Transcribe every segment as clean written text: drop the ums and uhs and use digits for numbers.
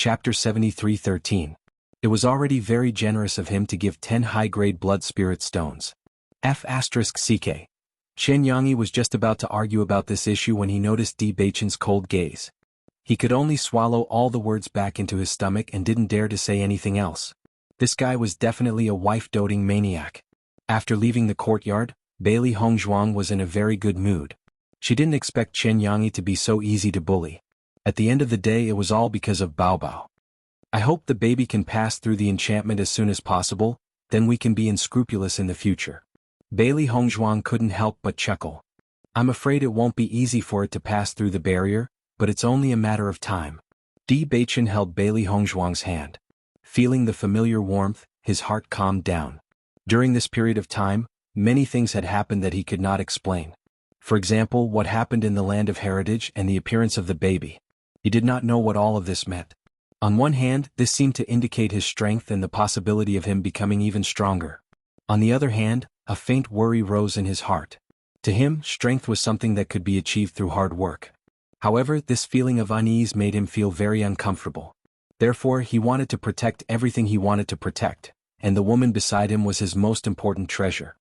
Chapter 73:13. It was already very generous of him to give 10 high-grade blood spirit stones. F***CK. Chen Yangyi was just about to argue about this issue when he noticed Di Beichen's cold gaze. He could only swallow all the words back into his stomach and didn't dare to say anything else. This guy was definitely a wife-doting maniac. After leaving the courtyard, Bailey Hongzhuang was in a very good mood. She didn't expect Chen Yangyi to be so easy to bully. At the end of the day, it was all because of Bao Bao. I hope the baby can pass through the enchantment as soon as possible, then we can be unscrupulous in the future. Bailey Hongzhuang couldn't help but chuckle. I'm afraid it won't be easy for it to pass through the barrier, but it's only a matter of time. Di Beichen held Bailey Hongzhuang's hand. Feeling the familiar warmth, his heart calmed down. During this period of time, many things had happened that he could not explain. For example, what happened in the land of heritage and the appearance of the baby. He did not know what all of this meant. On one hand, this seemed to indicate his strength and the possibility of him becoming even stronger. On the other hand, a faint worry rose in his heart. To him, strength was something that could be achieved through hard work. However, this feeling of unease made him feel very uncomfortable. Therefore, he wanted to protect everything he wanted to protect, and the woman beside him was his most important treasure.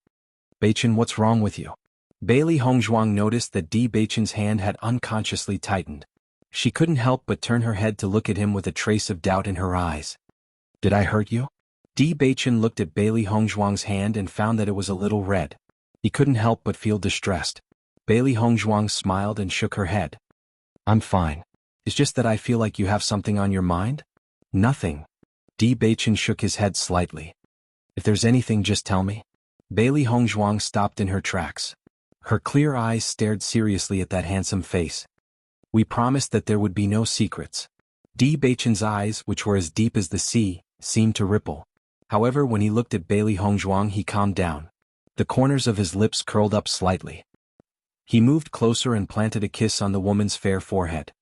Beichen, what's wrong with you? Bailey Hongzhuang noticed that Di Beichen's hand had unconsciously tightened. She couldn't help but turn her head to look at him with a trace of doubt in her eyes. Did I hurt you? Di Beichen looked at Bailey Hongzhuang's hand and found that it was a little red. He couldn't help but feel distressed. Bailey Hongzhuang smiled and shook her head. I'm fine. It's just that I feel like you have something on your mind? Nothing. Di Beichen shook his head slightly. If there's anything, just tell me. Bailey Hongzhuang stopped in her tracks. Her clear eyes stared seriously at that handsome face. We promised that there would be no secrets. Di Beichen's eyes, which were as deep as the sea, seemed to ripple. However, when he looked at Bailey Hongzhuang, he calmed down. The corners of his lips curled up slightly. He moved closer and planted a kiss on the woman's fair forehead.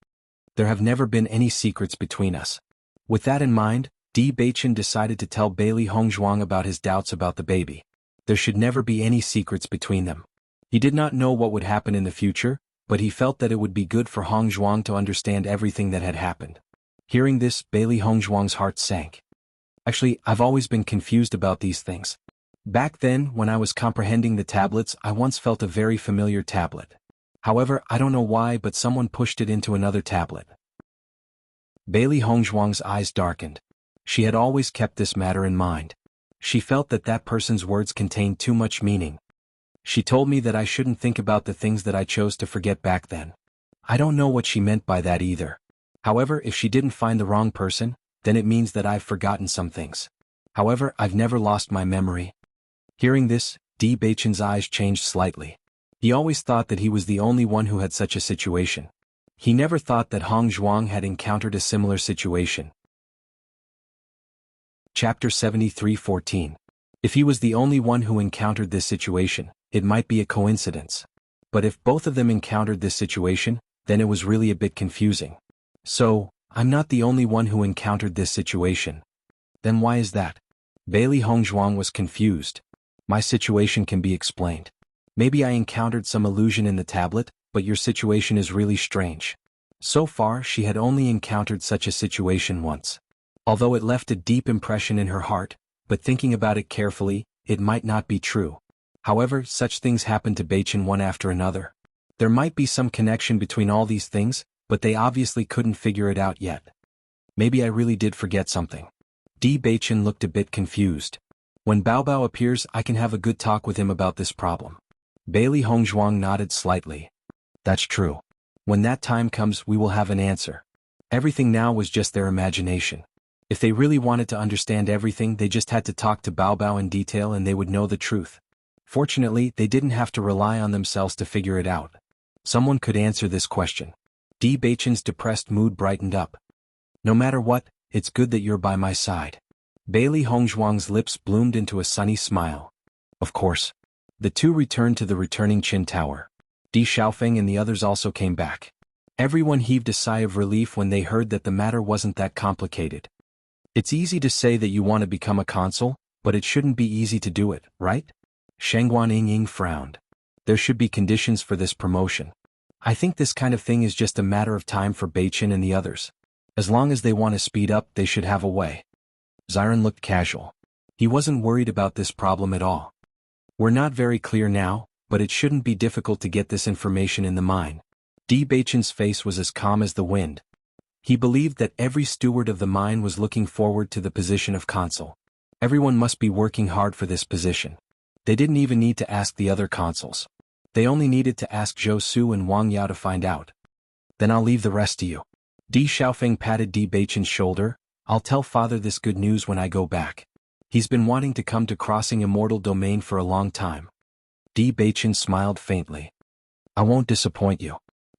There have never been any secrets between us. With that in mind, Di Beichen decided to tell Bailey Hongzhuang about his doubts about the baby. There should never be any secrets between them. He did not know what would happen in the future, but he felt that it would be good for Hongzhuang to understand everything that had happened. Hearing this, Bailey Hongzhuang's heart sank. Actually, I've always been confused about these things. Back then, when I was comprehending the tablets, I once felt a very familiar tablet. However, I don't know why, but someone pushed it into another tablet. Bailey Hongzhuang's eyes darkened. She had always kept this matter in mind. She felt that that person's words contained too much meaning. She told me that I shouldn't think about the things that I chose to forget back then. I don't know what she meant by that either. However, if she didn't find the wrong person, then it means that I've forgotten some things. However, I've never lost my memory. Hearing this, Di Beichen's eyes changed slightly. He always thought that he was the only one who had such a situation. He never thought that Hongzhuang had encountered a similar situation. Chapter 73:14. If he was the only one who encountered this situation, it might be a coincidence. But if both of them encountered this situation, then it was really a bit confusing. So, I'm not the only one who encountered this situation. Then why is that? Bailey Hongzhuang was confused. My situation can be explained. Maybe I encountered some illusion in the tablet, but your situation is really strange. So far, she had only encountered such a situation once. Although it left a deep impression in her heart, but thinking about it carefully, it might not be true. However, such things happened to Beichen one after another. There might be some connection between all these things, but they obviously couldn't figure it out yet. Maybe I really did forget something. Di Beichen looked a bit confused. When Bao Bao appears, I can have a good talk with him about this problem. Bailey Hongzhuang nodded slightly. That's true. When that time comes, we will have an answer. Everything now was just their imagination. If they really wanted to understand everything, they just had to talk to Bao Bao in detail and they would know the truth. Fortunately, they didn't have to rely on themselves to figure it out. Someone could answer this question. Di Beichen's depressed mood brightened up. No matter what, it's good that you're by my side. Bailey Hongzhuang's lips bloomed into a sunny smile. Of course. The two returned to the returning Qin Tower. Di Xiaofeng and the others also came back. Everyone heaved a sigh of relief when they heard that the matter wasn't that complicated. It's easy to say that you want to become a consul, but it shouldn't be easy to do it, right? Shengguan Ying frowned. There should be conditions for this promotion. I think this kind of thing is just a matter of time for Beichen and the others. As long as they want to speed up, they should have a way. Xiron looked casual. He wasn't worried about this problem at all. We're not very clear now, but it shouldn't be difficult to get this information in the mine. Di Beichen's face was as calm as the wind. He believed that every steward of the mine was looking forward to the position of consul. Everyone must be working hard for this position. They didn't even need to ask the other consuls. They only needed to ask Zhou Su and Wang Yao to find out. Then I'll leave the rest to you. Di Xiaofeng patted Di Beichen's shoulder. I'll tell father this good news when I go back. He's been wanting to come to crossing Immortal Domain for a long time. Di Beichen smiled faintly. I won't disappoint you.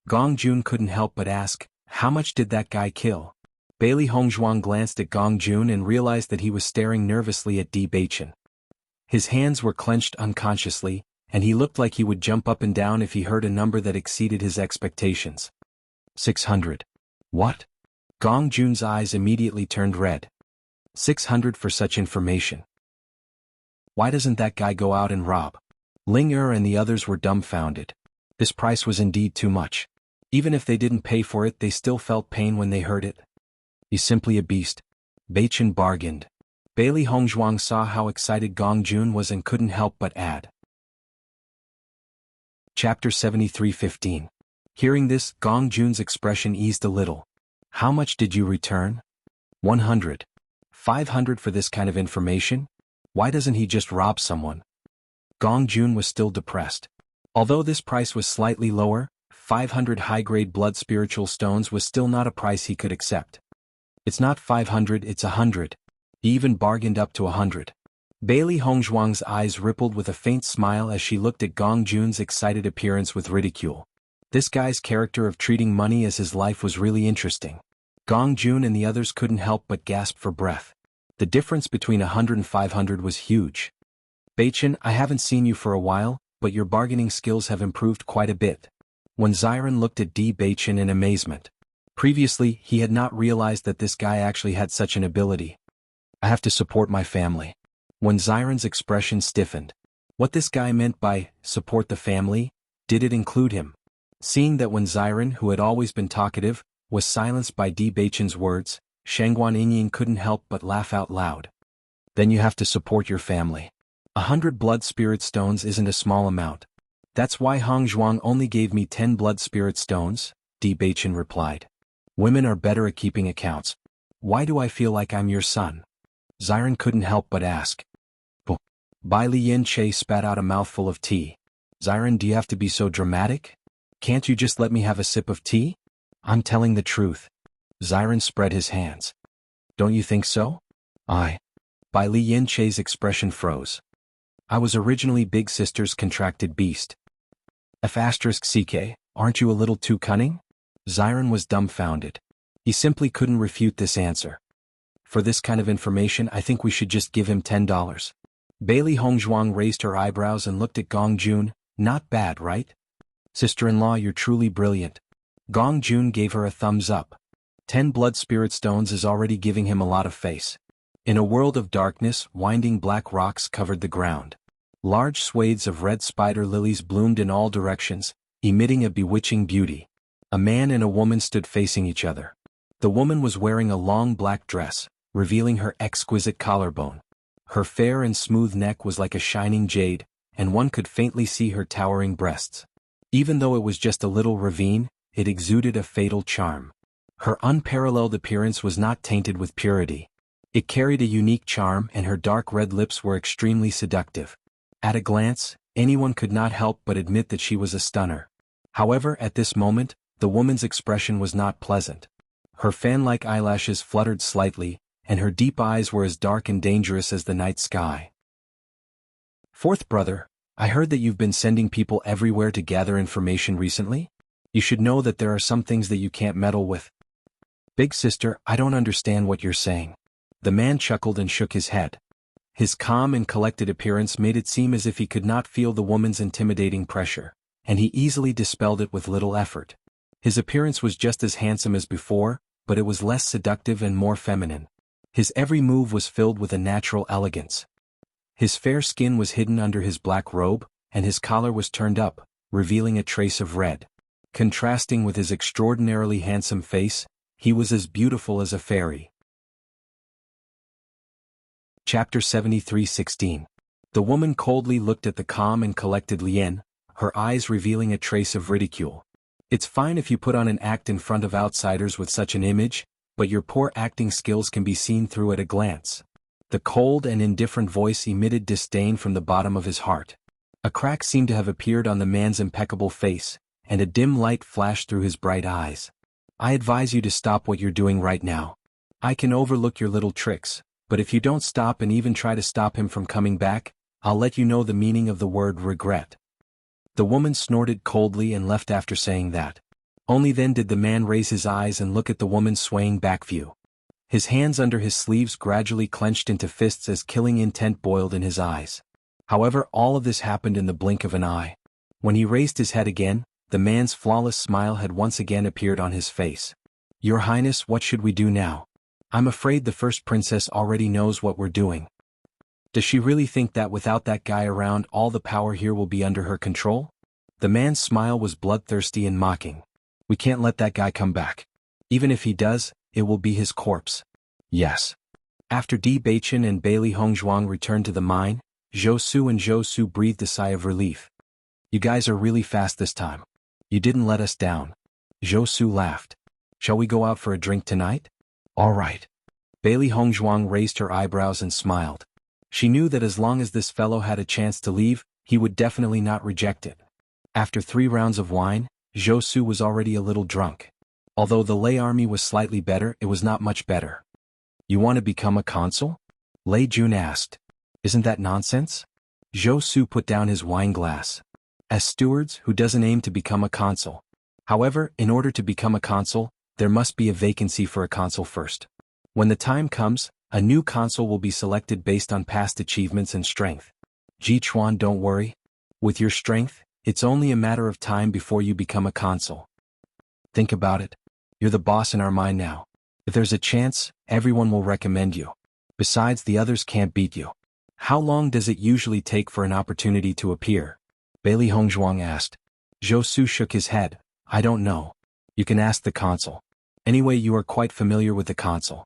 Gong Jun couldn't help but ask, how much did that guy kill? Bailey Hongzhuang glanced at Gong Jun and realized that he was staring nervously at Di Beichen. His hands were clenched unconsciously, and he looked like he would jump up and down if he heard a number that exceeded his expectations. 600. What? Gong Jun's eyes immediately turned red. 600 for such information. Why doesn't that guy go out and rob? Ling Er and the others were dumbfounded. This price was indeed too much. Even if they didn't pay for it, they still felt pain when they heard it. He's simply a beast. Beichen bargained. Bailey Hongzhuang saw how excited Gong Jun was and couldn't help but add. Chapter 73:15. Hearing this, Gong Jun's expression eased a little. How much did you return? 100. 500 for this kind of information? Why doesn't he just rob someone? Gong Jun was still depressed. Although this price was slightly lower, 500 high-grade blood spiritual stones was still not a price he could accept. It's not 500, it's 100. He even bargained up to 100. Bailey Hongzhuang's eyes rippled with a faint smile as she looked at Gong Jun's excited appearance with ridicule. This guy's character of treating money as his life was really interesting. Gong Jun and the others couldn't help but gasp for breath. The difference between 100 and 500 was huge. Beichen, I haven't seen you for a while, but your bargaining skills have improved quite a bit. When Xiron looked at Di Beichen in amazement. Previously, he had not realized that this guy actually had such an ability. I have to support my family. When Xiron's expression stiffened. What this guy meant by, support the family, did it include him? Seeing that when Xiron, who had always been talkative, was silenced by Di Beichen's words, Shangguan Yingying couldn't help but laugh out loud. Then you have to support your family. 100 blood spirit stones isn't a small amount. That's why Hongzhuang only gave me 10 blood spirit stones, Di Beichen replied. Women are better at keeping accounts. Why do I feel like I'm your son? Xiron couldn't help but ask. Bai Liyan Che spat out a mouthful of tea. Xiron, do you have to be so dramatic? Can't you just let me have a sip of tea? I'm telling the truth. Xiron spread his hands. Don't you think so? Bai Liyan Che's expression froze. I was originally Big Sister's contracted beast. F***ck, aren't you a little too cunning? Xiron was dumbfounded. He simply couldn't refute this answer. For this kind of information, I think we should just give him $10. Bailey Hongzhuang raised her eyebrows and looked at Gong Jun. Not bad, right? Sister-in-law, you're truly brilliant. Gong Jun gave her a thumbs up. 10 blood spirit stones is already giving him a lot of face. In a world of darkness, winding black rocks covered the ground. Large swathes of red spider lilies bloomed in all directions, emitting a bewitching beauty. A man and a woman stood facing each other. The woman was wearing a long black dress, revealing her exquisite collarbone. Her fair and smooth neck was like a shining jade, and one could faintly see her towering breasts. Even though it was just a little ravine, it exuded a fatal charm. Her unparalleled appearance was not tainted with purity. It carried a unique charm, and her dark red lips were extremely seductive. At a glance, anyone could not help but admit that she was a stunner. However, at this moment, the woman's expression was not pleasant. Her fan-like eyelashes fluttered slightly, and her deep eyes were as dark and dangerous as the night sky. Fourth brother, I heard that you've been sending people everywhere to gather information recently? You should know that there are some things that you can't meddle with. Big sister, I don't understand what you're saying. The man chuckled and shook his head. His calm and collected appearance made it seem as if he could not feel the woman's intimidating pressure, and he easily dispelled it with little effort. His appearance was just as handsome as before, but it was less seductive and more feminine. His every move was filled with a natural elegance. His fair skin was hidden under his black robe, and his collar was turned up, revealing a trace of red. Contrasting with his extraordinarily handsome face, he was as beautiful as a fairy. Chapter 73:16. The woman coldly looked at the calm and collected Lien, her eyes revealing a trace of ridicule. It's fine if you put on an act in front of outsiders with such an image, but your poor acting skills can be seen through at a glance. The cold and indifferent voice emitted disdain from the bottom of his heart. A crack seemed to have appeared on the man's impeccable face, and a dim light flashed through his bright eyes. I advise you to stop what you're doing right now. I can overlook your little tricks, but if you don't stop and even try to stop him from coming back, I'll let you know the meaning of the word regret. The woman snorted coldly and left after saying that. Only then did the man raise his eyes and look at the woman's swaying back view. His hands under his sleeves gradually clenched into fists as killing intent boiled in his eyes. However, all of this happened in the blink of an eye. When he raised his head again, the man's flawless smile had once again appeared on his face. Your Highness, what should we do now? I'm afraid the first princess already knows what we're doing. Does she really think that without that guy around all the power here will be under her control? The man's smile was bloodthirsty and mocking. We can't let that guy come back. Even if he does, it will be his corpse. Yes. After Di Baichen and Bailey Hongzhuang returned to the mine, Zhou Su and Zhou Su breathed a sigh of relief. You guys are really fast this time. You didn't let us down. Zhou Su laughed. Shall we go out for a drink tonight? All right. Bailey Hongzhuang raised her eyebrows and smiled. She knew that as long as this fellow had a chance to leave, he would definitely not reject it. After 3 rounds of wine, Zhou Su was already a little drunk. Although the Lei army was slightly better, it was not much better. You want to become a consul? Lei Jun asked. Isn't that nonsense? Zhou Su put down his wine glass. As stewards, who doesn't aim to become a consul? However, in order to become a consul, there must be a vacancy for a consul first. When the time comes, a new consul will be selected based on past achievements and strength. Ji Chuan, don't worry. With your strength, it's only a matter of time before you become a consul. Think about it. You're the boss in our mine now. If there's a chance, everyone will recommend you. Besides, the others can't beat you. How long does it usually take for an opportunity to appear? Bailey Hongzhuang asked. Zhou Su shook his head. I don't know. You can ask the consul. Anyway, you are quite familiar with the consul.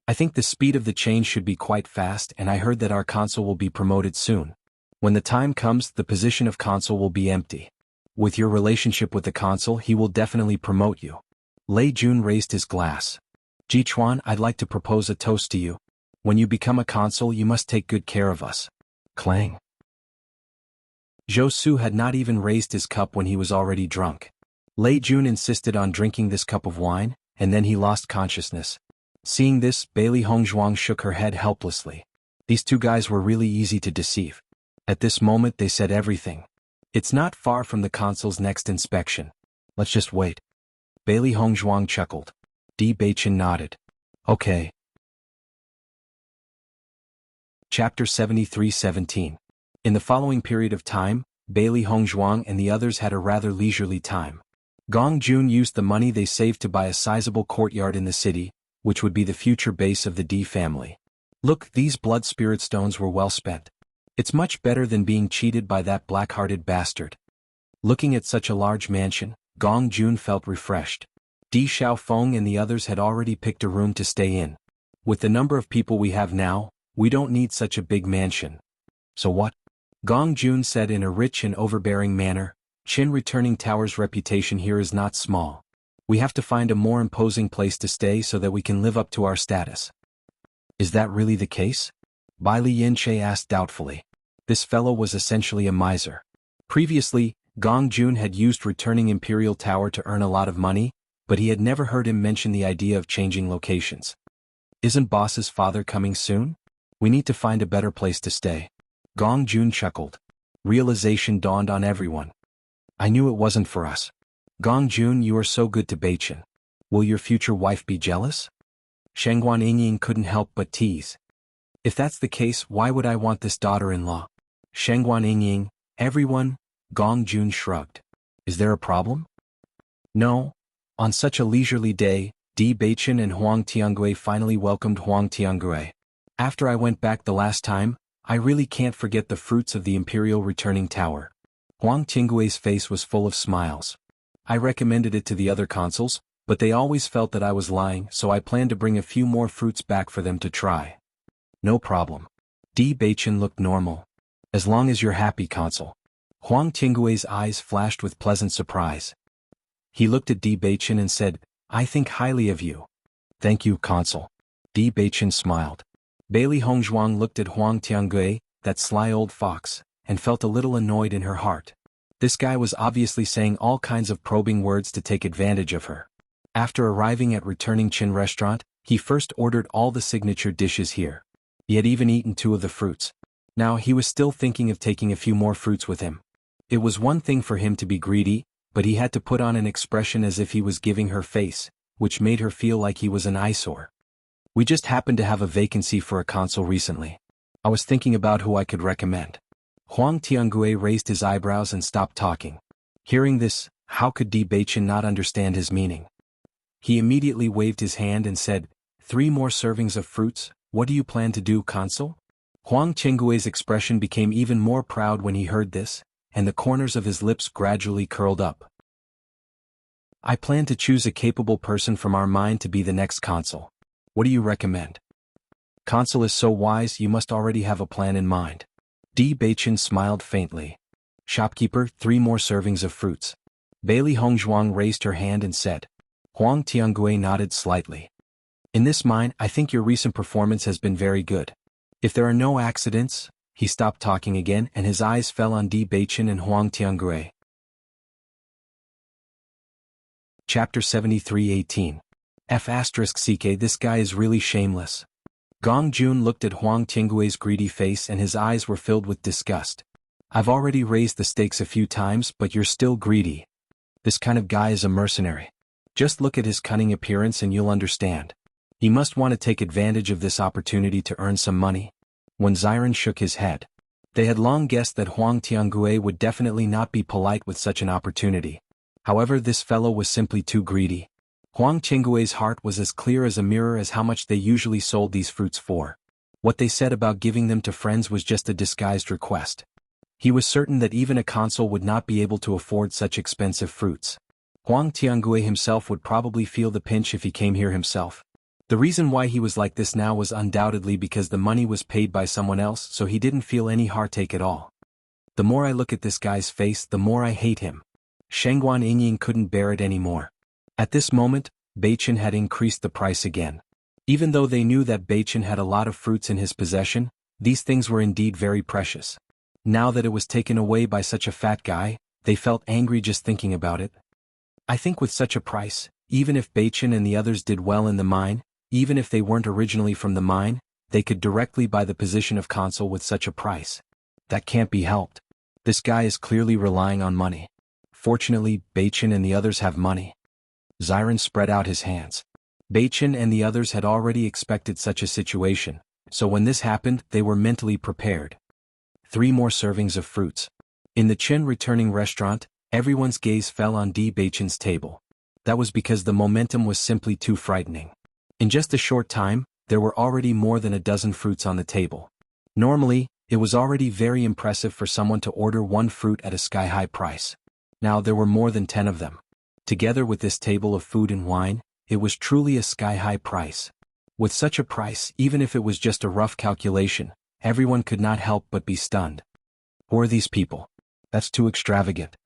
I think the speed of the change should be quite fast, and I heard that our consul will be promoted soon. When the time comes, the position of consul will be empty. With your relationship with the consul, he will definitely promote you. Lei Jun raised his glass. Ji Chuan, I'd like to propose a toast to you. When you become a consul, you must take good care of us. Clang. Zhou Su had not even raised his cup when he was already drunk. Lei Jun insisted on drinking this cup of wine, and then he lost consciousness. Seeing this, Bailey Hongzhuang shook her head helplessly. These 2 guys were really easy to deceive. At this moment they said everything. It's not far from the consul's next inspection. Let's just wait. Bailey Hongzhuang chuckled. Di Baichen nodded. Okay. Chapter 73:17. In the following period of time, Bailey Hongzhuang and the others had a rather leisurely time. Gong Jun used the money they saved to buy a sizable courtyard in the city, which would be the future base of the Di family. Look, these blood spirit stones were well spent. It's much better than being cheated by that black-hearted bastard. Looking at such a large mansion, Gong Jun felt refreshed. Di Xiaofeng and the others had already picked a room to stay in. With the number of people we have now, we don't need such a big mansion. So what? Gong Jun said in a rich and overbearing manner. Qin Returning Tower's reputation here is not small. We have to find a more imposing place to stay so that we can live up to our status. Is that really the case? Bai Li Yinche asked doubtfully. This fellow was essentially a miser. Previously, Gong Jun had used Returning Imperial Tower to earn a lot of money, but he had never heard him mention the idea of changing locations. Isn't boss's father coming soon? We need to find a better place to stay. Gong Jun chuckled. Realization dawned on everyone. I knew it wasn't for us. Gong Jun, you are so good to Baichen. Will your future wife be jealous? Shengguan Yingying couldn't help but tease. If that's the case, why would I want this daughter-in-law? Shengguan Yingying, everyone, Gong Jun shrugged. Is there a problem? No. On such a leisurely day, Di Baichen and Huang Tiangue finally welcomed Huang Tiangue. After I went back the last time, I really can't forget the fruits of the Imperial Returning Tower. Huang Tiangue's face was full of smiles. I recommended it to the other consuls, But they always felt that I was lying, so I planned to bring a few more fruits back for them to try. No problem. Di Beichen looked normal. As long as you're happy, Consul. Huang Tinggui's eyes flashed with pleasant surprise. He looked at Di Beichen and said, I think highly of you. Thank you, Consul. Di Beichen smiled. Bailey Hongzhuang looked at Huang Tiangui, that sly old fox, and felt a little annoyed in her heart. This guy was obviously saying all kinds of probing words to take advantage of her. After arriving at returning Qin restaurant, he first ordered all the signature dishes here. He had even eaten 2 of the fruits. Now he was still thinking of taking a few more fruits with him. It was one thing for him to be greedy, but he had to put on an expression as if he was giving her face, which made her feel like he was an eyesore. We just happened to have a vacancy for a consul recently. I was thinking about who I could recommend. Huang Tiangui raised his eyebrows and stopped talking. Hearing this, how could Di Beichen not understand his meaning? He immediately waved his hand and said, 3 more servings of fruits, what do you plan to do, consul? Huang Tiangui's expression became even more proud when he heard this, and the corners of his lips gradually curled up. I plan to choose a capable person from our mine to be the next consul. What do you recommend? Consul is so wise, you must already have a plan in mind. Di Beichen smiled faintly. Shopkeeper, 3 more servings of fruits. Bailey Hongzhuang raised her hand and said. Huang Tiangui nodded slightly. In this mine, I think your recent performance has been very good. If there are no accidents, he stopped talking again and his eyes fell on Di Beichen and Huang Tiangui. Chapter 73-18. F***ck, this guy is really shameless. Gong Jun looked at Huang Tiangui's greedy face and his eyes were filled with disgust. I've already raised the stakes a few times, but you're still greedy. This kind of guy is a mercenary. Just look at his cunning appearance and you'll understand. He must want to take advantage of this opportunity to earn some money. When Xiren shook his head. They had long guessed that Huang Tiangui would definitely not be polite with such an opportunity. However, this fellow was simply too greedy. Huang Tiangui's heart was as clear as a mirror as how much they usually sold these fruits for. What they said about giving them to friends was just a disguised request. He was certain that even a consul would not be able to afford such expensive fruits. Huang Tiangui himself would probably feel the pinch if he came here himself. The reason why he was like this now was undoubtedly because the money was paid by someone else, so he didn't feel any heartache at all. The more I look at this guy's face, the more I hate him. Shangguan Yingying couldn't bear it anymore. At this moment, Beichen had increased the price again. Even though they knew that Beichen had a lot of fruits in his possession, these things were indeed very precious. Now that it was taken away by such a fat guy, they felt angry just thinking about it. I think with such a price, even if Beichen and the others did well in the mine, even if they weren't originally from the mine, they could directly buy the position of consul with such a price. That can't be helped. This guy is clearly relying on money. Fortunately, Beichen and the others have money. Xiren spread out his hands. Beichen and the others had already expected such a situation, so when this happened, they were mentally prepared. 3 more servings of fruits. In the Qin returning restaurant, everyone's gaze fell on Di Beichen's table. That was because the momentum was simply too frightening. In just a short time, there were already more than a dozen fruits on the table. Normally, it was already very impressive for someone to order 1 fruit at a sky-high price. Now there were more than 10 of them. Together with this table of food and wine, it was truly a sky-high price. With such a price, even if it was just a rough calculation, everyone could not help but be stunned. Who are these people? That's too extravagant.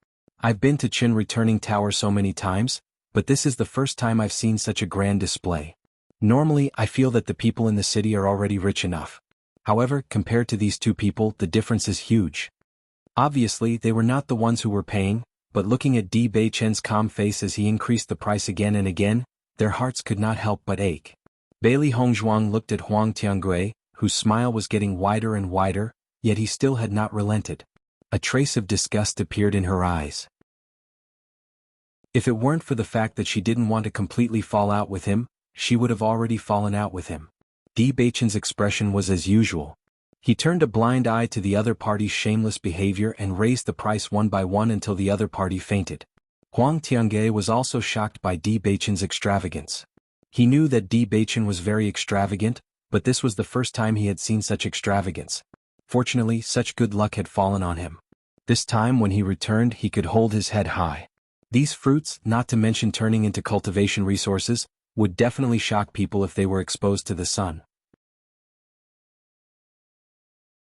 I've been to Qin Returning Tower so many times, but this is the first time I've seen such a grand display. Normally, I feel that the people in the city are already rich enough. However, compared to these 2 people, the difference is huge. Obviously, they were not the ones who were paying, but looking at Di Beichen's calm face as he increased the price again and again, their hearts could not help but ache. Bailey Hongzhuang looked at Huang Tiangui, whose smile was getting wider and wider, yet he still had not relented. A trace of disgust appeared in her eyes. If it weren't for the fact that she didn't want to completely fall out with him, she would have already fallen out with him. Di Beichen's expression was as usual. He turned a blind eye to the other party's shameless behavior and raised the price one by one until the other party fainted. Huang Tiangui was also shocked by Di Beichen's extravagance. He knew that Di Beichen was very extravagant, but this was the first time he had seen such extravagance. Fortunately, such good luck had fallen on him. This time when he returned, he could hold his head high. These fruits, not to mention turning into cultivation resources, would definitely shock people if they were exposed to the sun.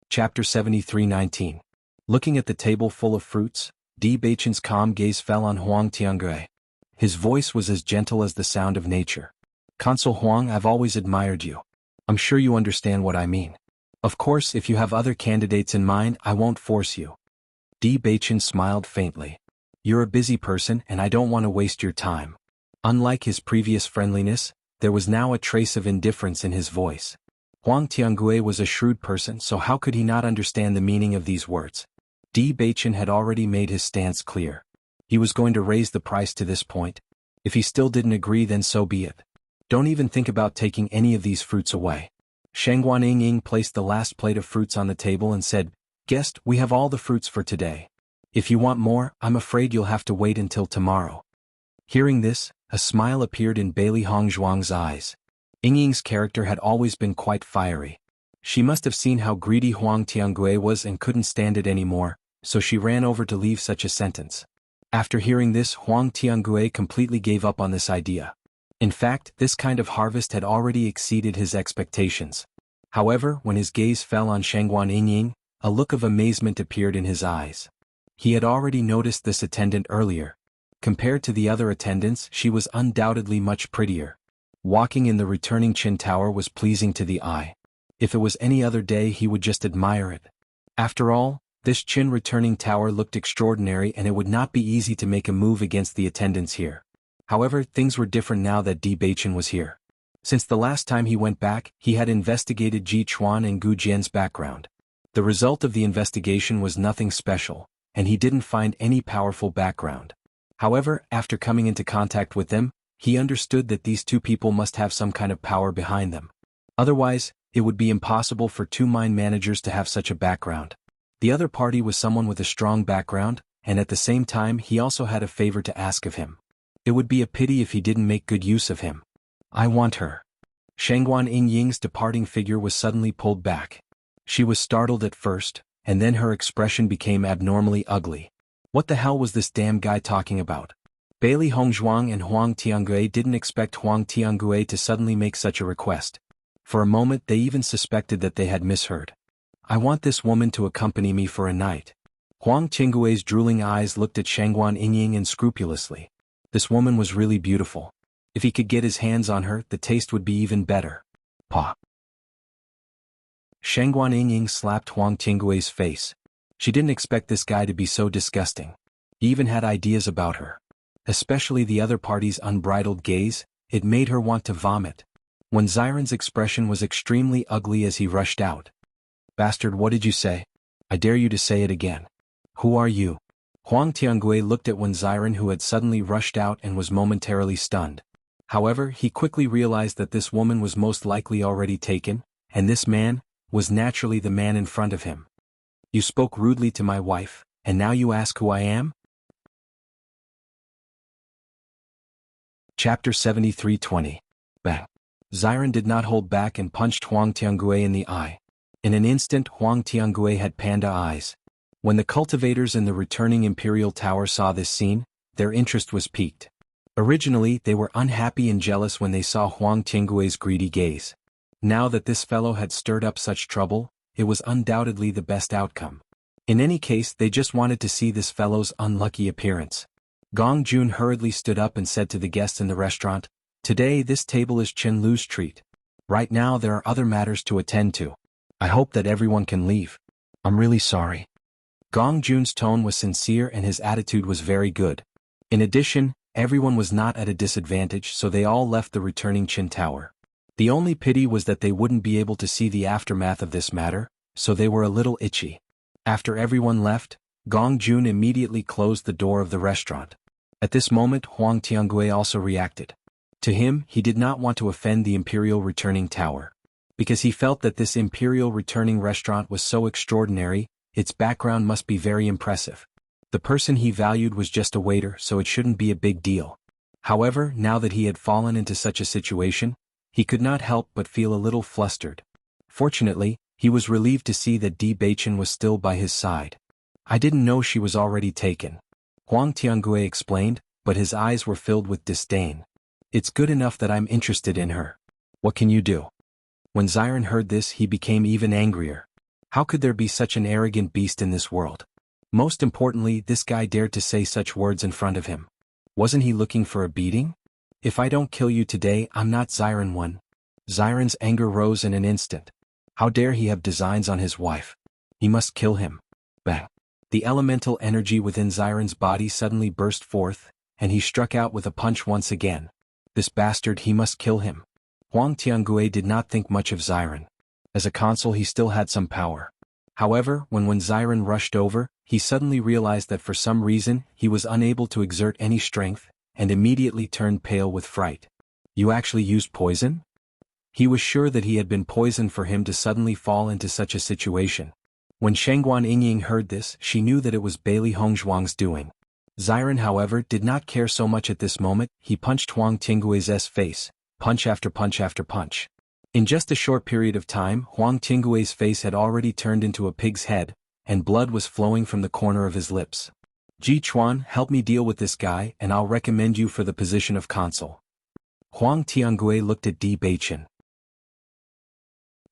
Chapter 73:19. Looking at the table full of fruits, Di Baichen's calm gaze fell on Huang Tiangui. His voice was as gentle as the sound of nature. "Consul Huang, I've always admired you. I'm sure you understand what I mean. Of course, if you have other candidates in mind, I won't force you." Di Baichen smiled faintly. "You're a busy person and I don't want to waste your time." Unlike his previous friendliness, there was now a trace of indifference in his voice. Huang Tiangui was a shrewd person, so how could he not understand the meaning of these words? Di Baichen had already made his stance clear. He was going to raise the price to this point. If he still didn't agree, then so be it. "Don't even think about taking any of these fruits away." Shangguan Yingying placed the last plate of fruits on the table and said, "Guest, we have all the fruits for today. If you want more, I'm afraid you'll have to wait until tomorrow." Hearing this, a smile appeared in Bailey Hongzhuang's eyes. Yingying's character had always been quite fiery. She must have seen how greedy Huang Tiangui was and couldn't stand it anymore, so she ran over to leave such a sentence. After hearing this, Huang Tiangui completely gave up on this idea. In fact, this kind of harvest had already exceeded his expectations. However, when his gaze fell on Shangguan Yingying, a look of amazement appeared in his eyes. He had already noticed this attendant earlier. Compared to the other attendants, she was undoubtedly much prettier. Walking in the returning Qin Tower was pleasing to the eye. If it was any other day, he would just admire it. After all, this Qin returning tower looked extraordinary, and it would not be easy to make a move against the attendants here. However, things were different now that Di Baichen was here. Since the last time he went back, he had investigated Ji Chuan and Gu Jian's background. The result of the investigation was nothing special, and he didn't find any powerful background. However, after coming into contact with them, he understood that these two people must have some kind of power behind them. Otherwise, it would be impossible for two mine managers to have such a background. The other party was someone with a strong background, and at the same time he also had a favor to ask of him. It would be a pity if he didn't make good use of him. "I want her." Shangguan Yingying's departing figure was suddenly pulled back. She was startled at first, and then her expression became abnormally ugly. What the hell was this damn guy talking about? Bailey Hongzhuang and Huang Tiangui didn't expect Huang Tiangui to suddenly make such a request. For a moment they even suspected that they had misheard. "I want this woman to accompany me for a night." Huang Tiangui's drooling eyes looked at Shangguan Yingying unscrupulously. This woman was really beautiful. If he could get his hands on her, the taste would be even better. "Pa." Shangguan Yingying slapped Huang Tiangui's face. She didn't expect this guy to be so disgusting. He even had ideas about her. Especially the other party's unbridled gaze, it made her want to vomit. When Xiren's expression was extremely ugly as he rushed out. "Bastard, what did you say? I dare you to say it again. Who are you?" Huang Tiangui looked at Wen Xiren, who had suddenly rushed out and was momentarily stunned. However, he quickly realized that this woman was most likely already taken, and this man was naturally the man in front of him. "You spoke rudely to my wife, and now you ask who I am?" Chapter 73:20. Bang. Xiren did not hold back and punched Huang Tiangui in the eye. In an instant, Huang Tiangui had panda eyes. When the cultivators in the returning Imperial Tower saw this scene, their interest was piqued. Originally, they were unhappy and jealous when they saw Huang Tiangui's greedy gaze. Now that this fellow had stirred up such trouble, it was undoubtedly the best outcome. In any case, they just wanted to see this fellow's unlucky appearance. Gong Jun hurriedly stood up and said to the guests in the restaurant, "Today this table is Chen Lu's treat. Right now there are other matters to attend to. I hope that everyone can leave. I'm really sorry." Gong Jun's tone was sincere and his attitude was very good. In addition, everyone was not at a disadvantage, so they all left the returning Qin Tower. The only pity was that they wouldn't be able to see the aftermath of this matter, so they were a little itchy. After everyone left, Gong Jun immediately closed the door of the restaurant. At this moment, Huang Tiangui also reacted. To him, he did not want to offend the Imperial Returning Tower. Because he felt that this Imperial Returning restaurant was so extraordinary, its background must be very impressive. The person he valued was just a waiter, so it shouldn't be a big deal. However, now that he had fallen into such a situation, he could not help but feel a little flustered. Fortunately, he was relieved to see that Di Baichen was still by his side. "I didn't know she was already taken." Huang Tiangue explained, but his eyes were filled with disdain. It's good enough that I'm interested in her. What can you do? When Zion heard this, he became even angrier. How could there be such an arrogant beast in this world? Most importantly, this guy dared to say such words in front of him. Wasn't he looking for a beating? If I don't kill you today, I'm not Zion one. Ziron's anger rose in an instant. How dare he have designs on his wife? He must kill him. Bang! The elemental energy within Ziron's body suddenly burst forth, and he struck out with a punch once again. This bastard, he must kill him. Huang Tiangue did not think much of Ziron. As a consul, he still had some power. However, when Ziron rushed over, he suddenly realized that for some reason, he was unable to exert any strength, and immediately turned pale with fright. You actually used poison? He was sure that he had been poisoned for him to suddenly fall into such a situation. When Shangguan Yingying heard this, she knew that it was Bailey Hongzhuang's doing. Ziron, however, did not care so much at this moment. He punched Huang Tiangue's face, punch after punch after punch. In just a short period of time, Huang Tiangue's face had already turned into a pig's head, and blood was flowing from the corner of his lips. Ji Chuan, help me deal with this guy, and I'll recommend you for the position of consul. Huang Tiangue looked at Di Beichen.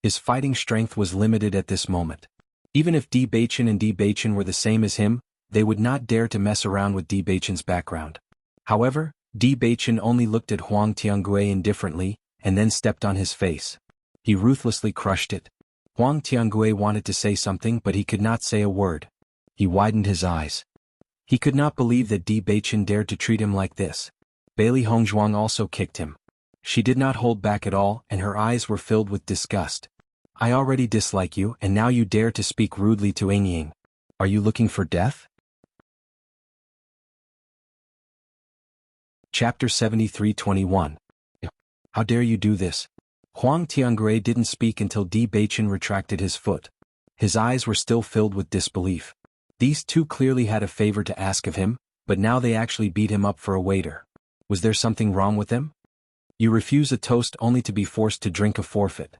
His fighting strength was limited at this moment. Even if Di Beichen and Di Beichen were the same as him, they would not dare to mess around with Di Beichen's background. However, Di Beichen only looked at Huang Tiangue indifferently, and then stepped on his face. He ruthlessly crushed it. Huang Tiangue wanted to say something, but he could not say a word. He widened his eyes. He could not believe that Di Beichen dared to treat him like this. Bailey Hongzhuang also kicked him. She did not hold back at all, and her eyes were filled with disgust. I already dislike you, and now you dare to speak rudely to Yingying. Are you looking for death? Chapter 73:21. How dare you do this? Huang Tiangue didn't speak until Di Beichen retracted his foot. His eyes were still filled with disbelief. These two clearly had a favor to ask of him, but now they actually beat him up for a waiter. Was there something wrong with them? You refuse a toast only to be forced to drink a forfeit.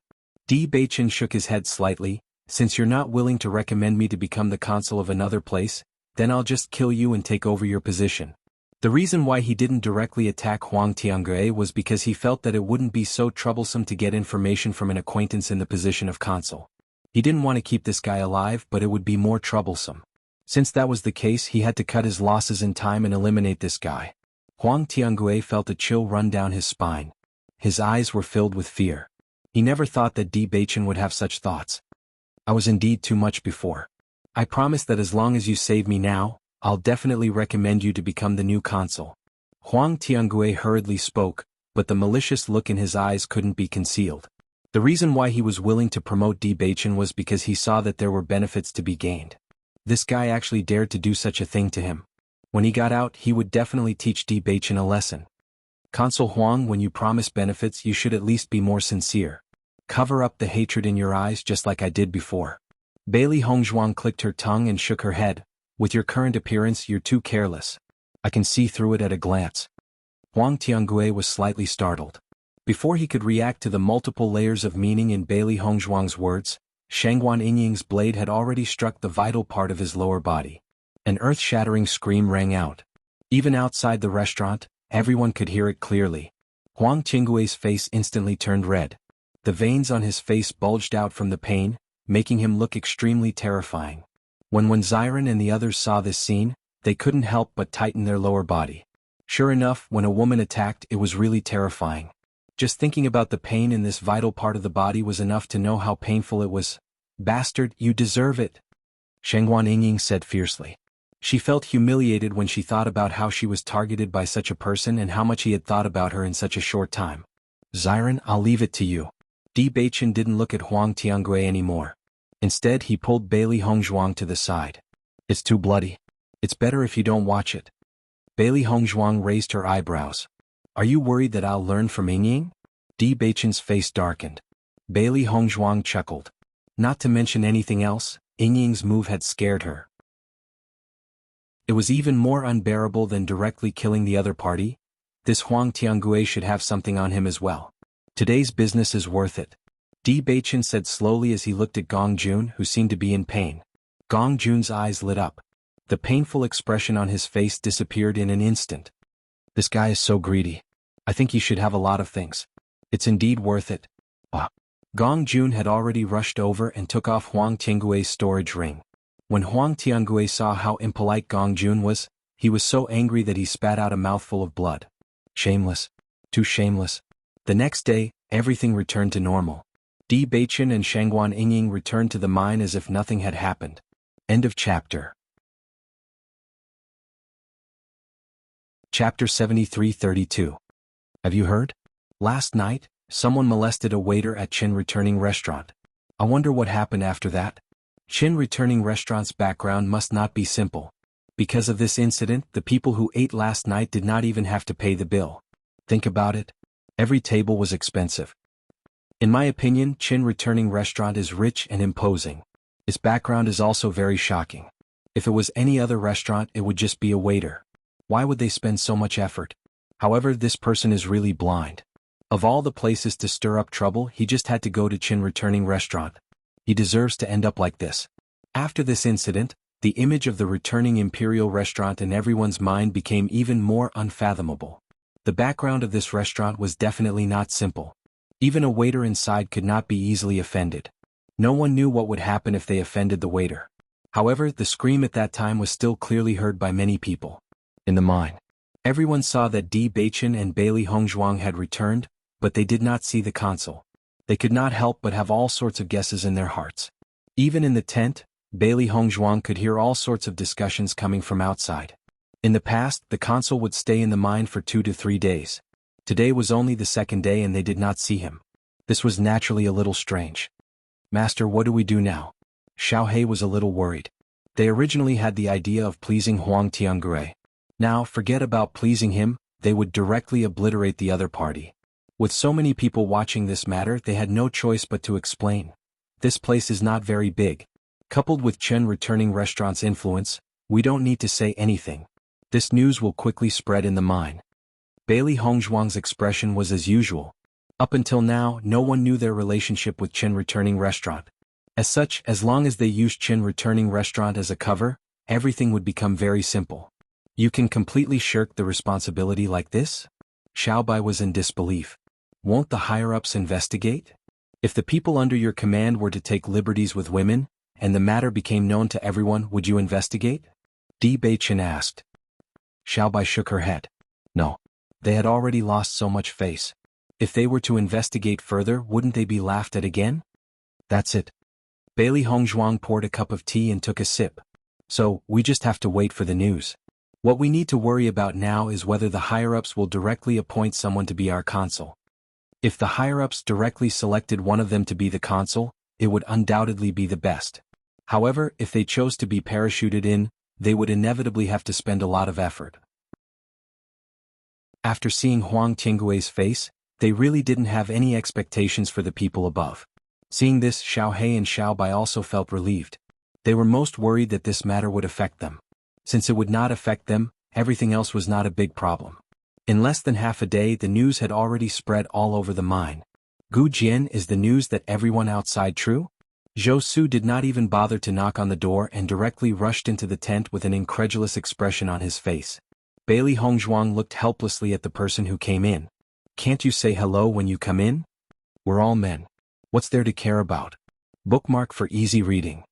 Di Beichen shook his head slightly. Since you're not willing to recommend me to become the consul of another place, then I'll just kill you and take over your position. The reason why he didn't directly attack Huang Tiangue was because he felt that it wouldn't be so troublesome to get information from an acquaintance in the position of consul. He didn't want to keep this guy alive, but it would be more troublesome. Since that was the case, he had to cut his losses in time and eliminate this guy. Huang Tiangue felt a chill run down his spine. His eyes were filled with fear. He never thought that Di Beichen would have such thoughts. I was indeed too much before. I promise that as long as you save me now, I'll definitely recommend you to become the new consul. Huang Tiangue hurriedly spoke, but the malicious look in his eyes couldn't be concealed. The reason why he was willing to promote Di Beichen was because he saw that there were benefits to be gained. This guy actually dared to do such a thing to him. When he got out, he would definitely teach Di Beichen a lesson. Consul Huang, when you promise benefits, you should at least be more sincere. Cover up the hatred in your eyes just like I did before. Bailey Hongzhuang clicked her tongue and shook her head. With your current appearance, you're too careless. I can see through it at a glance. Huang Tiangue was slightly startled. Before he could react to the multiple layers of meaning in Bailey Hongzhuang's words, Shangguan Yingying's blade had already struck the vital part of his lower body. An earth-shattering scream rang out. Even outside the restaurant, everyone could hear it clearly. Huang Tiangue's face instantly turned red. The veins on his face bulged out from the pain, making him look extremely terrifying. When Ziron and the others saw this scene, they couldn't help but tighten their lower body. Sure enough, when a woman attacked, it was really terrifying. Just thinking about the pain in this vital part of the body was enough to know how painful it was. Bastard, you deserve it, Shangguan Yingying said fiercely. She felt humiliated when she thought about how she was targeted by such a person and how much he had thought about her in such a short time. Ziron, I'll leave it to you. Di Beichen didn't look at Huang Tiangue anymore. Instead, he pulled Bailey Hongzhuang to the side. It's too bloody. It's better if you don't watch it. Bailey Hongzhuang raised her eyebrows. Are you worried that I'll learn from Yingying? Di Beichen's face darkened. Bailey Hongzhuang chuckled. Not to mention anything else, Yingying's move had scared her. It was even more unbearable than directly killing the other party. This Huang Tiangue should have something on him as well. Today's business is worth it. Di Beichen said slowly as he looked at Gong Jun, who seemed to be in pain. Gong Jun's eyes lit up. The painful expression on his face disappeared in an instant. This guy is so greedy. I think he should have a lot of things. It's indeed worth it. Ah. Gong Jun had already rushed over and took off Huang Tiangui's storage ring. When Huang Tiangui saw how impolite Gong Jun was, he was so angry that he spat out a mouthful of blood. Shameless. Too shameless. The next day, everything returned to normal. Di Beichen and Shangguan Yingying returned to the mine as if nothing had happened. End of chapter. Chapter 73-32. Have you heard? Last night, someone molested a waiter at Chin Returning Restaurant. I wonder what happened after that. Chin Returning Restaurant's background must not be simple. Because of this incident, the people who ate last night did not even have to pay the bill. Think about it. Every table was expensive. In my opinion, Chin Returning Restaurant is rich and imposing. Its background is also very shocking. If it was any other restaurant, it would just be a waiter. Why would they spend so much effort? However, this person is really blind. Of all the places to stir up trouble, he just had to go to Chin Returning Restaurant. He deserves to end up like this. After this incident, the image of the returning imperial restaurant in everyone's mind became even more unfathomable. The background of this restaurant was definitely not simple. Even a waiter inside could not be easily offended. No one knew what would happen if they offended the waiter. However, the scream at that time was still clearly heard by many people. In the mine, everyone saw that Di Beichen and Bailey Hongzhuang had returned, but they did not see the consul. They could not help but have all sorts of guesses in their hearts. Even in the tent, Bailey Hongzhuang could hear all sorts of discussions coming from outside. In the past, the consul would stay in the mine for 2 to 3 days. Today was only the second day and they did not see him. This was naturally a little strange. Master, what do we do now? Xiao He was a little worried. They originally had the idea of pleasing Huang Tiangui. Now, forget about pleasing him, they would directly obliterate the other party. With so many people watching this matter, they had no choice but to explain. This place is not very big. Coupled with Chen Returning Restaurant's influence, we don't need to say anything. This news will quickly spread in the mine. Bailey Hongzhuang's expression was as usual. Up until now, no one knew their relationship with Chen Returning Restaurant. As such, as long as they used Chen Returning Restaurant as a cover, everything would become very simple. You can completely shirk the responsibility like this? Xiaobai was in disbelief. Won't the higher-ups investigate? If the people under your command were to take liberties with women, and the matter became known to everyone, would you investigate? Di Beichen asked. Xiaobai shook her head. No. They had already lost so much face. If they were to investigate further, wouldn't they be laughed at again? That's it. Bailey Hongzhuang poured a cup of tea and took a sip. So, we just have to wait for the news. What we need to worry about now is whether the higher-ups will directly appoint someone to be our consul. If the higher-ups directly selected one of them to be the consul, it would undoubtedly be the best. However, if they chose to be parachuted in, they would inevitably have to spend a lot of effort. After seeing Huang Tiangui's face, they really didn't have any expectations for the people above. Seeing this, Xiao He and Xiaobai also felt relieved. They were most worried that this matter would affect them. Since it would not affect them, everything else was not a big problem. In less than half a day, the news had already spread all over the mine. Gu Jian, is the news that everyone outside true? Zhou Su did not even bother to knock on the door and directly rushed into the tent with an incredulous expression on his face. Bailey Hongzhuang looked helplessly at the person who came in. Can't you say hello when you come in? We're all men. What's there to care about? Bookmark for easy reading.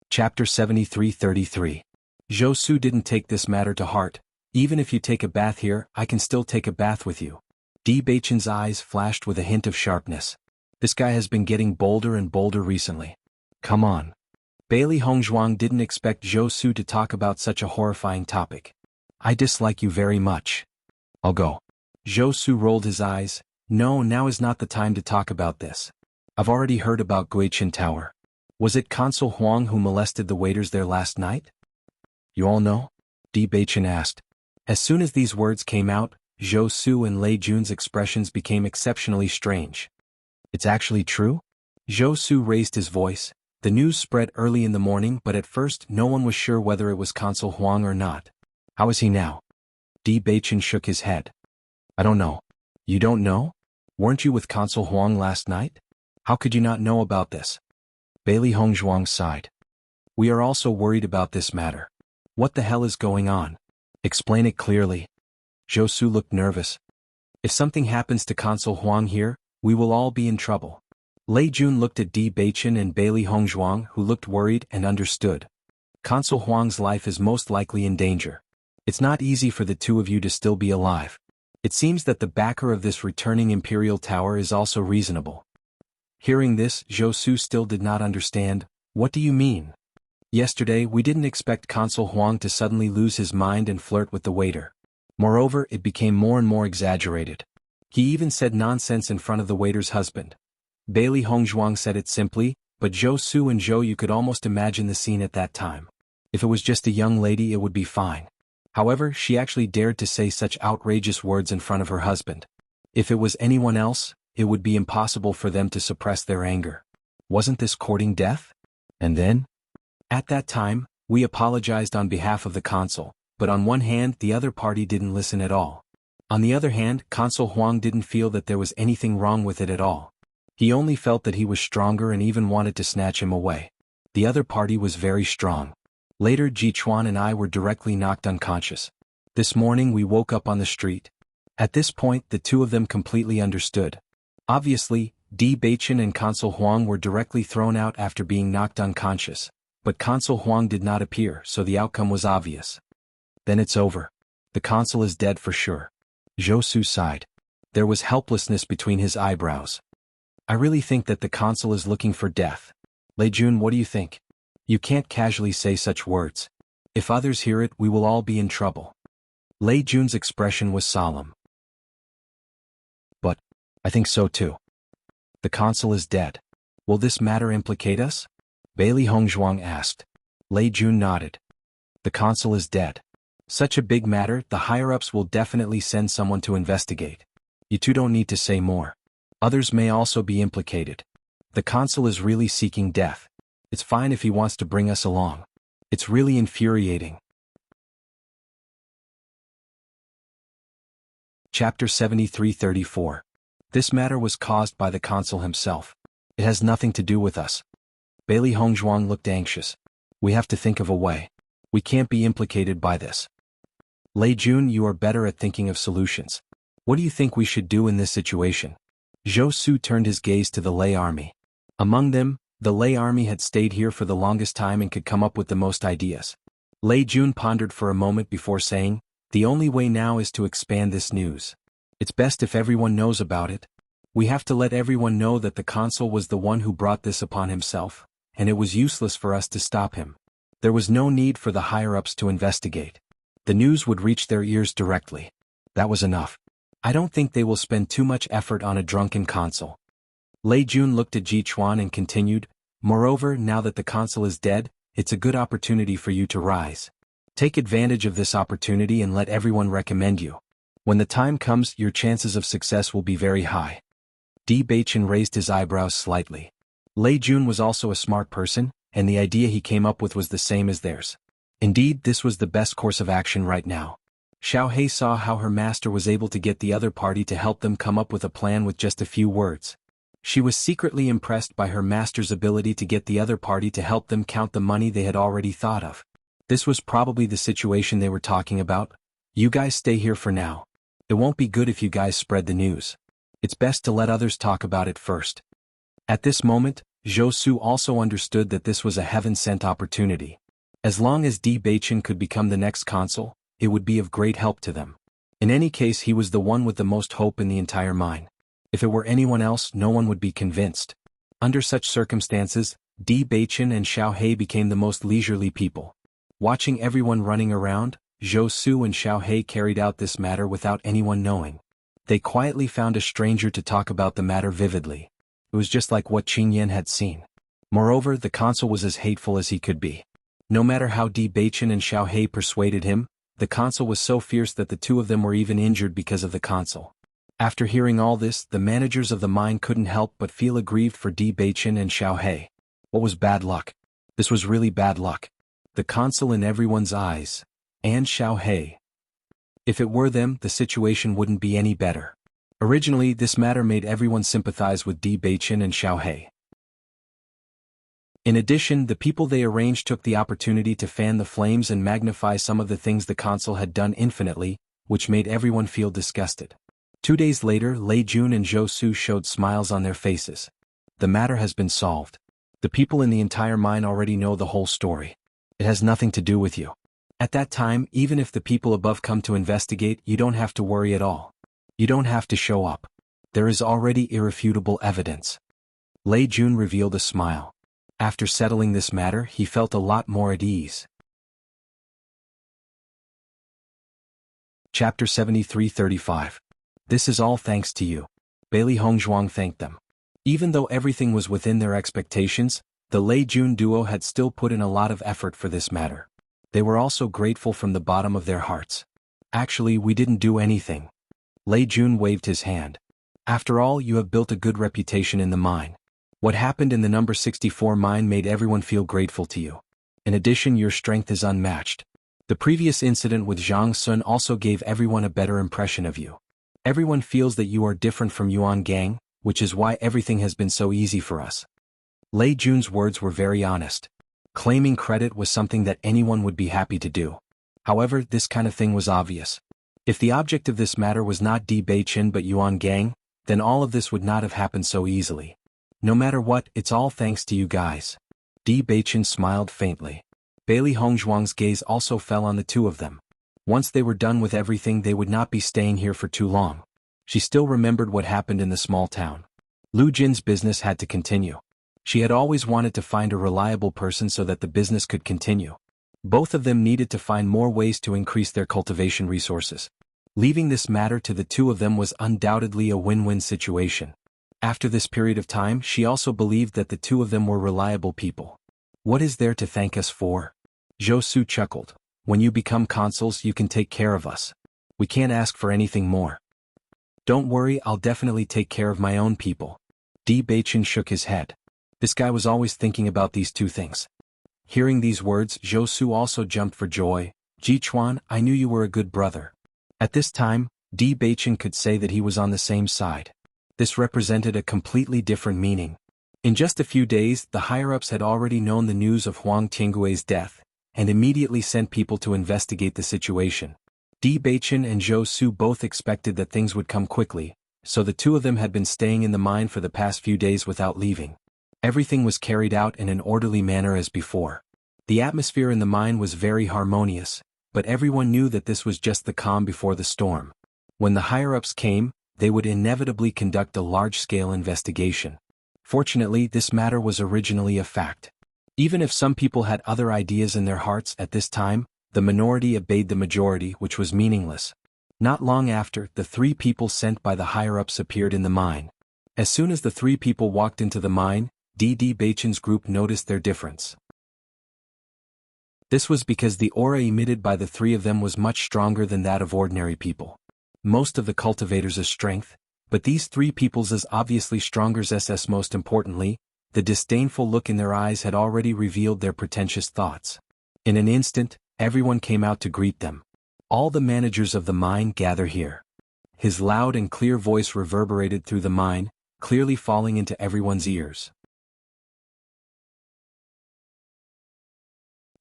Chapter 73-33. Zhou Su didn't take this matter to heart. Even if you take a bath here, I can still take a bath with you. Di Beichen's eyes flashed with a hint of sharpness. This guy has been getting bolder and bolder recently. Come on. Bailey Hongzhuang didn't expect Zhou Su to talk about such a horrifying topic. I dislike you very much. I'll go. Zhou Su rolled his eyes. No, now is not the time to talk about this. I've already heard about Guiqin Tower. Was it Consul Huang who molested the waiters there last night? You all know? Di Beichen asked. As soon as these words came out, Zhou Su and Lei Jun's expressions became exceptionally strange. It's actually true? Zhou Su raised his voice. The news spread early in the morning, but at first no one was sure whether it was Consul Huang or not. How is he now? Di Beichen shook his head. I don't know. You don't know? Weren't you with Consul Huang last night? How could you not know about this? Bailey Hongzhuang sighed. We are also worried about this matter. What the hell is going on? Explain it clearly. Zhou Su looked nervous. If something happens to Consul Huang here, we will all be in trouble. Lei Jun looked at Di Baichen and Bailey Hongzhuang, who looked worried and understood. Consul Huang's life is most likely in danger. It's not easy for the two of you to still be alive. It seems that the backer of this returning Imperial Tower is also reasonable. Hearing this, Zhou Su still did not understand. What do you mean? Yesterday we didn't expect Consul Huang to suddenly lose his mind and flirt with the waiter. Moreover, it became more and more exaggerated. He even said nonsense in front of the waiter's husband. Bailey Hongzhuang said it simply, but Zhou Su and Zhou Yu could almost imagine the scene at that time. If it was just a young lady it would be fine. However, she actually dared to say such outrageous words in front of her husband. If it was anyone else, it would be impossible for them to suppress their anger. Wasn't this courting death? And then? At that time, we apologized on behalf of the consul, but on one hand the other party didn't listen at all. On the other hand, Consul Huang didn't feel that there was anything wrong with it at all. He only felt that he was stronger and even wanted to snatch him away. The other party was very strong. Later Ji Chuan and I were directly knocked unconscious. This morning we woke up on the street. At this point the two of them completely understood. Obviously, Di Baichen and Consul Huang were directly thrown out after being knocked unconscious, but Consul Huang did not appear, so the outcome was obvious. Then it's over. The consul is dead for sure. Zhou Su sighed. There was helplessness between his eyebrows. I really think that the consul is looking for death. Lei Jun, what do you think? You can't casually say such words. If others hear it, we will all be in trouble. Lei Jun's expression was solemn. But, I think so too. The consul is dead. Will this matter implicate us? Bailey Hongzhuang asked. Lei Jun nodded. The consul is dead. Such a big matter, the higher-ups will definitely send someone to investigate. You two don't need to say more. Others may also be implicated. The consul is really seeking death. It's fine if he wants to bring us along. It's really infuriating. Chapter 73-34. This matter was caused by the consul himself. It has nothing to do with us. Bailey Hongzhuang looked anxious. We have to think of a way. We can't be implicated by this. Lei Jun, you are better at thinking of solutions. What do you think we should do in this situation? Zhou Su turned his gaze to the Lei army. Among them, the Lei army had stayed here for the longest time and could come up with the most ideas. Lei Jun pondered for a moment before saying, the only way now is to expand this news. It's best if everyone knows about it. We have to let everyone know that the consul was the one who brought this upon himself, and it was useless for us to stop him. There was no need for the higher-ups to investigate. The news would reach their ears directly. That was enough. I don't think they will spend too much effort on a drunken consul. Lei Jun looked at Ji Chuan and continued, moreover, now that the consul is dead, it's a good opportunity for you to rise. Take advantage of this opportunity and let everyone recommend you. When the time comes, your chances of success will be very high. Di Baichen raised his eyebrows slightly. Lei Jun was also a smart person, and the idea he came up with was the same as theirs. Indeed, this was the best course of action right now. Xiao He saw how her master was able to get the other party to help them come up with a plan with just a few words. She was secretly impressed by her master's ability to get the other party to help them count the money they had already thought of. This was probably the situation they were talking about. You guys stay here for now. It won't be good if you guys spread the news. It's best to let others talk about it first. At this moment, Zhou Su also understood that this was a heaven-sent opportunity. As long as Di Baichen could become the next consul, it would be of great help to them. In any case, he was the one with the most hope in the entire mine. If it were anyone else, no one would be convinced. Under such circumstances, Di Baichen and Xiao He became the most leisurely people. Watching everyone running around, Zhou Su and Xiao He carried out this matter without anyone knowing. They quietly found a stranger to talk about the matter vividly. It was just like what Qing Yan had seen. Moreover, the consul was as hateful as he could be. No matter how Di Baichen and Xiao He persuaded him, the consul was so fierce that the two of them were even injured because of the consul. After hearing all this, the managers of the mine couldn't help but feel aggrieved for Di Baichen and Xiao He. What was bad luck? This was really bad luck. The consul in everyone's eyes. And Xiao He. If it were them, the situation wouldn't be any better. Originally, this matter made everyone sympathize with Di Baichen and Xiao He. In addition, the people they arranged took the opportunity to fan the flames and magnify some of the things the council had done infinitely, which made everyone feel disgusted. 2 days later, Lei Jun and Zhou Su showed smiles on their faces. The matter has been solved. The people in the entire mine already know the whole story. It has nothing to do with you. At that time, even if the people above come to investigate, you don't have to worry at all. You don't have to show up. There is already irrefutable evidence. Lei Jun revealed a smile. After settling this matter, he felt a lot more at ease. Chapter 73-35. This is all thanks to you. Bailey Hongzhuang thanked them. Even though everything was within their expectations, the Lei Jun duo had still put in a lot of effort for this matter. They were also grateful from the bottom of their hearts. Actually, we didn't do anything. Lei Jun waved his hand. After all, you have built a good reputation in the mine. What happened in the number 64 mine made everyone feel grateful to you. In addition, your strength is unmatched. The previous incident with Zhang Sun also gave everyone a better impression of you. Everyone feels that you are different from Yuan Gang, which is why everything has been so easy for us. Lei Jun's words were very honest. Claiming credit was something that anyone would be happy to do. However, this kind of thing was obvious. If the object of this matter was not Di Beichen but Yuan Gang, then all of this would not have happened so easily. No matter what, it's all thanks to you guys. Di Beichen smiled faintly. Bailey Hongzhuang's gaze also fell on the two of them. Once they were done with everything, they would not be staying here for too long. She still remembered what happened in the small town. Lu Jin's business had to continue. She had always wanted to find a reliable person so that the business could continue. Both of them needed to find more ways to increase their cultivation resources. Leaving this matter to the two of them was undoubtedly a win-win situation. After this period of time, she also believed that the two of them were reliable people. What is there to thank us for? Zhou Su chuckled. When you become consuls, you can take care of us. We can't ask for anything more. Don't worry, I'll definitely take care of my own people. Di Beichen shook his head. This guy was always thinking about these two things. Hearing these words, Zhou Su also jumped for joy. Ji Chuan, I knew you were a good brother. At this time, Di Beichen could say that he was on the same side. This represented a completely different meaning. In just a few days, the higher-ups had already known the news of Huang Tiangui's death, and immediately sent people to investigate the situation. Di Beichen and Zhou Su both expected that things would come quickly, so the two of them had been staying in the mine for the past few days without leaving. Everything was carried out in an orderly manner as before. The atmosphere in the mine was very harmonious, but everyone knew that this was just the calm before the storm. When the higher-ups came, they would inevitably conduct a large-scale investigation. Fortunately, this matter was originally a fact. Even if some people had other ideas in their hearts at this time, the minority obeyed the majority, which was meaningless. Not long after, the three people sent by the higher-ups appeared in the mine. As soon as the three people walked into the mine, Di Beichen's group noticed their difference. This was because the aura emitted by the three of them was much stronger than that of ordinary people. Most of the cultivators' strength, but these three people's is obviously stronger. Most importantly, the disdainful look in their eyes had already revealed their pretentious thoughts. In an instant, everyone came out to greet them. All the managers of the mine gather here. His loud and clear voice reverberated through the mine, clearly falling into everyone's ears.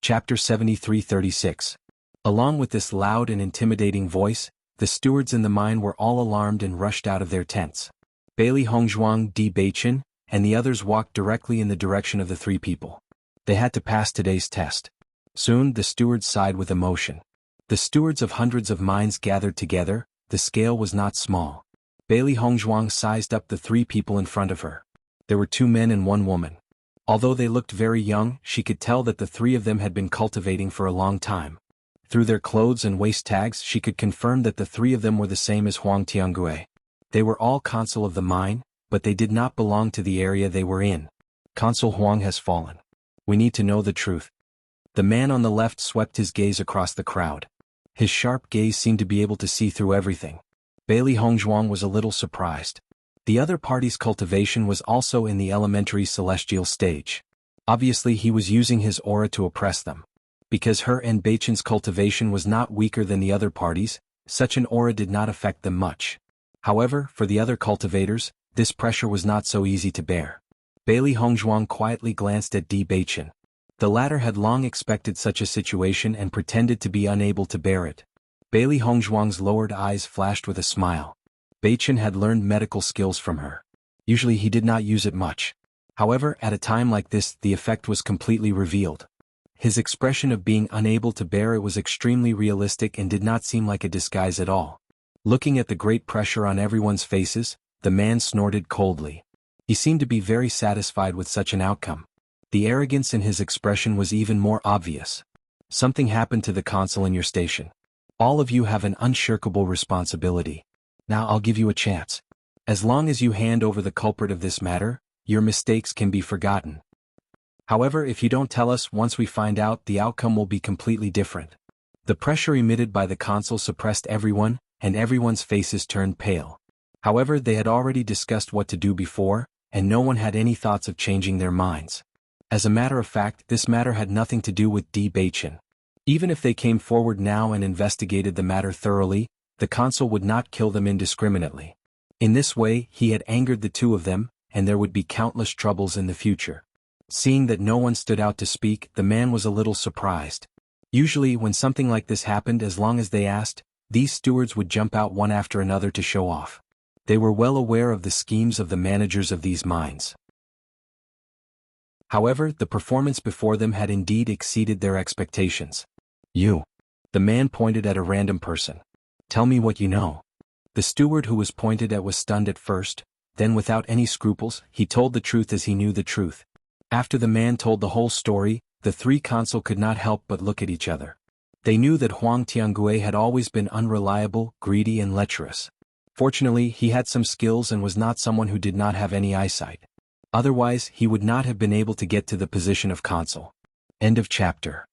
Chapter 73-36. Along with this loud and intimidating voice, the stewards in the mine were all alarmed and rushed out of their tents. Bailey Hongzhuang, Di Beichen, and the others walked directly in the direction of the three people. They had to pass today's test. Soon, the stewards sighed with emotion. The stewards of hundreds of mines gathered together. The scale was not small. Bailey Hongzhuang sized up the three people in front of her. There were 2 men and 1 woman. Although they looked very young, she could tell that the three of them had been cultivating for a long time. Through their clothes and waist tags, she could confirm that the three of them were the same as Huang Tiangui. They were all consul of the mine, but they did not belong to the area they were in. Consul Huang has fallen. We need to know the truth. The man on the left swept his gaze across the crowd. His sharp gaze seemed to be able to see through everything. Bailey Hongzhuang was a little surprised. The other party's cultivation was also in the elementary celestial stage. Obviously, he was using his aura to oppress them. Because her and Beichen's cultivation was not weaker than the other parties, such an aura did not affect them much. However, for the other cultivators, this pressure was not so easy to bear. Bailey Hongzhuang quietly glanced at Di Baichen. The latter had long expected such a situation and pretended to be unable to bear it. Bailey Hongzhuang's lowered eyes flashed with a smile. Baichen had learned medical skills from her. Usually he did not use it much. However, at a time like this, the effect was completely revealed. His expression of being unable to bear it was extremely realistic and did not seem like a disguise at all. Looking at the great pressure on everyone's faces, the man snorted coldly. He seemed to be very satisfied with such an outcome. The arrogance in his expression was even more obvious. Something happened to the consul in your station. All of you have an unshirkable responsibility. Now I'll give you a chance. As long as you hand over the culprit of this matter, your mistakes can be forgotten. However, if you don't tell us once we find out, the outcome will be completely different. The pressure emitted by the consul suppressed everyone, and everyone's faces turned pale. However, they had already discussed what to do before, and no one had any thoughts of changing their minds. As a matter of fact, this matter had nothing to do with Di Baichen. Even if they came forward now and investigated the matter thoroughly, the consul would not kill them indiscriminately. In this way, he had angered the two of them, and there would be countless troubles in the future. Seeing that no one stood out to speak, the man was a little surprised. Usually, when something like this happened, as long as they asked, these stewards would jump out one after another to show off. They were well aware of the schemes of the managers of these mines. However, the performance before them had indeed exceeded their expectations. You. The man pointed at a random person. Tell me what you know. The steward who was pointed at was stunned at first, then without any scruples, he told the truth as he knew the truth. After the man told the whole story, the three consul could not help but look at each other. They knew that Huang Tiangue had always been unreliable, greedy and lecherous. Fortunately, he had some skills and was not someone who did not have any eyesight. Otherwise, he would not have been able to get to the position of consul. End of chapter.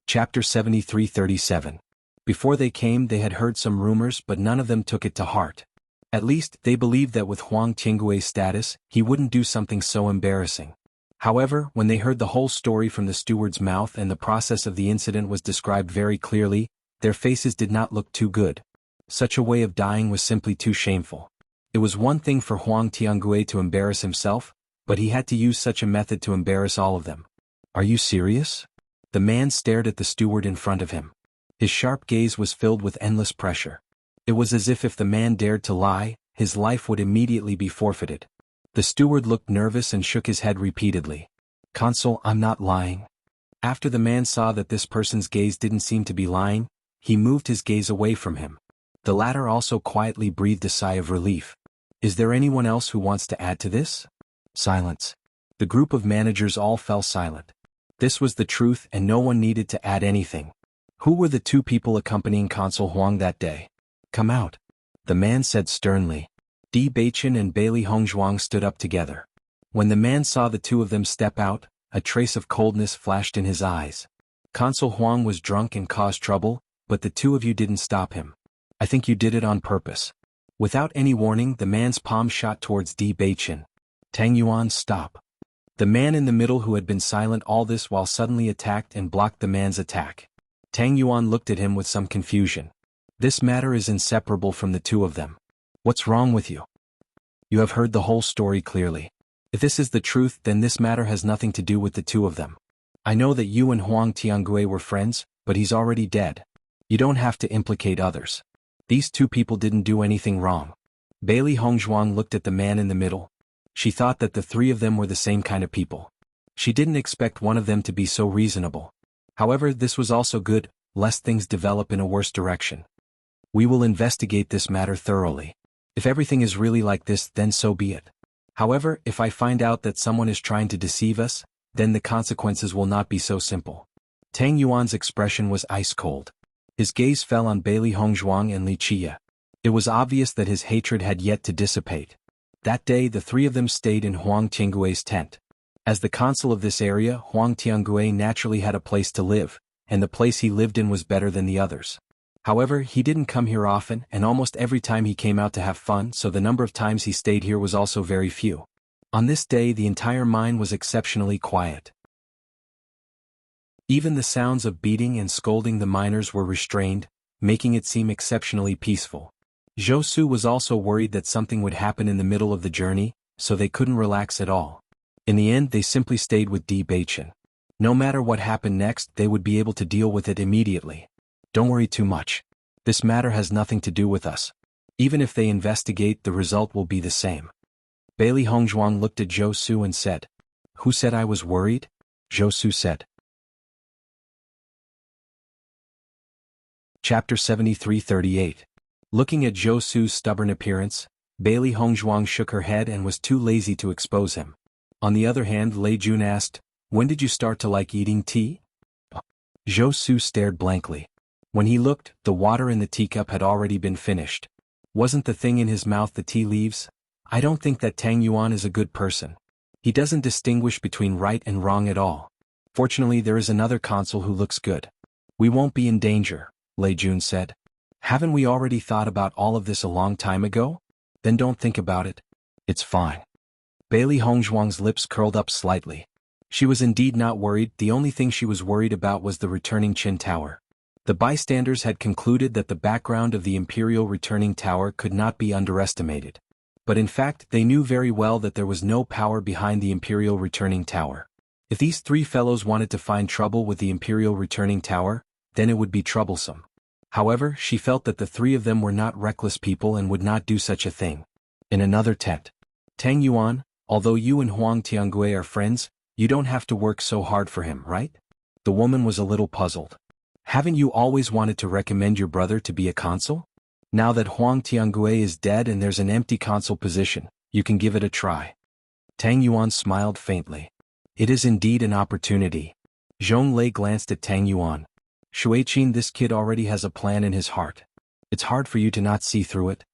Chapter 73-37. Before they came, they had heard some rumors, but none of them took it to heart. At least, they believed that with Huang Tiangue's status, he wouldn't do something so embarrassing. However, when they heard the whole story from the steward's mouth and the process of the incident was described very clearly, their faces did not look too good. Such a way of dying was simply too shameful. It was one thing for Huang Tiangue to embarrass himself, but he had to use such a method to embarrass all of them. Are you serious? The man stared at the steward in front of him. His sharp gaze was filled with endless pressure. It was as if the man dared to lie, his life would immediately be forfeited. The steward looked nervous and shook his head repeatedly. Consul, I'm not lying. After the man saw that this person's gaze didn't seem to be lying, he moved his gaze away from him. The latter also quietly breathed a sigh of relief. Is there anyone else who wants to add to this? Silence. The group of managers all fell silent. This was the truth and no one needed to add anything. Who were the two people accompanying Consul Huang that day? Come out. The man said sternly. Di Baichen and Bailey Hongzhuang stood up together. When the man saw the two of them step out, a trace of coldness flashed in his eyes. Consul Huang was drunk and caused trouble, but the two of you didn't stop him. I think you did it on purpose. Without any warning, the man's palm shot towards Di Baichen. Tang Yuan, stop. The man in the middle who had been silent all this while suddenly attacked and blocked the man's attack. Tang Yuan looked at him with some confusion. This matter is inseparable from the two of them. What's wrong with you? You have heard the whole story clearly. If this is the truth, then this matter has nothing to do with the two of them. I know that you and Huang Tiangue were friends, but he's already dead. You don't have to implicate others. These two people didn't do anything wrong. Bailey Hongzhuang looked at the man in the middle. She thought that the three of them were the same kind of people. She didn't expect one of them to be so reasonable. However, this was also good, lest things develop in a worse direction. We will investigate this matter thoroughly. If everything is really like this, then so be it. However, if I find out that someone is trying to deceive us, then the consequences will not be so simple. Tang Yuan's expression was ice cold. His gaze fell on Bailey Hongzhuang and Li Chia. It was obvious that his hatred had yet to dissipate. That day the three of them stayed in Huang Tiangue's tent. As the consul of this area, Huang Tiangue naturally had a place to live, and the place he lived in was better than the others. However, he didn't come here often, and almost every time he came out to have fun, so the number of times he stayed here was also very few. On this day the entire mine was exceptionally quiet. Even the sounds of beating and scolding the miners were restrained, making it seem exceptionally peaceful. Zhou Su was also worried that something would happen in the middle of the journey, so they couldn't relax at all. In the end they simply stayed with Di Baichen. No matter what happened next, they would be able to deal with it immediately. Don't worry too much. This matter has nothing to do with us. Even if they investigate, the result will be the same. Bailey Hongzhuang looked at Zhou Su and said, "Who said I was worried?" Zhou Su said. Chapter 73-38. Looking at Zhou Su's stubborn appearance, Bailey Hongzhuang shook her head and was too lazy to expose him. On the other hand, Lei Jun asked, "When did you start to like eating tea?" Zhou Su stared blankly. When he looked, the water in the teacup had already been finished. Wasn't the thing in his mouth the tea leaves? I don't think that Tang Yuan is a good person. He doesn't distinguish between right and wrong at all. Fortunately, there is another consul who looks good. We won't be in danger, Lei Jun said. Haven't we already thought about all of this a long time ago? Then don't think about it. It's fine. Bailey Hongzhuang's lips curled up slightly. She was indeed not worried. The only thing she was worried about was the returning Qin Tower. The bystanders had concluded that the background of the Imperial returning tower could not be underestimated. But in fact, they knew very well that there was no power behind the Imperial returning tower. If these three fellows wanted to find trouble with the Imperial returning tower, then it would be troublesome. However, she felt that the three of them were not reckless people and would not do such a thing. In another tent. Tang Yuan, although you and Huang Tiangui are friends, you don't have to work so hard for him, right? The woman was a little puzzled. Haven't you always wanted to recommend your brother to be a consul? Now that Huang Tiangui is dead and there's an empty consul position, you can give it a try. Tang Yuan smiled faintly. It is indeed an opportunity. Zhong Lei glanced at Tang Yuan. Shuaiqin, this kid already has a plan in his heart. It's hard for you to not see through it.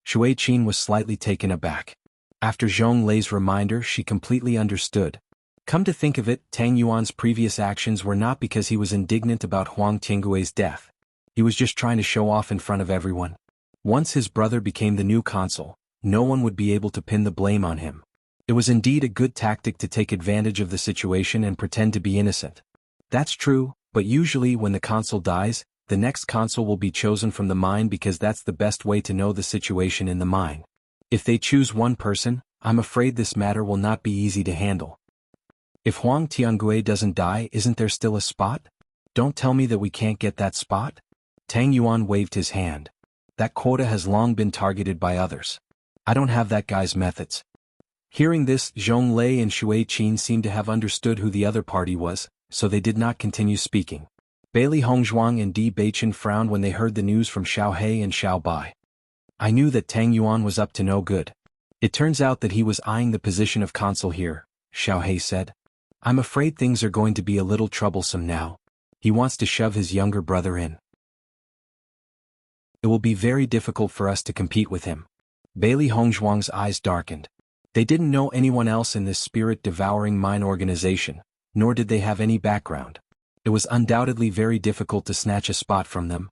Shuaiqin was slightly taken aback. After Zhong Lei's reminder, she completely understood. Come to think of it, Tang Yuan's previous actions were not because he was indignant about Huang Tiangui's death. He was just trying to show off in front of everyone. Once his brother became the new consul, no one would be able to pin the blame on him. It was indeed a good tactic to take advantage of the situation and pretend to be innocent. That's true, but usually when the consul dies, the next consul will be chosen from the mine because that's the best way to know the situation in the mine. If they choose one person, I'm afraid this matter will not be easy to handle. If Huang Tiangui doesn't die, isn't there still a spot? Don't tell me that we can't get that spot? Tang Yuan waved his hand. That quota has long been targeted by others. I don't have that guy's methods. Hearing this, Zhong Lei and Shuaiqin seemed to have understood who the other party was, so they did not continue speaking. Bailey Hongzhuang and Di Baichen frowned when they heard the news from Xiao He and Xiao Bai. I knew that Tang Yuan was up to no good. It turns out that he was eyeing the position of consul here, Xiao He said. I'm afraid things are going to be a little troublesome now. He wants to shove his younger brother in. It will be very difficult for us to compete with him. Bailey Hongzhuang's eyes darkened. They didn't know anyone else in this spirit-devouring mine organization, nor did they have any background. It was undoubtedly very difficult to snatch a spot from them.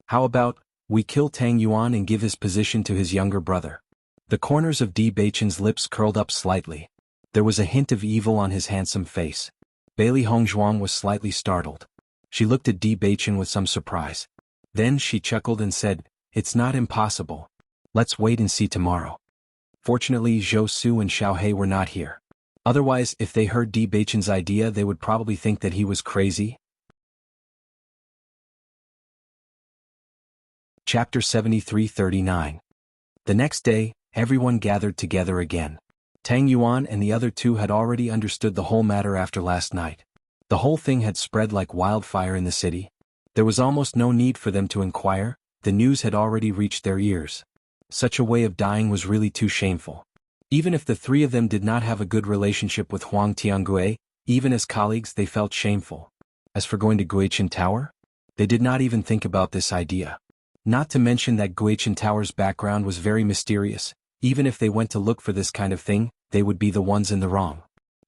How about, we kill Tang Yuan and give his position to his younger brother? The corners of Di Baichen's lips curled up slightly. There was a hint of evil on his handsome face. Bailey Hongzhuang was slightly startled. She looked at Di Baichen with some surprise. Then she chuckled and said, It's not impossible. Let's wait and see tomorrow. Fortunately, Zhou Su and Xiao He were not here. Otherwise, if they heard Di Baichen's idea, they would probably think that he was crazy. Chapter 73-39. The next day, everyone gathered together again. Tang Yuan and the other two had already understood the whole matter after last night. The whole thing had spread like wildfire in the city. There was almost no need for them to inquire, the news had already reached their ears. Such a way of dying was really too shameful. Even if the three of them did not have a good relationship with Huang Tiangui, even as colleagues they felt shameful. As for going to Guichen Tower? They did not even think about this idea. Not to mention that Guichen Tower's background was very mysterious. Even if they went to look for this kind of thing, they would be the ones in the wrong.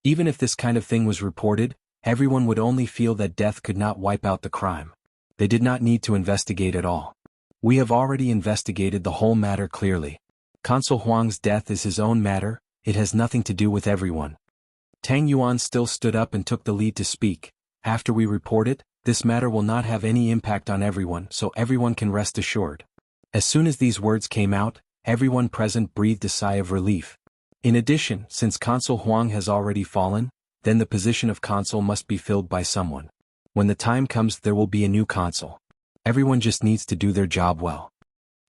Even if this kind of thing was reported, everyone would only feel that death could not wipe out the crime. They did not need to investigate at all. We have already investigated the whole matter clearly. Consul Huang's death is his own matter, it has nothing to do with everyone. Tang Yuan still stood up and took the lead to speak. After we report it, this matter will not have any impact on everyone, so everyone can rest assured. As soon as these words came out, everyone present breathed a sigh of relief. In addition, since Consul Huang has already fallen, then the position of consul must be filled by someone. When the time comes, there will be a new consul. Everyone just needs to do their job well.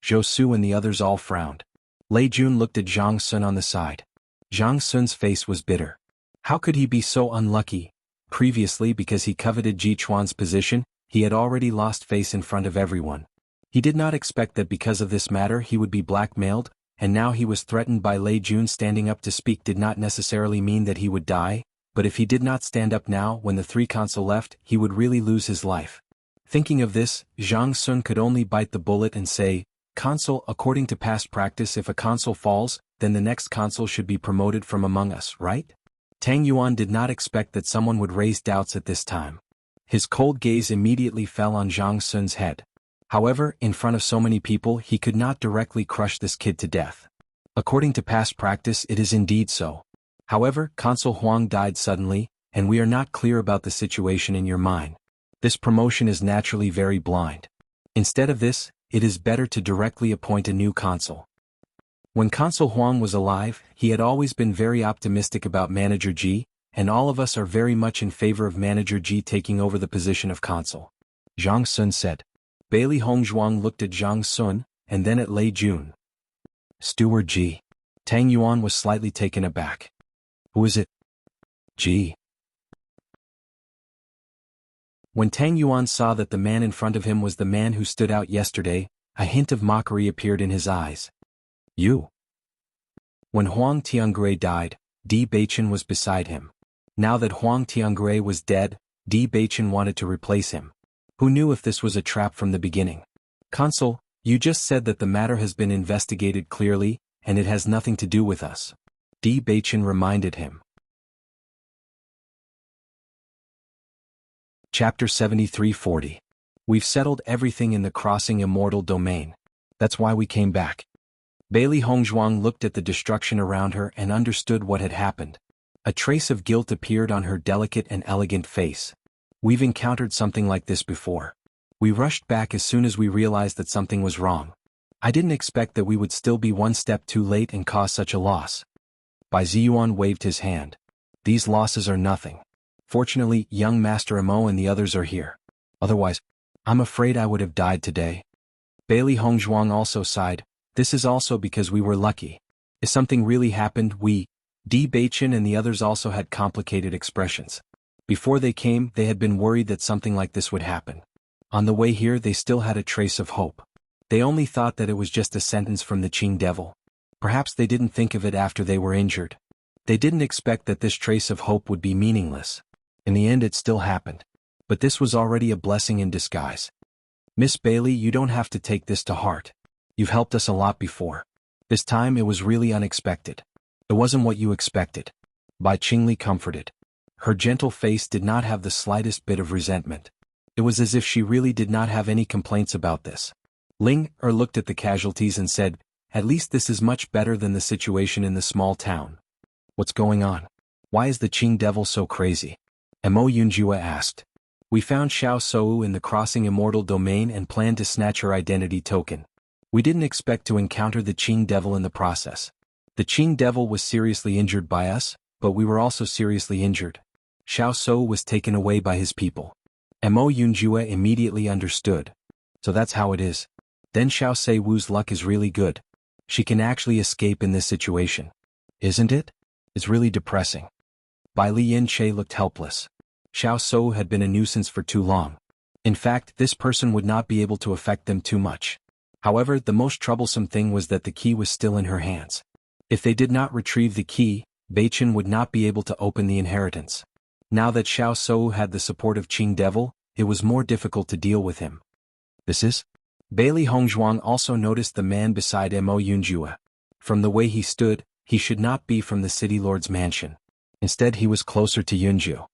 Zhou Su and the others all frowned. Lei Jun looked at Zhang Sun on the side. Zhang Sun's face was bitter. How could he be so unlucky? Previously, because he coveted Ji Chuan's position, he had already lost face in front of everyone. He did not expect that because of this matter he would be blackmailed, and now he was threatened by Lei Jun. Standing up to speak did not necessarily mean that he would die, but if he did not stand up now when the three consul left, he would really lose his life. Thinking of this, Zhang Sun could only bite the bullet and say, "Consul, according to past practice, if a consul falls, then the next consul should be promoted from among us, right?" Tang Yuan did not expect that someone would raise doubts at this time. His cold gaze immediately fell on Zhang Sun's head. However, in front of so many people he could not directly crush this kid to death. According to past practice it is indeed so. However, Consul Huang died suddenly, and we are not clear about the situation in your mind. This promotion is naturally very blind. Instead of this, it is better to directly appoint a new consul. When Consul Huang was alive, he had always been very optimistic about Manager Ji, and all of us are very much in favor of Manager Ji taking over the position of consul. Zhang Sun said. Bailey Hongzhuang looked at Zhang Sun, and then at Lei Jun. Steward Ji. Tang Yuan was slightly taken aback. Who is it? Ji. When Tang Yuan saw that the man in front of him was the man who stood out yesterday, a hint of mockery appeared in his eyes. You. When Huang Tiangui died, Di Beichen was beside him. Now that Huang Tiangui was dead, Di Beichen wanted to replace him. Who knew if this was a trap from the beginning? Consul, you just said that the matter has been investigated clearly, and it has nothing to do with us. Di Beichen reminded him. Chapter 7340. We've settled everything in the crossing immortal domain. That's why we came back. Bailey Hongzhuang looked at the destruction around her and understood what had happened. A trace of guilt appeared on her delicate and elegant face. We've encountered something like this before. We rushed back as soon as we realized that something was wrong. I didn't expect that we would still be one step too late and cause such a loss. Bai Ziyuan waved his hand. These losses are nothing. Fortunately, young Master Mo and the others are here. Otherwise, I'm afraid I would have died today. Bailey Hongzhuang also sighed. This is also because we were lucky. If something really happened, we, Di Beichen and the others also had complicated expressions. Before they came, they had been worried that something like this would happen. On the way here they still had a trace of hope. They only thought that it was just a sentence from the Qing devil. Perhaps they didn't think of it after they were injured. They didn't expect that this trace of hope would be meaningless. In the end it still happened. But this was already a blessing in disguise. Miss Bailey, you don't have to take this to heart. You've helped us a lot before. This time it was really unexpected. It wasn't what you expected. Bai Qingli comforted. Her gentle face did not have the slightest bit of resentment. It was as if she really did not have any complaints about this. Ling Er looked at the casualties and said, "At least this is much better than the situation in the small town." What's going on? Why is the Qing devil so crazy? Mo Yunjua asked. We found Xiao Sou in the crossing immortal domain and planned to snatch her identity token. We didn't expect to encounter the Qing devil in the process. The Qing devil was seriously injured by us, but we were also seriously injured. Xiao Sou was taken away by his people. Mo Yunjua immediately understood. So that's how it is. Then Xiao Se Wu's luck is really good. She can actually escape in this situation. Isn't it? It's really depressing. Bai Li Yin Che looked helpless. Xiao Sou had been a nuisance for too long. In fact, this person would not be able to affect them too much. However, the most troublesome thing was that the key was still in her hands. If they did not retrieve the key, Beichen would not be able to open the inheritance. Now that Xiao Sou had the support of Qing Devil, it was more difficult to deal with him. This is? Bailey Hongzhuang also noticed the man beside Mo Yunjua. From the way he stood, he should not be from the city lord's mansion. Instead he was closer to Yunju.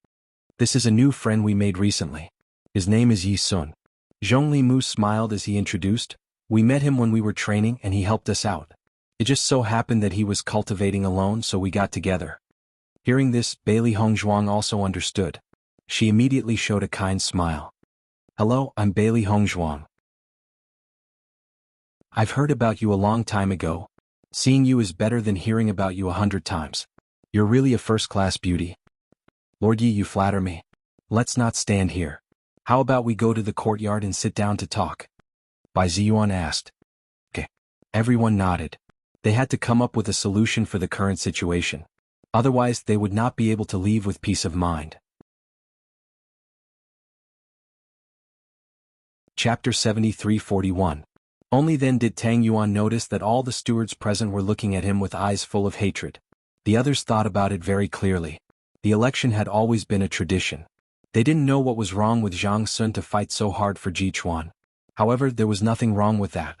This is a new friend we made recently. His name is Yi Sun. Zhongli Mu smiled as he introduced. We met him when we were training and he helped us out. It just so happened that he was cultivating alone, so we got together. Hearing this, Bailey Hongzhuang also understood. She immediately showed a kind smile. Hello, I'm Bailey Hongzhuang. I've heard about you a long time ago. Seeing you is better than hearing about you 100 times. You're really a first-class beauty. Lord Yi, you flatter me. Let's not stand here. How about we go to the courtyard and sit down to talk? Bai Ziyuan asked. Okay. Everyone nodded. They had to come up with a solution for the current situation. Otherwise, they would not be able to leave with peace of mind. Chapter 73-41. Only then did Tang Yuan notice that all the stewards present were looking at him with eyes full of hatred. The others thought about it very clearly. The election had always been a tradition. They didn't know what was wrong with Jiang Sun to fight so hard for Ji Chuan. However, there was nothing wrong with that.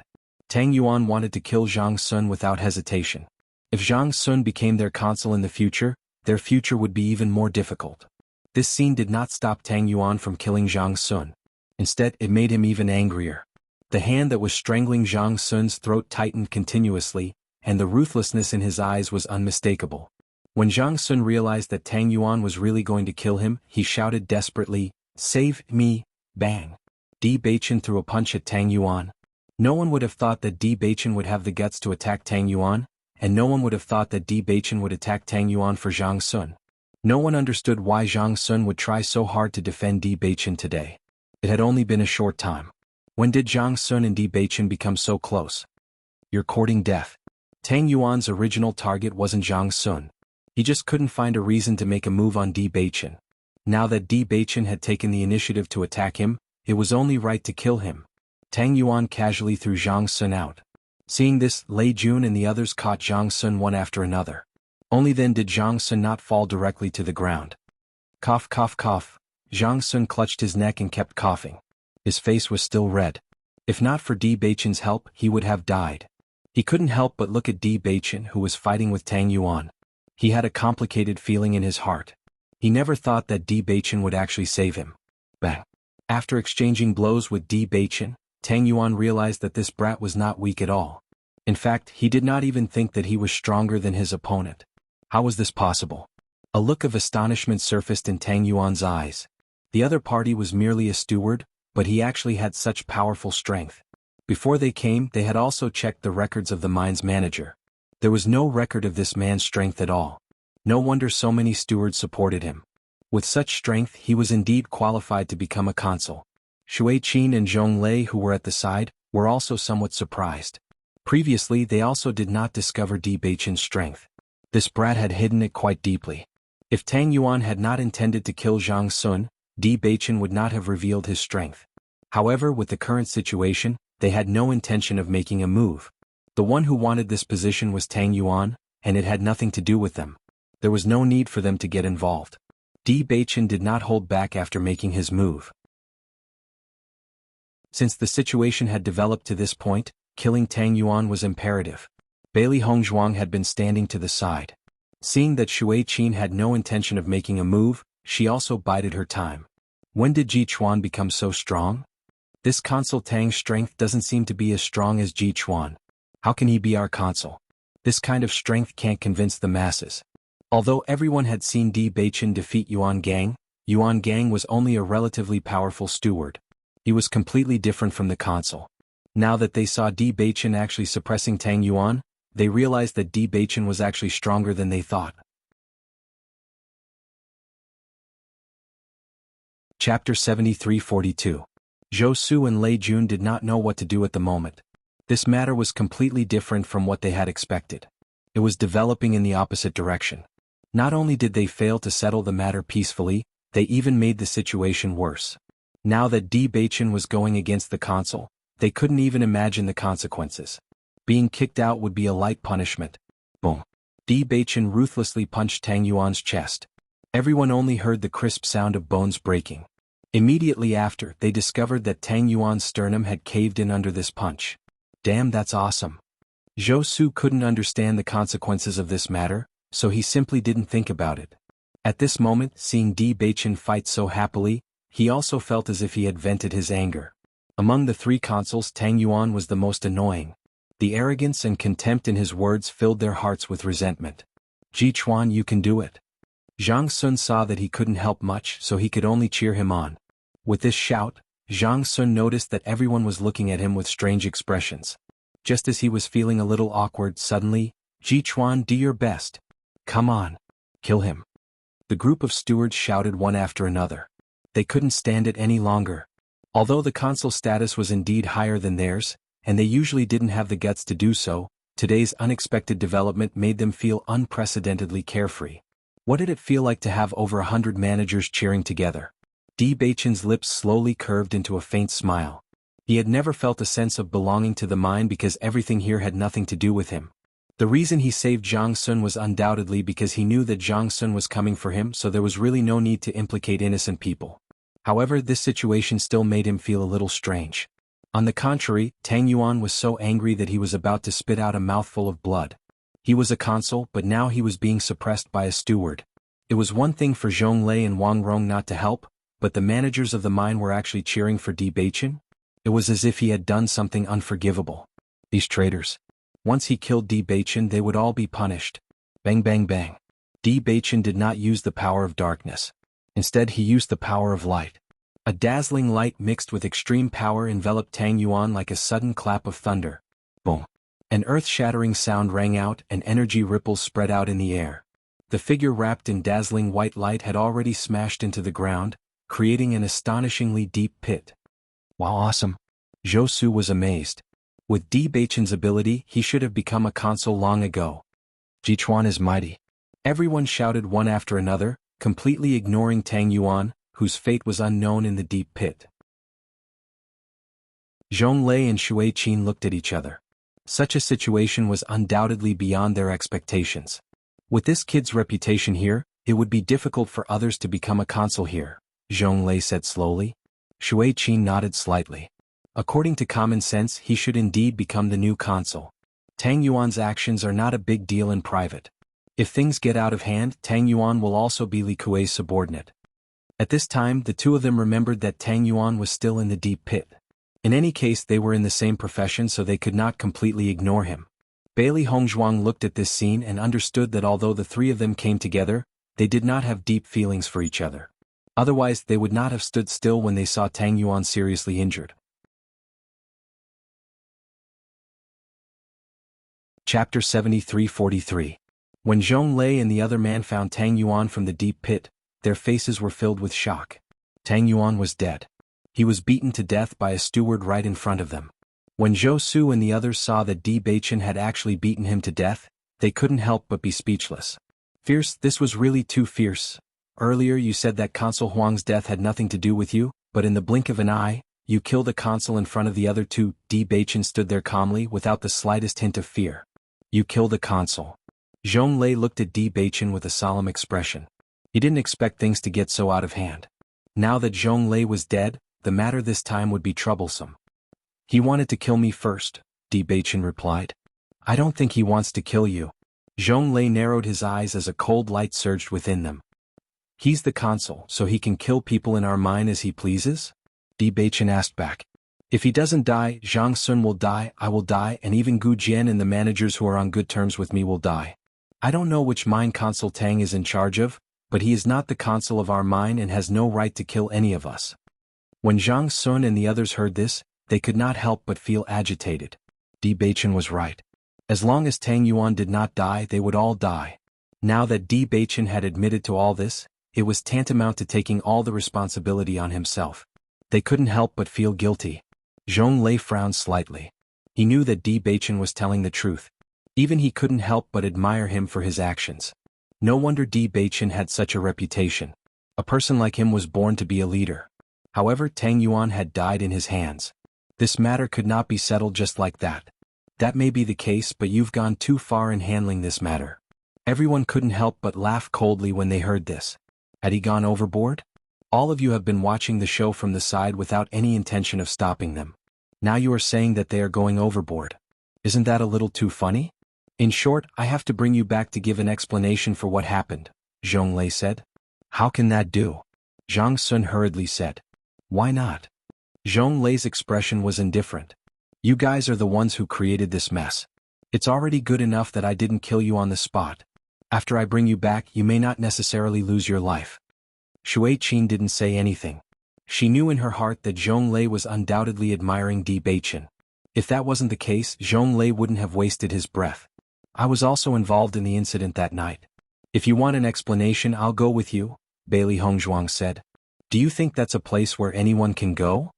Tang Yuan wanted to kill Jiang Sun without hesitation. If Jiang Sun became their consul in the future, their future would be even more difficult. This scene did not stop Tang Yuan from killing Jiang Sun. Instead, it made him even angrier. The hand that was strangling Jiang Sun's throat tightened continuously, and the ruthlessness in his eyes was unmistakable. When Jiang Sun realized that Tang Yuan was really going to kill him, he shouted desperately, "Save me!" Bang! Di Baichen threw a punch at Tang Yuan. No one would have thought that Di Baichen would have the guts to attack Tang Yuan, and no one would have thought that Di Baichen would attack Tang Yuan for Jiang Sun. No one understood why Jiang Sun would try so hard to defend Di Baichen today. It had only been a short time. When did Jiang Sun and Di Baichen become so close? You're courting death. Tang Yuan's original target wasn't Jiang Sun. He just couldn't find a reason to make a move on Di Baichen. Now that Di Baichen had taken the initiative to attack him, it was only right to kill him. Tang Yuan casually threw Jiang Sun out. Seeing this, Lei Jun and the others caught Jiang Sun one after another. Only then did Jiang Sun not fall directly to the ground. Cough, cough, cough. Jiang Sun clutched his neck and kept coughing. His face was still red. If not for Di Baichen's help, he would have died. He couldn't help but look at Di Baichen, who was fighting with Tang Yuan. He had a complicated feeling in his heart. He never thought that Di Baichen would actually save him. Bang! After exchanging blows with Di Baichen, Tang Yuan realized that this brat was not weak at all. In fact, he did not even think that he was stronger than his opponent. How was this possible? A look of astonishment surfaced in Tang Yuan's eyes. The other party was merely a steward, but he actually had such powerful strength. Before they came, they had also checked the records of the mine's manager. There was no record of this man's strength at all. No wonder so many stewards supported him. With such strength, he was indeed qualified to become a consul. Shui Qin and Zhong Lei, who were at the side, were also somewhat surprised. Previously, they also did not discover Di Baichen's strength. This brat had hidden it quite deeply. If Tang Yuan had not intended to kill Jiang Sun, Di Baichen would not have revealed his strength. However, with the current situation, they had no intention of making a move. The one who wanted this position was Tang Yuan, and it had nothing to do with them. There was no need for them to get involved. Di Baichen did not hold back after making his move. Since the situation had developed to this point, killing Tang Yuan was imperative. Bailey Hongzhuang had been standing to the side. Seeing that Shui Qin had no intention of making a move, she also bided her time. When did Ji Chuan become so strong? This consul Tang's strength doesn't seem to be as strong as Ji Chuan. How can he be our consul? This kind of strength can't convince the masses. Although everyone had seen Di Baichen defeat Yuan Gang was only a relatively powerful steward. He was completely different from the consul. Now that they saw Di Baichen actually suppressing Tang Yuan, they realized that Di Baichen was actually stronger than they thought. Chapter 73-42. Zhou Su and Lei Jun did not know what to do at the moment. This matter was completely different from what they had expected. It was developing in the opposite direction. Not only did they fail to settle the matter peacefully, they even made the situation worse. Now that Di Baichen was going against the consul, they couldn't even imagine the consequences. Being kicked out would be a light punishment. Boom. Di Baichen ruthlessly punched Tang Yuan's chest. Everyone only heard the crisp sound of bones breaking. Immediately after, they discovered that Tang Yuan's sternum had caved in under this punch. Damn, that's awesome. Zhou Su couldn't understand the consequences of this matter, so he simply didn't think about it. At this moment, seeing Di Baichen fight so happily, he also felt as if he had vented his anger. Among the three consuls, Tang Yuan was the most annoying. The arrogance and contempt in his words filled their hearts with resentment. Ji Chuan, you can do it. Jiang Sun saw that he couldn't help much, so he could only cheer him on. With this shout, Jiang Sun noticed that everyone was looking at him with strange expressions. Just as he was feeling a little awkward suddenly, Ji Chuan, do your best. Come on. Kill him. The group of stewards shouted one after another. They couldn't stand it any longer. Although the consul status was indeed higher than theirs, and they usually didn't have the guts to do so, today's unexpected development made them feel unprecedentedly carefree. What did it feel like to have over 100 managers cheering together? Di Beichen's lips slowly curved into a faint smile. He had never felt a sense of belonging to the mine because everything here had nothing to do with him. The reason he saved Zhang Sun was undoubtedly because he knew that Zhang Sun was coming for him, so there was really no need to implicate innocent people. However, this situation still made him feel a little strange. On the contrary, Tang Yuan was so angry that he was about to spit out a mouthful of blood. He was a consul, but now he was being suppressed by a steward. It was one thing for Zhong Lei and Wang Rong not to help, but the managers of the mine were actually cheering for Di Beichen? It was as if he had done something unforgivable. These traitors. Once he killed Di Beichen, they would all be punished. Bang bang bang. Di Beichen did not use the power of darkness. Instead, he used the power of light. A dazzling light mixed with extreme power enveloped Tang Yuan like a sudden clap of thunder. Boom. An earth-shattering sound rang out and energy ripples spread out in the air. The figure wrapped in dazzling white light had already smashed into the ground, creating an astonishingly deep pit. Wow, awesome. Zhou Su was amazed. With Di Beichen's ability, he should have become a consul long ago. Ji Chuan is mighty. Everyone shouted one after another, completely ignoring Tang Yuan, whose fate was unknown in the deep pit. Zhong Lei and Shui Qin looked at each other. Such a situation was undoubtedly beyond their expectations. With this kid's reputation here, it would be difficult for others to become a consul here, Zhong Lei said slowly. Shui Qin nodded slightly. According to common sense, he should indeed become the new consul. Tang Yuan's actions are not a big deal in private. If things get out of hand, Tang Yuan will also be Li Kuei's subordinate. At this time, the two of them remembered that Tang Yuan was still in the deep pit. In any case, they were in the same profession, so they could not completely ignore him. Bailey Hongzhuang looked at this scene and understood that although the three of them came together, they did not have deep feelings for each other. Otherwise, they would not have stood still when they saw Tang Yuan seriously injured. Chapter 73-43. When Zhong Lei and the other man found Tang Yuan from the deep pit, their faces were filled with shock. Tang Yuan was dead. He was beaten to death by a steward right in front of them. When Zhou Su and the others saw that Di Beichen had actually beaten him to death, they couldn't help but be speechless. Fierce, this was really too fierce. Earlier you said that Consul Huang's death had nothing to do with you, but in the blink of an eye, you killed a consul in front of the other two. Di Beichen stood there calmly without the slightest hint of fear. You killed a consul. Zhong Lei looked at Di Beichen with a solemn expression. He didn't expect things to get so out of hand. Now that Zhong Lei was dead, the matter this time would be troublesome. He wanted to kill me first, Di Beichen replied. I don't think he wants to kill you. Zhong Lei narrowed his eyes as a cold light surged within them. He's the consul, so he can kill people in our mine as he pleases? Di Beichen asked back. If he doesn't die, Zhang Sun will die, I will die, and even Gu Jian and the managers who are on good terms with me will die. I don't know which mine Consul Tang is in charge of, but he is not the consul of our mine and has no right to kill any of us. When Zhang Sun and the others heard this, they could not help but feel agitated. Di Beichen was right. As long as Tang Yuan did not die, they would all die. Now that Di Beichen had admitted to all this, it was tantamount to taking all the responsibility on himself. They couldn't help but feel guilty. Zhong Lei frowned slightly. He knew that Di Beichen was telling the truth. Even he couldn't help but admire him for his actions. No wonder Di Beichen had such a reputation. A person like him was born to be a leader. However, Tang Yuan had died in his hands. This matter could not be settled just like that. That may be the case, but you've gone too far in handling this matter. Everyone couldn't help but laugh coldly when they heard this. Had he gone overboard? All of you have been watching the show from the side without any intention of stopping them. Now you are saying that they are going overboard. Isn't that a little too funny? In short, I have to bring you back to give an explanation for what happened, Zhong Lei said. How can that do? Zhang Sun hurriedly said. Why not? Zhong Lei's expression was indifferent. You guys are the ones who created this mess. It's already good enough that I didn't kill you on the spot. After I bring you back, you may not necessarily lose your life. Shui Qin didn't say anything. She knew in her heart that Zhong Lei was undoubtedly admiring Di Beichen. If that wasn't the case, Zhonglei wouldn't have wasted his breath. I was also involved in the incident that night. If you want an explanation, I'll go with you, Bailey Hongzhuang said. Do you think that's a place where anyone can go?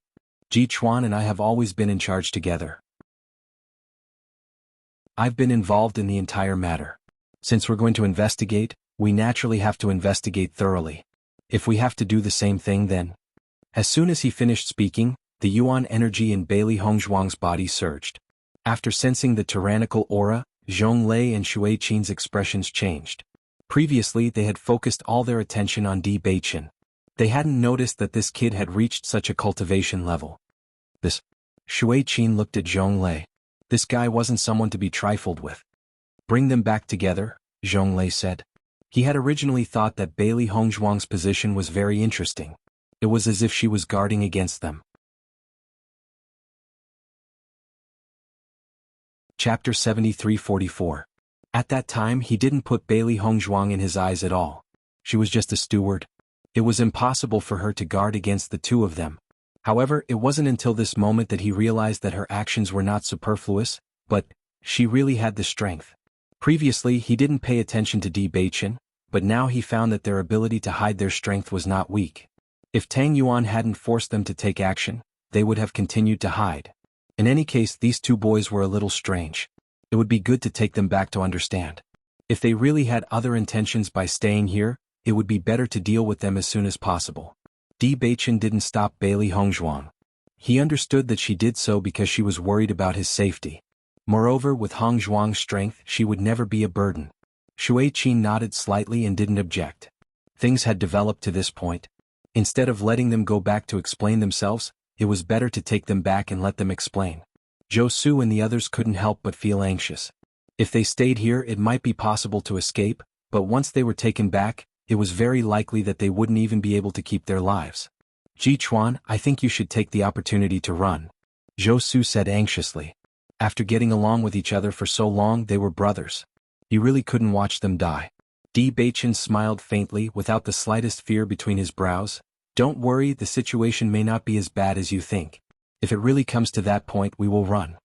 Ji Chuan and I have always been in charge together. I've been involved in the entire matter. Since we're going to investigate, we naturally have to investigate thoroughly. If we have to do the same thing, then. As soon as he finished speaking, the Yuan energy in Bailey Hongzhuang's body surged. After sensing the tyrannical aura, Zhonglei and Shui Qin's expressions changed. Previously they had focused all their attention on Di Beichen. They hadn't noticed that this kid had reached such a cultivation level. Shui Qin looked at Zhonglei. This guy wasn't someone to be trifled with. Bring them back together, Zhonglei said. He had originally thought that Bailey Hongzhuang's position was very interesting. It was as if she was guarding against them. Chapter 73-44. At that time he didn't put Bailey Hongzhuang in his eyes at all. She was just a steward. It was impossible for her to guard against the two of them. However, it wasn't until this moment that he realized that her actions were not superfluous, but she really had the strength. Previously he didn't pay attention to Di Beichen, but now he found that their ability to hide their strength was not weak. If Tang Yuan hadn't forced them to take action, they would have continued to hide. In any case, these two boys were a little strange. It would be good to take them back to understand. If they really had other intentions by staying here, it would be better to deal with them as soon as possible. Di Beichen didn't stop Bailey Hongzhuang. He understood that she did so because she was worried about his safety. Moreover, with Hongzhuang's strength, she would never be a burden. Shui Qin nodded slightly and didn't object. Things had developed to this point. Instead of letting them go back to explain themselves, it was better to take them back and let them explain. Zhou Su and the others couldn't help but feel anxious. If they stayed here, it might be possible to escape, but once they were taken back, it was very likely that they wouldn't even be able to keep their lives. Ji Chuan, I think you should take the opportunity to run, Zhou Su said anxiously. After getting along with each other for so long, they were brothers. You really couldn't watch them die. Di Beichen smiled faintly without the slightest fear between his brows. Don't worry, the situation may not be as bad as you think. If it really comes to that point, we will run.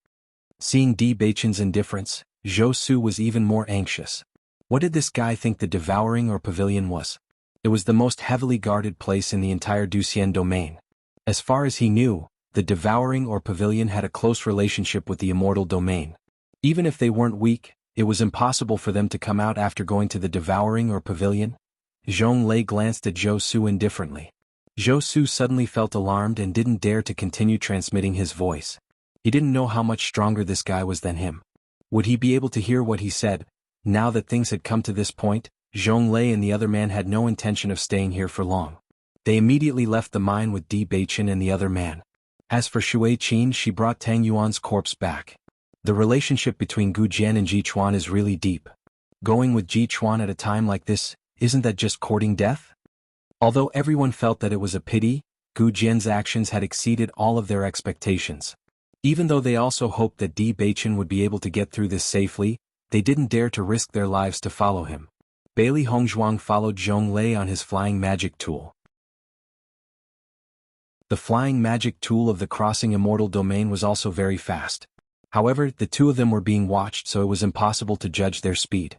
Seeing Di Beichen's indifference, Zhou Su was even more anxious. What did this guy think the devouring or pavilion was? It was the most heavily guarded place in the entire Duxian domain. As far as he knew, the devouring or pavilion had a close relationship with the immortal domain. Even if they weren't weak, it was impossible for them to come out after going to the devouring or pavilion. Zhonglei glanced at Zhou Su indifferently. Zhou Su suddenly felt alarmed and didn't dare to continue transmitting his voice. He didn't know how much stronger this guy was than him. Would he be able to hear what he said? Now that things had come to this point, Zhonglei and the other man had no intention of staying here for long. They immediately left the mine with Di Beichen and the other man. As for Shui Qin, she brought Tang Yuan's corpse back. The relationship between Gu Jian and Ji Chuan is really deep. Going with Ji Chuan at a time like this, isn't that just courting death? Although everyone felt that it was a pity, Gu Jian's actions had exceeded all of their expectations. Even though they also hoped that Di Beichen would be able to get through this safely, they didn't dare to risk their lives to follow him. Bailey Hongzhuang followed Zhonglei on his flying magic tool. The flying magic tool of the crossing immortal domain was also very fast. However, the two of them were being watched, so it was impossible to judge their speed.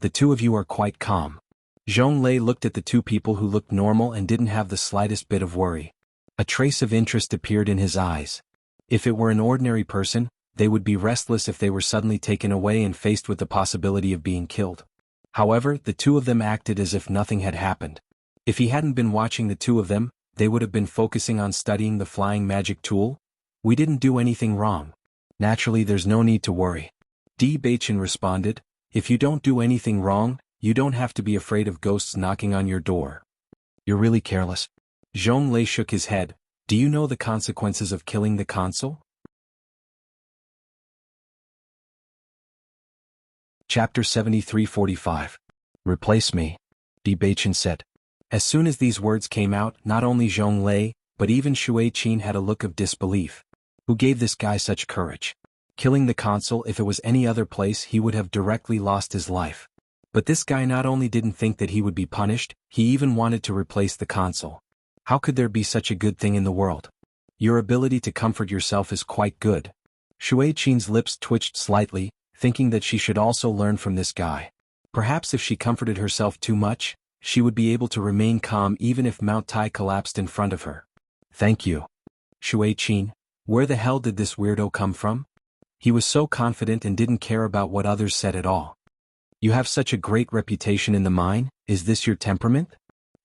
The two of you are quite calm. Zhonglei looked at the two people who looked normal and didn't have the slightest bit of worry. A trace of interest appeared in his eyes. If it were an ordinary person, they would be restless if they were suddenly taken away and faced with the possibility of being killed. However, the two of them acted as if nothing had happened. If he hadn't been watching the two of them, they would have been focusing on studying the flying magic tool. We didn't do anything wrong. Naturally, there's no need to worry. Di Beichen responded, if you don't do anything wrong, you don't have to be afraid of ghosts knocking on your door. You're really careless. Zhonglei shook his head. Do you know the consequences of killing the consul? Chapter 73-45. Replace me, Di Beichen said. As soon as these words came out, not only Zhonglei, but even Shui Qin had a look of disbelief. Who gave this guy such courage? Killing the consul, if it was any other place, he would have directly lost his life. But this guy not only didn't think that he would be punished, he even wanted to replace the consul. How could there be such a good thing in the world? Your ability to comfort yourself is quite good. Shui Qin's lips twitched slightly, thinking that she should also learn from this guy. Perhaps if she comforted herself too much, she would be able to remain calm even if Mount Tai collapsed in front of her. Thank you. Shui Qin, where the hell did this weirdo come from? He was so confident and didn't care about what others said at all. You have such a great reputation in the mine, is this your temperament?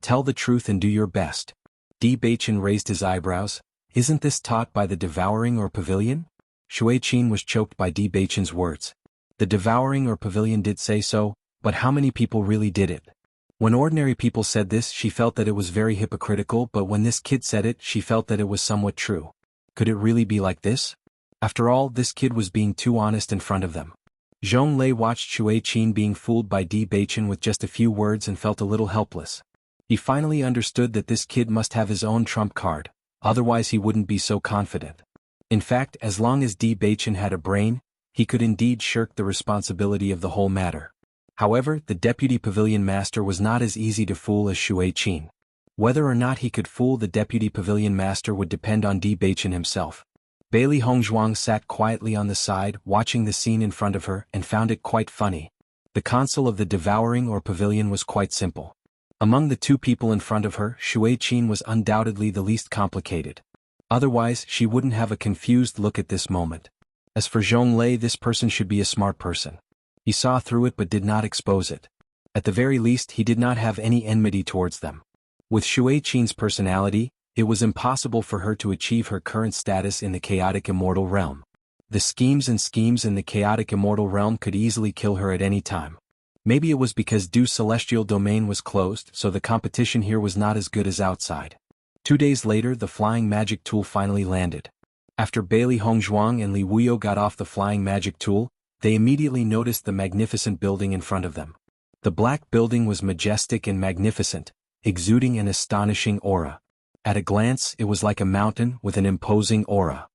Tell the truth and do your best. Di Baichen raised his eyebrows. Isn't this taught by the devouring or pavilion? Shui Qin was choked by Di Baichen's words. The devouring or pavilion did say so, but how many people really did it? When ordinary people said this, she felt that it was very hypocritical, but when this kid said it, she felt that it was somewhat true. Could it really be like this? After all, this kid was being too honest in front of them. Zhong Lei watched Shui Qin being fooled by Di Baichen with just a few words and felt a little helpless. He finally understood that this kid must have his own trump card, otherwise he wouldn't be so confident. In fact, as long as Di Baichen had a brain, he could indeed shirk the responsibility of the whole matter. However, the deputy pavilion master was not as easy to fool as Shui Qin. Whether or not he could fool the deputy pavilion master would depend on Di Baichen himself. Bailey Hongzhuang sat quietly on the side, watching the scene in front of her, and found it quite funny. The console of the devouring or pavilion was quite simple. Among the two people in front of her, Shui Qin was undoubtedly the least complicated. Otherwise, she wouldn't have a confused look at this moment. As for Zhong Lei, this person should be a smart person. He saw through it but did not expose it. At the very least, he did not have any enmity towards them. With Shui Qin's personality, it was impossible for her to achieve her current status in the chaotic immortal realm. The schemes in the chaotic immortal realm could easily kill her at any time. Maybe it was because Du's celestial domain was closed, so the competition here was not as good as outside. 2 days later, the flying magic tool finally landed. After Bailey Hongzhuang and Li Wuyo got off the flying magic tool, they immediately noticed the magnificent building in front of them. The black building was majestic and magnificent, exuding an astonishing aura. At a glance, it was like a mountain with an imposing aura.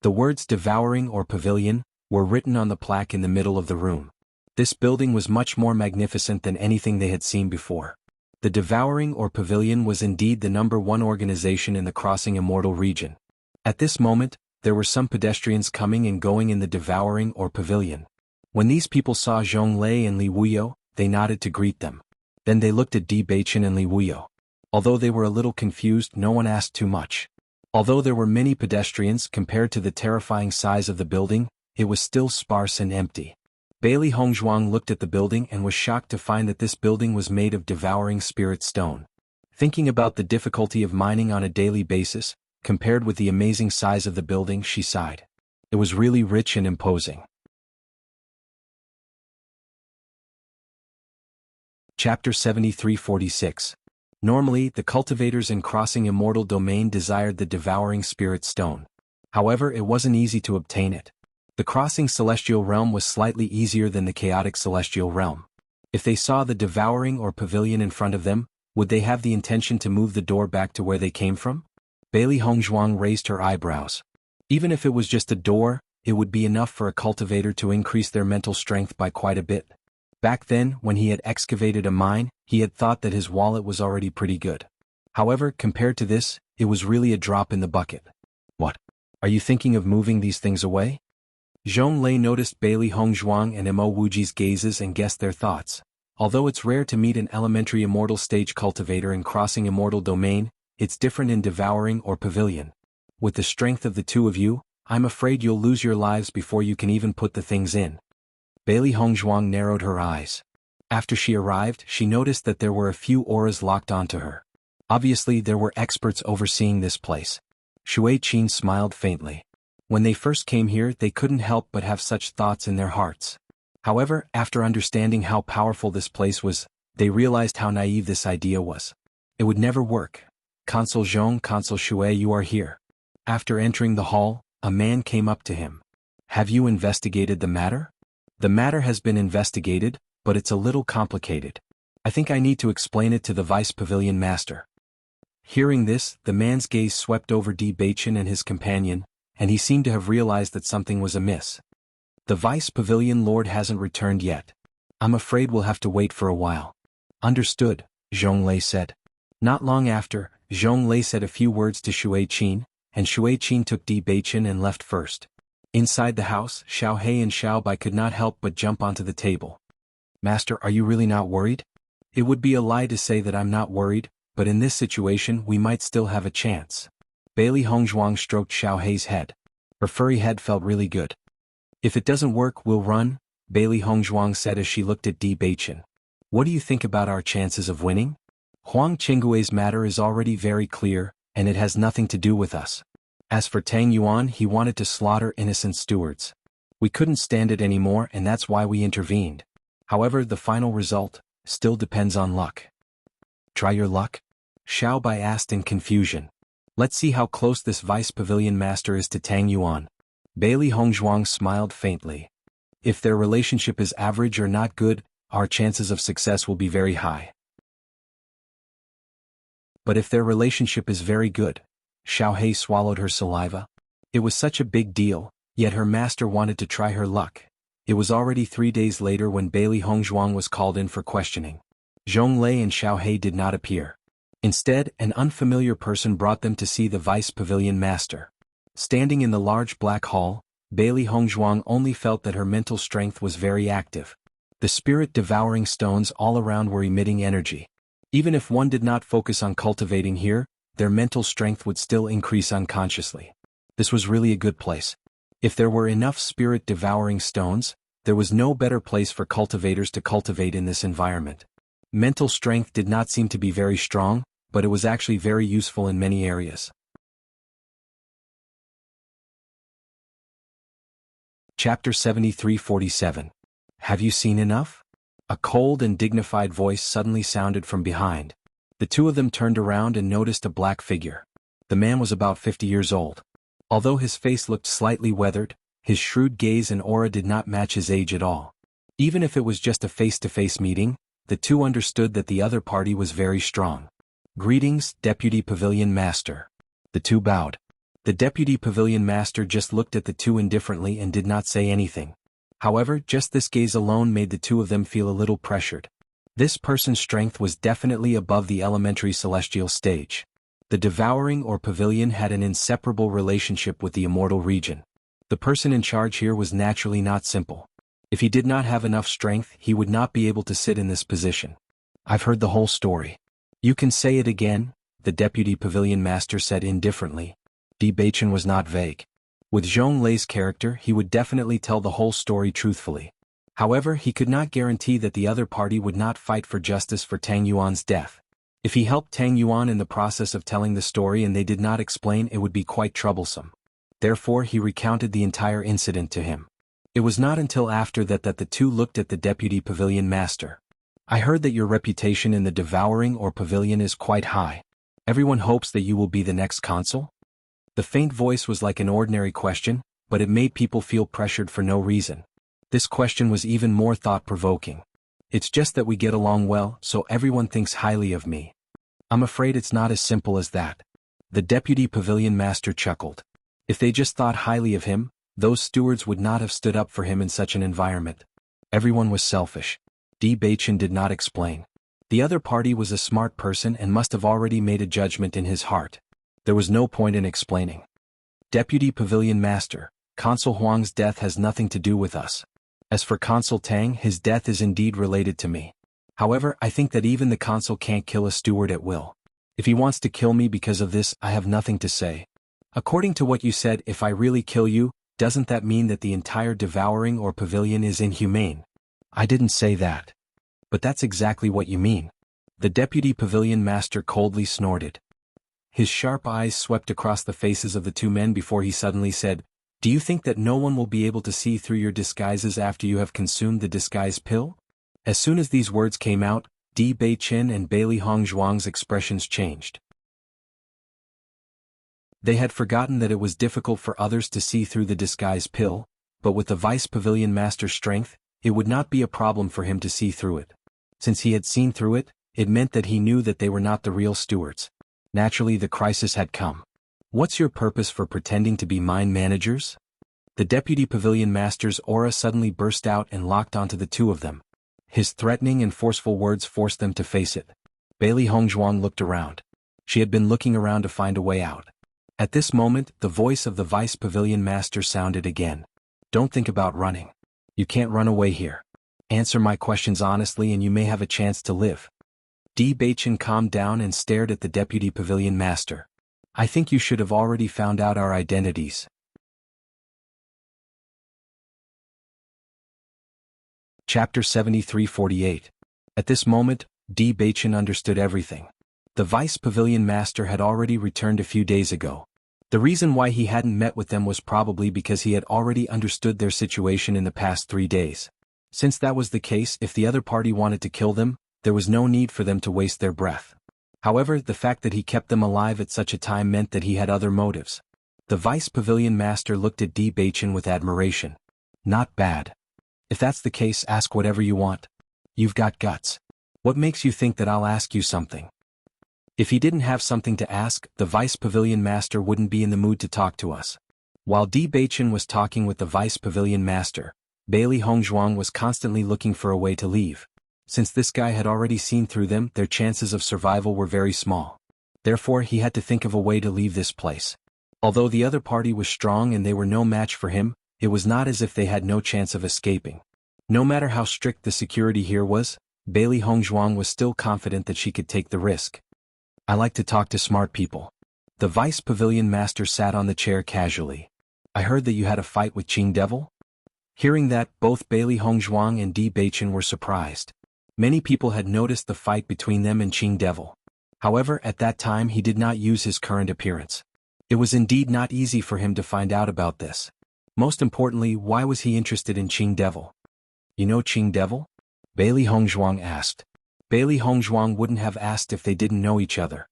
The words devouring or pavilion were written on the plaque in the middle of the room. This building was much more magnificent than anything they had seen before. The devouring or pavilion was indeed the #1 organization in the Crossing Immortal region. At this moment, there were some pedestrians coming and going in the devouring or pavilion. When these people saw Zhong Lei and Li Wuyo, they nodded to greet them. Then they looked at Di Baichen and Li Wuyo. Although they were a little confused, no one asked too much. Although there were many pedestrians compared to the terrifying size of the building, it was still sparse and empty. Bailey Hongzhuang looked at the building and was shocked to find that this building was made of devouring spirit stone. Thinking about the difficulty of mining on a daily basis, compared with the amazing size of the building, she sighed. It was really rich and imposing. Chapter 7346. Normally, the cultivators in Crossing Immortal Domain desired the devouring spirit stone. However, it wasn't easy to obtain it. The Crossing Celestial Realm was slightly easier than the Chaotic Celestial Realm. If they saw the devouring or pavilion in front of them, would they have the intention to move the door back to where they came from? Bailey Hongzhuang raised her eyebrows. Even if it was just a door, it would be enough for a cultivator to increase their mental strength by quite a bit. Back then, when he had excavated a mine, he had thought that his wallet was already pretty good. However, compared to this, it was really a drop in the bucket. What? Are you thinking of moving these things away? Zhong Lei noticed Bailey Hongzhuang and Mo Wuji's gazes and guessed their thoughts. Although it's rare to meet an elementary immortal stage cultivator in Crossing Immortal Domain, it's different in devouring or pavilion. With the strength of the two of you, I'm afraid you'll lose your lives before you can even put the things in. Bailey Hongzhuang narrowed her eyes. After she arrived, she noticed that there were a few auras locked onto her. Obviously, there were experts overseeing this place. Shui Qin smiled faintly. When they first came here, they couldn't help but have such thoughts in their hearts. However, after understanding how powerful this place was, they realized how naive this idea was. It would never work. Consul Zhong, Consul Shui, you are here. After entering the hall, a man came up to him. Have you investigated the matter? The matter has been investigated, but it's a little complicated. I think I need to explain it to the Vice Pavilion Master. Hearing this, the man's gaze swept over Di Baichen and his companion, and he seemed to have realized that something was amiss. The Vice Pavilion Lord hasn't returned yet. I'm afraid we'll have to wait for a while. Understood, Zhong Lei said. Not long after, Zhong Lei said a few words to Shui Qin, and Shui Qin took Di Beichen and left first. Inside the house, Xiao He and Xiao Bai could not help but jump onto the table. Master, are you really not worried? It would be a lie to say that I'm not worried, but in this situation we might still have a chance. Bailey Hongzhuang stroked Xiao He's head. Her furry head felt really good. If it doesn't work, we'll run, Bailey Hongzhuang said as she looked at Di Beichen. What do you think about our chances of winning? Huang Qinggui's matter is already very clear, and it has nothing to do with us. As for Tang Yuan, he wanted to slaughter innocent stewards. We couldn't stand it anymore, and that's why we intervened. However, the final result still depends on luck. Try your luck? Xiao Bai asked in confusion. Let's see how close this vice pavilion master is to Tang Yuan. Bailey Hongzhuang smiled faintly. If their relationship is average or not good, our chances of success will be very high. But if their relationship is very good, Xiao He swallowed her saliva. It was such a big deal, yet her master wanted to try her luck. It was already 3 days later when Bailey Hongzhuang was called in for questioning. Zhong Lei and Xiao He did not appear. Instead, an unfamiliar person brought them to see the vice pavilion master. Standing in the large black hall, Bailey Hongzhuang only felt that her mental strength was very active. The spirit-devouring stones all around were emitting energy. Even if one did not focus on cultivating here, their mental strength would still increase unconsciously. This was really a good place. If there were enough spirit-devouring stones, there was no better place for cultivators to cultivate in this environment. Mental strength did not seem to be very strong, but it was actually very useful in many areas. Chapter 73-47. Have you seen enough? A cold and dignified voice suddenly sounded from behind. The two of them turned around and noticed a black figure. The man was about 50 years old. Although his face looked slightly weathered, his shrewd gaze and aura did not match his age at all. Even if it was just a face-to-face meeting, the two understood that the other party was very strong. Greetings, Deputy Pavilion Master. The two bowed. The Deputy Pavilion Master just looked at the two indifferently and did not say anything. However, just this gaze alone made the two of them feel a little pressured. This person's strength was definitely above the elementary celestial stage. The devouring or pavilion had an inseparable relationship with the immortal region. The person in charge here was naturally not simple. If he did not have enough strength, he would not be able to sit in this position. I've heard the whole story. You can say it again, the Deputy Pavilion Master said indifferently. Di Beichen was not vague. With Zhong Lei's character, he would definitely tell the whole story truthfully. However, he could not guarantee that the other party would not fight for justice for Tang Yuan's death. If he helped Tang Yuan in the process of telling the story and they did not explain, it would be quite troublesome. Therefore, he recounted the entire incident to him. It was not until after that the two looked at the Deputy Pavilion Master. I heard that your reputation in the devouring or pavilion is quite high. Everyone hopes that you will be the next consul? The faint voice was like an ordinary question, but it made people feel pressured for no reason. This question was even more thought-provoking. It's just that we get along well, so everyone thinks highly of me. I'm afraid it's not as simple as that. The Deputy Pavilion Master chuckled. If they just thought highly of him, those stewards would not have stood up for him in such an environment. Everyone was selfish. Di Beichen did not explain. The other party was a smart person and must have already made a judgment in his heart. There was no point in explaining. Deputy Pavilion Master, Consul Huang's death has nothing to do with us. As for Consul Tang, his death is indeed related to me. However, I think that even the consul can't kill a steward at will. If he wants to kill me because of this, I have nothing to say. According to what you said, if I really kill you, doesn't that mean that the entire devouring or pavilion is inhumane? I didn't say that. But that's exactly what you mean. The Deputy Pavilion Master coldly snorted. His sharp eyes swept across the faces of the two men before he suddenly said, Do you think that no one will be able to see through your disguises after you have consumed the disguise pill? As soon as these words came out, Di Beichen and Bailey Hongzhuang's expressions changed. They had forgotten that it was difficult for others to see through the disguise pill, but with the Vice Pavilion Master's strength, it would not be a problem for him to see through it. Since he had seen through it, it meant that he knew that they were not the real stewards. Naturally, the crisis had come. What's your purpose for pretending to be mine managers? The Deputy Pavilion Master's aura suddenly burst out and locked onto the two of them. His threatening and forceful words forced them to face it. Bailey Hongzhuang looked around. She had been looking around to find a way out. At this moment, the voice of the Vice Pavilion Master sounded again. Don't think about running. You can't run away here. Answer my questions honestly and you may have a chance to live. Di Baichen calmed down and stared at the Deputy Pavilion Master. I think you should have already found out our identities. Chapter 73-48. At this moment, Di Baichen understood everything. The Vice Pavilion Master had already returned a few days ago. The reason why he hadn't met with them was probably because he had already understood their situation in the past 3 days. Since that was the case, if the other party wanted to kill them, there was no need for them to waste their breath. However, the fact that he kept them alive at such a time meant that he had other motives. The Vice Pavilion Master looked at Di Baichen with admiration. Not bad. If that's the case, ask whatever you want. You've got guts. What makes you think that I'll ask you something? If he didn't have something to ask, the Vice Pavilion Master wouldn't be in the mood to talk to us. While Di Baichen was talking with the Vice Pavilion Master, Bailey Hongzhuang was constantly looking for a way to leave. Since this guy had already seen through them, their chances of survival were very small. Therefore, he had to think of a way to leave this place. Although the other party was strong and they were no match for him, it was not as if they had no chance of escaping. No matter how strict the security here was, Bailey Hongzhuang was still confident that she could take the risk. I like to talk to smart people. The Vice Pavilion Master sat on the chair casually. I heard that you had a fight with Qing Devil? Hearing that, both Bailey Hongzhuang and Di Baichen were surprised. Many people had noticed the fight between them and Qing Devil. However, at that time he did not use his current appearance. It was indeed not easy for him to find out about this. Most importantly, why was he interested in Qing Devil? You know Qing Devil? Bailey Hongzhuang asked. Bailey Hongzhuang wouldn't have asked if they didn't know each other.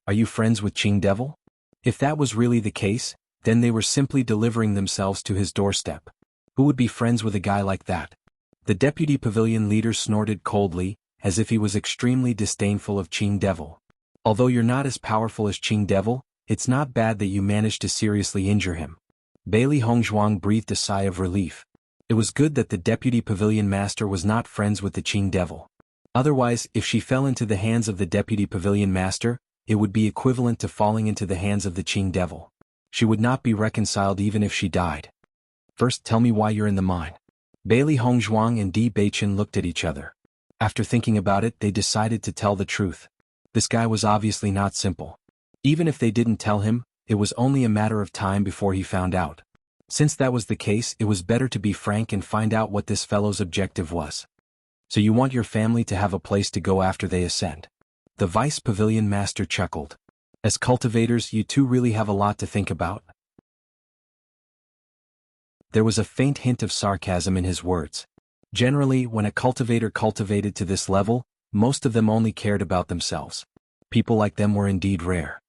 Are you friends with Qing Devil? If that was really the case, then they were simply delivering themselves to his doorstep. Who would be friends with a guy like that? The Deputy Pavilion Leader snorted coldly, as if he was extremely disdainful of Qing Devil. Although you're not as powerful as Qing Devil, it's not bad that you managed to seriously injure him. Bailey Hongzhuang breathed a sigh of relief. It was good that the Deputy Pavilion Master was not friends with the Qing Devil. Otherwise, if she fell into the hands of the Deputy Pavilion Master, it would be equivalent to falling into the hands of the Qing Devil. She would not be reconciled even if she died. First, tell me why you're in the mine. Bailey Hongzhuang and Di Baichen looked at each other. After thinking about it, they decided to tell the truth. This guy was obviously not simple. Even if they didn't tell him, it was only a matter of time before he found out. Since that was the case, it was better to be frank and find out what this fellow's objective was. So you want your family to have a place to go after they ascend? The Vice Pavilion Master chuckled. As cultivators, you two really have a lot to think about. There was a faint hint of sarcasm in his words. Generally, when a cultivator cultivated to this level, most of them only cared about themselves. People like them were indeed rare.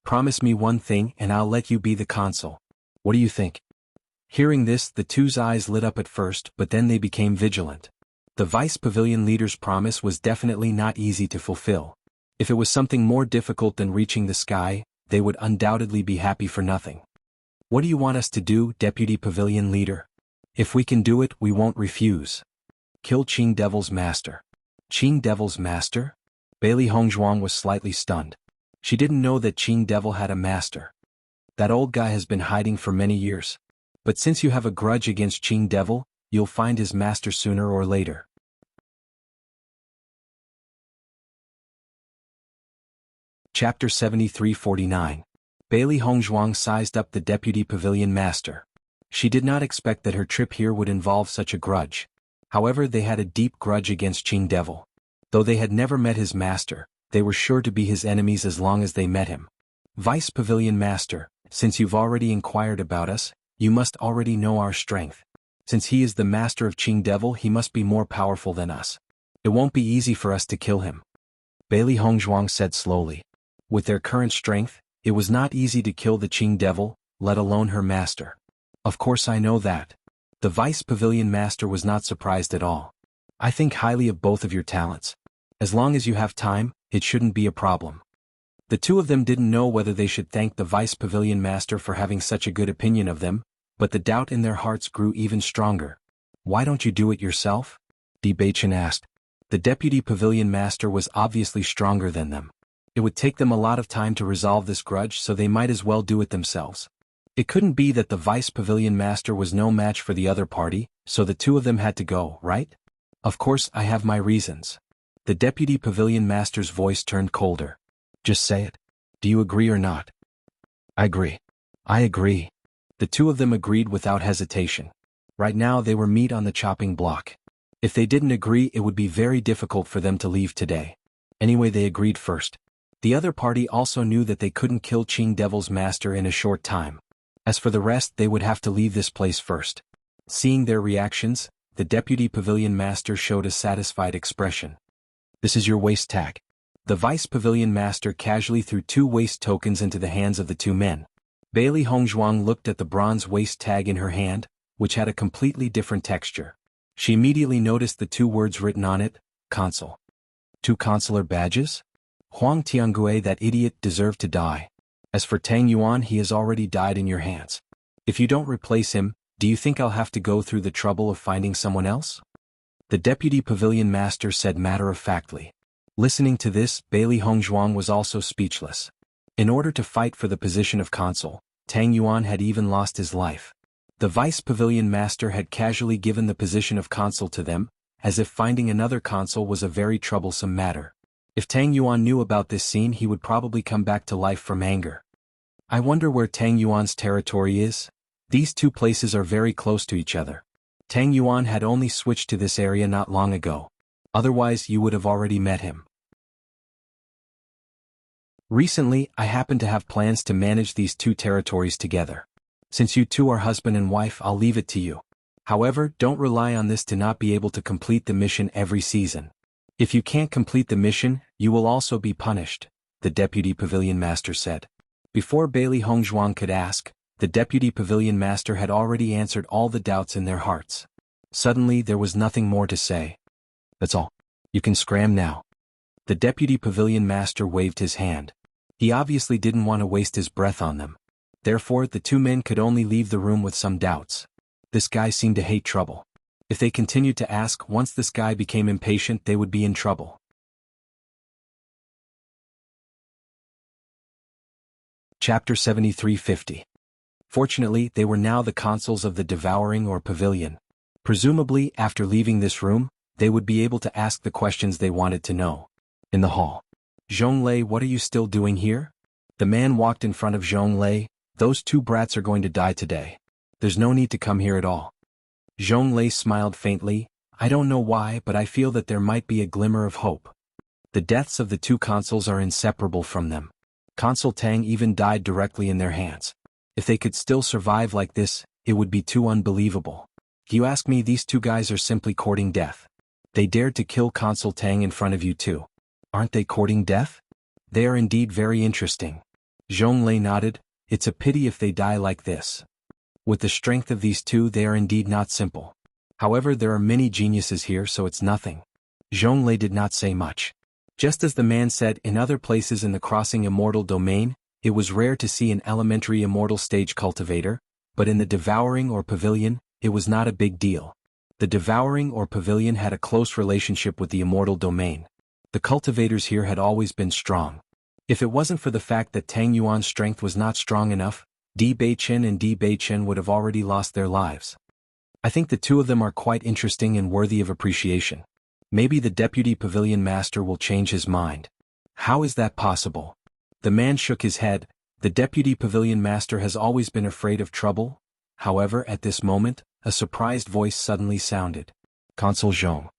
Promise me one thing and I'll let you be the consul. What do you think? Hearing this, the two's eyes lit up at first, but then they became vigilant. The Vice Pavilion Leader's promise was definitely not easy to fulfill. If it was something more difficult than reaching the sky, they would undoubtedly be happy for nothing. What do you want us to do, Deputy Pavilion Leader? If we can do it, we won't refuse. Kill Qing Devil's master. Qing Devil's master? Bailey Hongzhuang was slightly stunned. She didn't know that Qing Devil had a master. That old guy has been hiding for many years. But since you have a grudge against Qing Devil, you'll find his master sooner or later. Chapter 73-49. Bailey Hongzhuang sized up the Deputy Pavilion Master. She did not expect that her trip here would involve such a grudge. However, they had a deep grudge against Qing Devil. Though they had never met his master, they were sure to be his enemies as long as they met him. Vice Pavilion Master, since you've already inquired about us, you must already know our strength. Since he is the master of Qing Devil, he must be more powerful than us. It won't be easy for us to kill him. Bailey Hongzhuang said slowly. With their current strength, it was not easy to kill the Qing Devil, let alone her master. Of course I know that. The Vice Pavilion Master was not surprised at all. I think highly of both of your talents. As long as you have time, it shouldn't be a problem. The two of them didn't know whether they should thank the Vice Pavilion Master for having such a good opinion of them, but the doubt in their hearts grew even stronger. Why don't you do it yourself? Di Baichen asked. The Deputy Pavilion Master was obviously stronger than them. It would take them a lot of time to resolve this grudge, so they might as well do it themselves. It couldn't be that the vice pavilion master was no match for the other party, so the two of them had to go, right? Of course I have my reasons. The deputy pavilion master's voice turned colder. Just say it. Do you agree or not? I agree. I agree. The two of them agreed without hesitation. Right now they were meat on the chopping block. If they didn't agree, it would be very difficult for them to leave today. Anyway, they agreed first. The other party also knew that they couldn't kill Qing Devil's master in a short time. As for the rest, they would have to leave this place first. Seeing their reactions, the deputy pavilion master showed a satisfied expression. This is your waste tag. The vice pavilion master casually threw 2 waste tokens into the hands of the 2 men. Bailey Hongzhuang looked at the bronze waste tag in her hand, which had a completely different texture. She immediately noticed the 2 words written on it, Consul. 2 consular badges? Huang Tiangue, that idiot, deserved to die. As for Tang Yuan, he has already died in your hands. If you don't replace him, do you think I'll have to go through the trouble of finding someone else? The deputy pavilion master said matter-of-factly. Listening to this, Bailey Hongzhuang was also speechless. In order to fight for the position of consul, Tang Yuan had even lost his life. The vice pavilion master had casually given the position of consul to them, as if finding another consul was a very troublesome matter. If Tang Yuan knew about this scene, he would probably come back to life from anger. I wonder where Tang Yuan's territory is? These 2 places are very close to each other. Tang Yuan had only switched to this area not long ago. Otherwise you would have already met him. Recently, I happen to have plans to manage these 2 territories together. Since you 2 are husband and wife, I'll leave it to you. However, don't rely on this to not be able to complete the mission every season. If you can't complete the mission, you will also be punished, the deputy pavilion master said. Before Bailey Hongzhuang could ask, the deputy pavilion master had already answered all the doubts in their hearts. Suddenly there was nothing more to say. That's all. You can scram now. The deputy pavilion master waved his hand. He obviously didn't want to waste his breath on them. Therefore the 2 men could only leave the room with some doubts. This guy seemed to hate trouble. If they continued to ask, once this guy became impatient, they would be in trouble. Chapter 7350. Fortunately, they were now the consuls of the devouring or pavilion. Presumably, after leaving this room, they would be able to ask the questions they wanted to know. In the hall. Zhonglei, what are you still doing here? The man walked in front of Zhonglei. Those 2 brats are going to die today. There's no need to come here at all. Zhonglei smiled faintly. I don't know why, but I feel that there might be a glimmer of hope. The deaths of the 2 consuls are inseparable from them. Consul Tang even died directly in their hands. If they could still survive like this, it would be too unbelievable. If you ask me, these 2 guys are simply courting death. They dared to kill Consul Tang in front of you 2. Aren't they courting death? They are indeed very interesting. Zhonglei nodded. It's a pity if they die like this. With the strength of these 2, they are indeed not simple. However, there are many geniuses here, so it's nothing. Zhonglei did not say much. Just as the man said, in other places in the crossing immortal domain, it was rare to see an elementary immortal stage cultivator, but in the devouring or pavilion, it was not a big deal. The devouring or pavilion had a close relationship with the immortal domain. The cultivators here had always been strong. If it wasn't for the fact that Tang Yuan's strength was not strong enough, Di Beichen and Di Beichen would have already lost their lives. I think the 2 of them are quite interesting and worthy of appreciation. Maybe the deputy pavilion master will change his mind. How is that possible? The man shook his head. The deputy pavilion master has always been afraid of trouble. However, at this moment, a surprised voice suddenly sounded. Consul Zhong.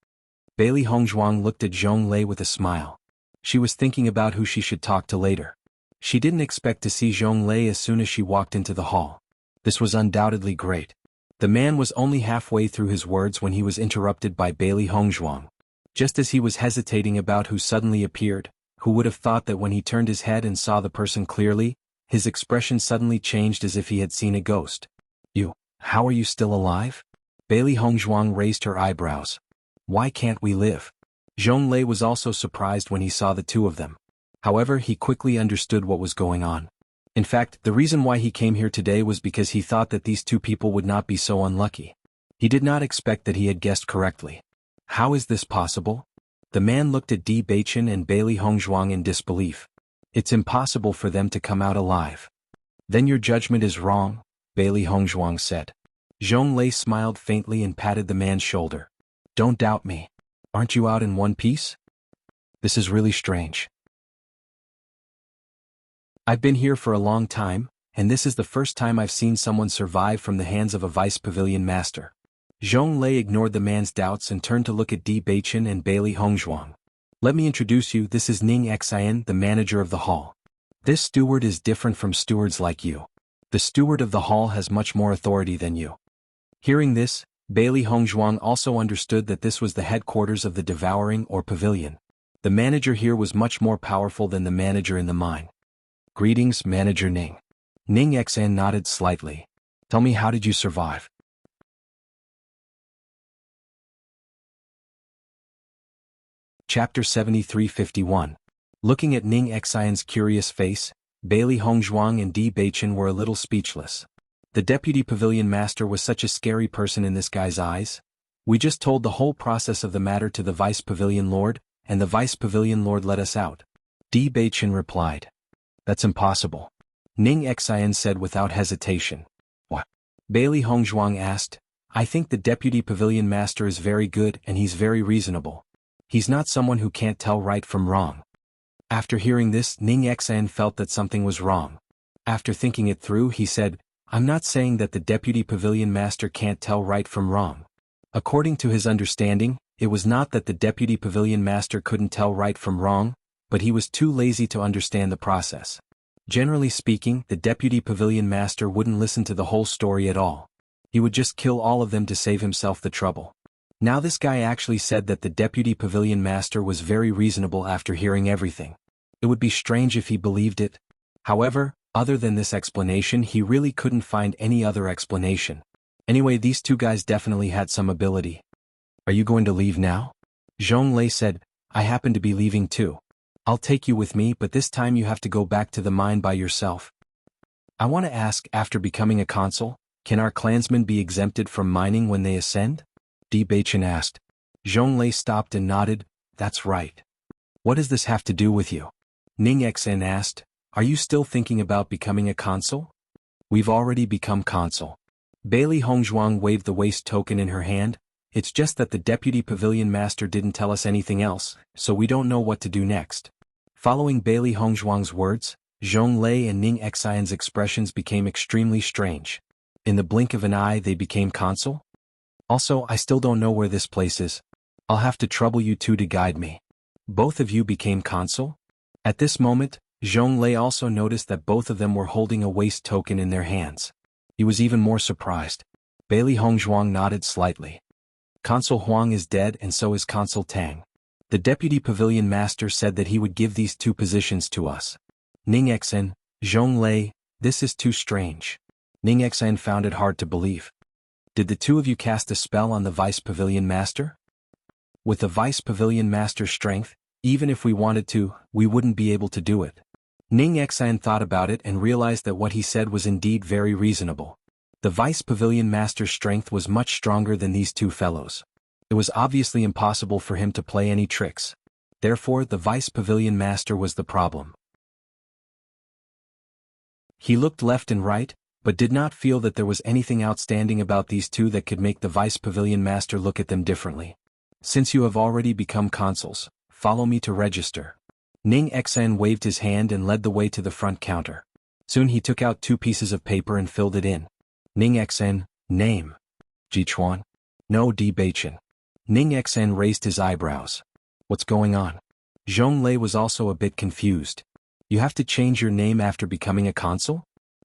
Bailey Hongzhuang looked at Zhonglei with a smile. She was thinking about who she should talk to later. She didn't expect to see Zhonglei as soon as she walked into the hall. This was undoubtedly great. The man was only halfway through his words when he was interrupted by Bailey Hongzhuang. Just as he was hesitating about who suddenly appeared, who would have thought that when he turned his head and saw the person clearly, his expression suddenly changed as if he had seen a ghost. You, how are you still alive? Bailey Hongzhuang raised her eyebrows. Why can't we live? Zhonglei was also surprised when he saw the 2 of them. However, he quickly understood what was going on. In fact, the reason why he came here today was because he thought that these 2 people would not be so unlucky. He did not expect that he had guessed correctly. How is this possible? The man looked at Di Beichen and Bailey Hongzhuang in disbelief. It's impossible for them to come out alive. Then your judgment is wrong, Bailey Hongzhuang said. Zhonglei smiled faintly and patted the man's shoulder. Don't doubt me. Aren't you out in one piece? This is really strange. I've been here for a long time, and this is the first time I've seen someone survive from the hands of a vice pavilion master. Zhonglei ignored the man's doubts and turned to look at Di Beichen and Bailey Hongzhuang. Let me introduce you, this is Ning Xian, the manager of the hall. This steward is different from stewards like you. The steward of the hall has much more authority than you. Hearing this, Bailey Hongzhuang also understood that this was the headquarters of the devouring or pavilion. The manager here was much more powerful than the manager in the mine. Greetings, Manager Ning. Ning Xian nodded slightly. Tell me, how did you survive? Chapter 73:51. Looking at Ning Xian's curious face, Bailey Hongzhuang and Di Beichen were a little speechless. The deputy pavilion master was such a scary person in this guy's eyes. We just told the whole process of the matter to the vice pavilion lord, and the vice pavilion lord let us out. Di Beichen replied. That's impossible. Ning Xian said without hesitation. What? Bailey Hongzhuang asked. I think the deputy pavilion master is very good and he's very reasonable. He's not someone who can't tell right from wrong. After hearing this, Ning Xian felt that something was wrong. After thinking it through, he said, I'm not saying that the deputy pavilion master can't tell right from wrong. According to his understanding, it was not that the deputy pavilion master couldn't tell right from wrong, but he was too lazy to understand the process. Generally speaking, the deputy pavilion master wouldn't listen to the whole story at all. He would just kill all of them to save himself the trouble. Now this guy actually said that the deputy pavilion master was very reasonable after hearing everything. It would be strange if he believed it. However, other than this explanation, he really couldn't find any other explanation. Anyway, these two guys definitely had some ability. Are you going to leave now? Zhonglei said, I happen to be leaving too. I'll take you with me, but this time you have to go back to the mine by yourself. I want to ask, after becoming a consul, can our clansmen be exempted from mining when they ascend? Di Beichen asked. Zhonglei stopped and nodded. That's right. What does this have to do with you? Ning Xian asked. Are you still thinking about becoming a consul? We've already become consul. Bailey Hongzhuang waved the waste token in her hand. It's just that the deputy pavilion master didn't tell us anything else, so we don't know what to do next. Following Bailey Hongzhuang's words, Zhonglei and Ning Xian's expressions became extremely strange. In the blink of an eye they became consul? Also, I still don't know where this place is. I'll have to trouble you two to guide me. Both of you became consul? At this moment, Zhonglei also noticed that both of them were holding a waste token in their hands. He was even more surprised. Bailey Hongzhuang nodded slightly. Consul Huang is dead and so is Consul Tang. The deputy pavilion master said that he would give these two positions to us. Ning Xian, Zhonglei, this is too strange. Ning Xian found it hard to believe. Did the two of you cast a spell on the vice pavilion master? With the vice pavilion master's strength, even if we wanted to, we wouldn't be able to do it. Ning Xian thought about it and realized that what he said was indeed very reasonable. The vice pavilion master's strength was much stronger than these two fellows. It was obviously impossible for him to play any tricks. Therefore, the vice pavilion master was the problem. He looked left and right, but did not feel that there was anything outstanding about these two that could make the vice pavilion master look at them differently. Since you have already become consuls, follow me to register. Ning Xian waved his hand and led the way to the front counter. Soon he took out 2 pieces of paper and filled it in. Ning Xian, name. Jichuan? No, Di Beichen. Ning Xian raised his eyebrows. What's going on? Zhonglei was also a bit confused. You have to change your name after becoming a consul?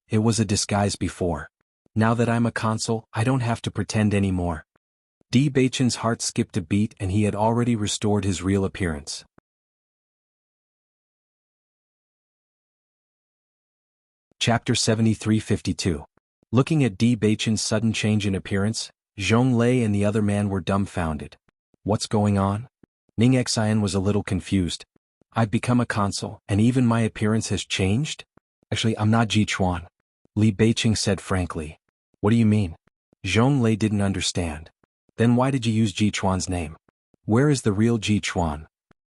It was a disguise before. Now that I'm a consul, I don't have to pretend anymore. Di Beichen's heart skipped a beat and he had already restored his real appearance. Chapter 73:52. Looking at Di Beichen's sudden change in appearance, Zhonglei and the other man were dumbfounded. What's going on? Ning Xian was a little confused. I've become a consul, and even my appearance has changed? Actually, I'm not Jichuan. Li Beicheng said frankly. What do you mean? Zhonglei didn't understand. Then why did you use Jichuan's name? Where is the real Jichuan?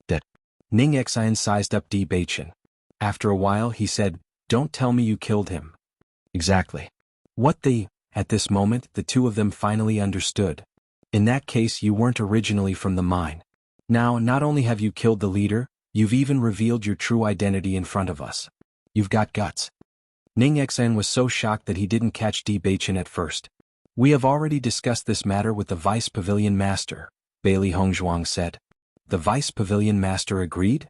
That. Ning Xian sized up Di Beichen. After a while he said, "Don't tell me you killed him." "Exactly." "What the—" At this moment the two of them finally understood. "In that case you weren't originally from the mine. Now not only have you killed the leader, you've even revealed your true identity in front of us. You've got guts." Ning Xen was so shocked that he didn't catch Di Baichen at first. "We have already discussed this matter with the Vice Pavilion Master," Bailey Hongzhuang said. "The Vice Pavilion Master agreed?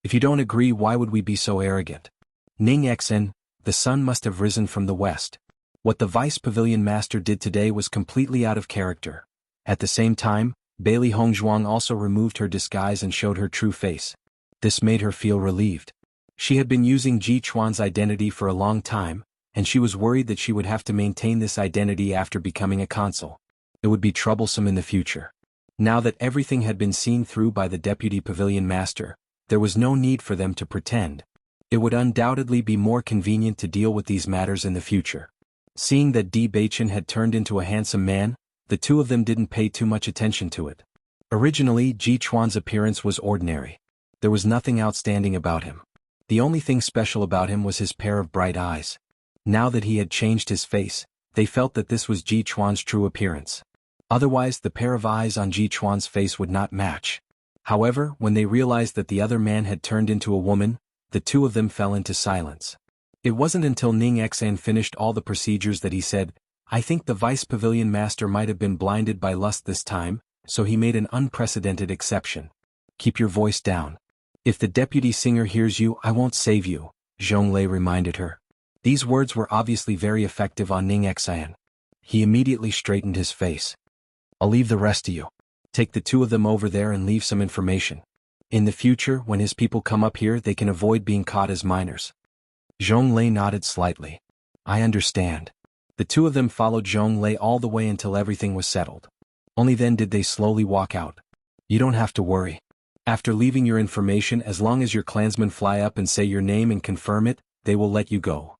If you don't agree, why would we be so arrogant?" Ning Xen, the sun must have risen from the west. What the Vice Pavilion Master did today was completely out of character. At the same time, Bailey Hongzhuang also removed her disguise and showed her true face. This made her feel relieved. She had been using Ji Chuan's identity for a long time, and she was worried that she would have to maintain this identity after becoming a consul. It would be troublesome in the future. Now that everything had been seen through by the Deputy Pavilion Master, there was no need for them to pretend. It would undoubtedly be more convenient to deal with these matters in the future. Seeing that Di Baichen had turned into a handsome man, the two of them didn't pay too much attention to it. Originally, Ji Chuan's appearance was ordinary. There was nothing outstanding about him. The only thing special about him was his pair of bright eyes. Now that he had changed his face, they felt that this was Ji Chuan's true appearance. Otherwise, the pair of eyes on Ji Chuan's face would not match. However, when they realized that the other man had turned into a woman, the two of them fell into silence. It wasn't until Ning Xan finished all the procedures that he said, "I think the Vice Pavilion Master might have been blinded by lust this time, so he made an unprecedented exception. Keep your voice down. If the deputy singer hears you, I won't save you," Zhonglei reminded her. These words were obviously very effective on Ning Xan. He immediately straightened his face. "I'll leave the rest to you. Take the two of them over there and leave some information. In the future, when his people come up here, they can avoid being caught as minors." Zhonglei nodded slightly. "I understand." The two of them followed Zhonglei all the way until everything was settled. Only then did they slowly walk out. "You don't have to worry. After leaving your information, as long as your clansmen fly up and say your name and confirm it, they will let you go.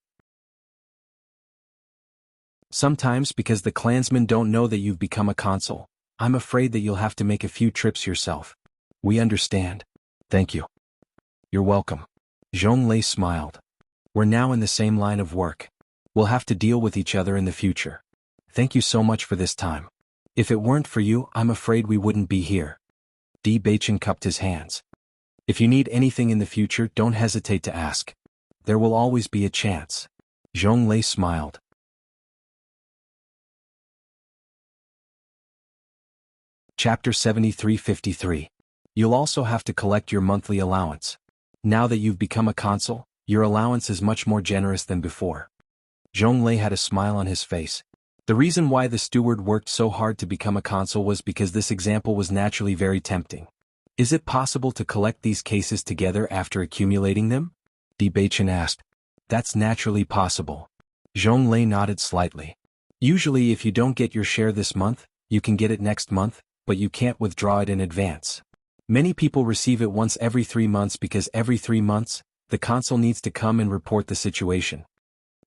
Sometimes, because the clansmen don't know that you've become a consul, I'm afraid that you'll have to make a few trips yourself." "We understand. Thank you." "You're welcome." Zhonglei smiled. "We're now in the same line of work. We'll have to deal with each other in the future. Thank you so much for this time. If it weren't for you, I'm afraid we wouldn't be here." Di Baichen cupped his hands. "If you need anything in the future, don't hesitate to ask. There will always be a chance." Zhonglei smiled. Chapter 7353. You'll also have to collect your monthly allowance. Now that you've become a consul, your allowance is much more generous than before. Zhonglei had a smile on his face. The reason why the steward worked so hard to become a consul was because this example was naturally very tempting. "Is it possible to collect these cases together after accumulating them?" Di Baichen asked. "That's naturally possible." Zhonglei nodded slightly. "Usually if you don't get your share this month, you can get it next month, but you can't withdraw it in advance. Many people receive it once every 3 months because every 3 months, the consul needs to come and report the situation."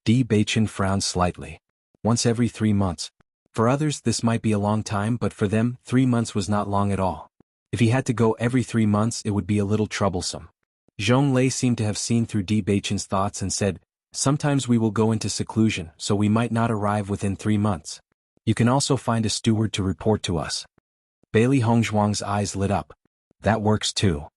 Di Baichen frowned slightly. Once every 3 months. For others this might be a long time, but for them, 3 months was not long at all. If he had to go every 3 months, it would be a little troublesome. Zhonglei seemed to have seen through Di Baichen's thoughts and said, "Sometimes we will go into seclusion, so we might not arrive within 3 months. You can also find a steward to report to us." Bailey Hongzhuang's eyes lit up. "That works too.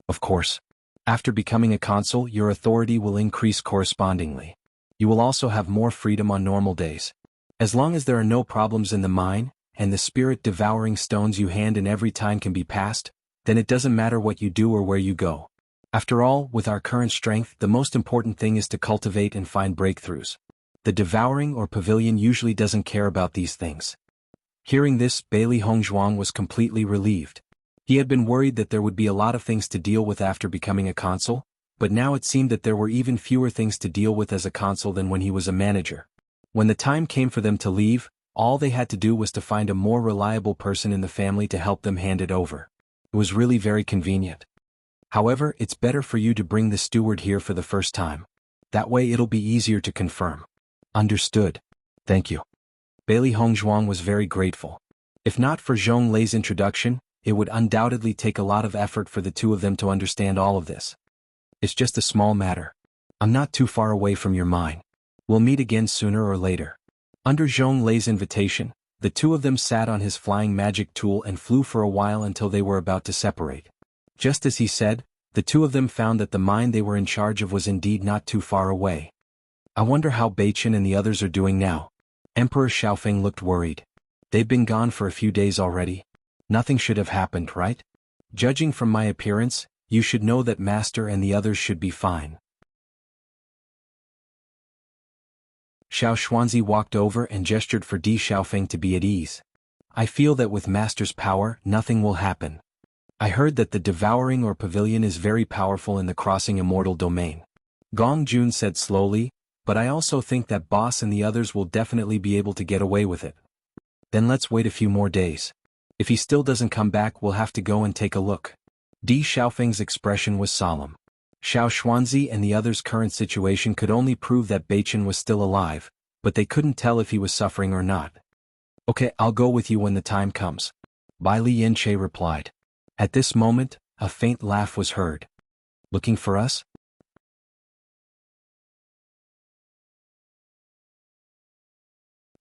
Of course. After becoming a consul, your authority will increase correspondingly. You will also have more freedom on normal days. As long as there are no problems in the mine, and the spirit-devouring stones you hand in every time can be passed, then it doesn't matter what you do or where you go. After all, with our current strength, the most important thing is to cultivate and find breakthroughs. The devouring or pavilion usually doesn't care about these things." Hearing this, Bailey Hongzhuang was completely relieved. He had been worried that there would be a lot of things to deal with after becoming a consul, but now it seemed that there were even fewer things to deal with as a consul than when he was a manager. When the time came for them to leave, all they had to do was to find a more reliable person in the family to help them hand it over. It was really very convenient. "However, it's better for you to bring the steward here for the first time. That way it'll be easier to confirm." "Understood. Thank you." Bailey Hongzhuang was very grateful. If not for Zhonglei's introduction, it would undoubtedly take a lot of effort for the two of them to understand all of this. It's just a small matter. I'm not too far away from your mine. We'll meet again sooner or later. Under Zhong Lei's invitation, the two of them sat on his flying magic tool and flew for a while until they were about to separate. Just as he said, the two of them found that the mine they were in charge of was indeed not too far away. I wonder how Beichen and the others are doing now. Emperor Xiaofeng looked worried. They've been gone for a few days already. Nothing should have happened, right? Judging from my appearance, you should know that Master and the others should be fine. Xiao Xuanzi walked over and gestured for Di Xiaofeng to be at ease. I feel that with Master's power, nothing will happen. I heard that the Devouring or Pavilion is very powerful in the Crossing Immortal domain. Gong Jun said slowly, but I also think that Boss and the others will definitely be able to get away with it. Then let's wait a few more days. If he still doesn't come back, we'll have to go and take a look. Di Xiaofeng's expression was solemn. Xiao Xuanzi and the others' current situation could only prove that Beichen was still alive, but they couldn't tell if he was suffering or not. Okay, I'll go with you when the time comes. Bai Li Yanche replied. At this moment, a faint laugh was heard. Looking for us?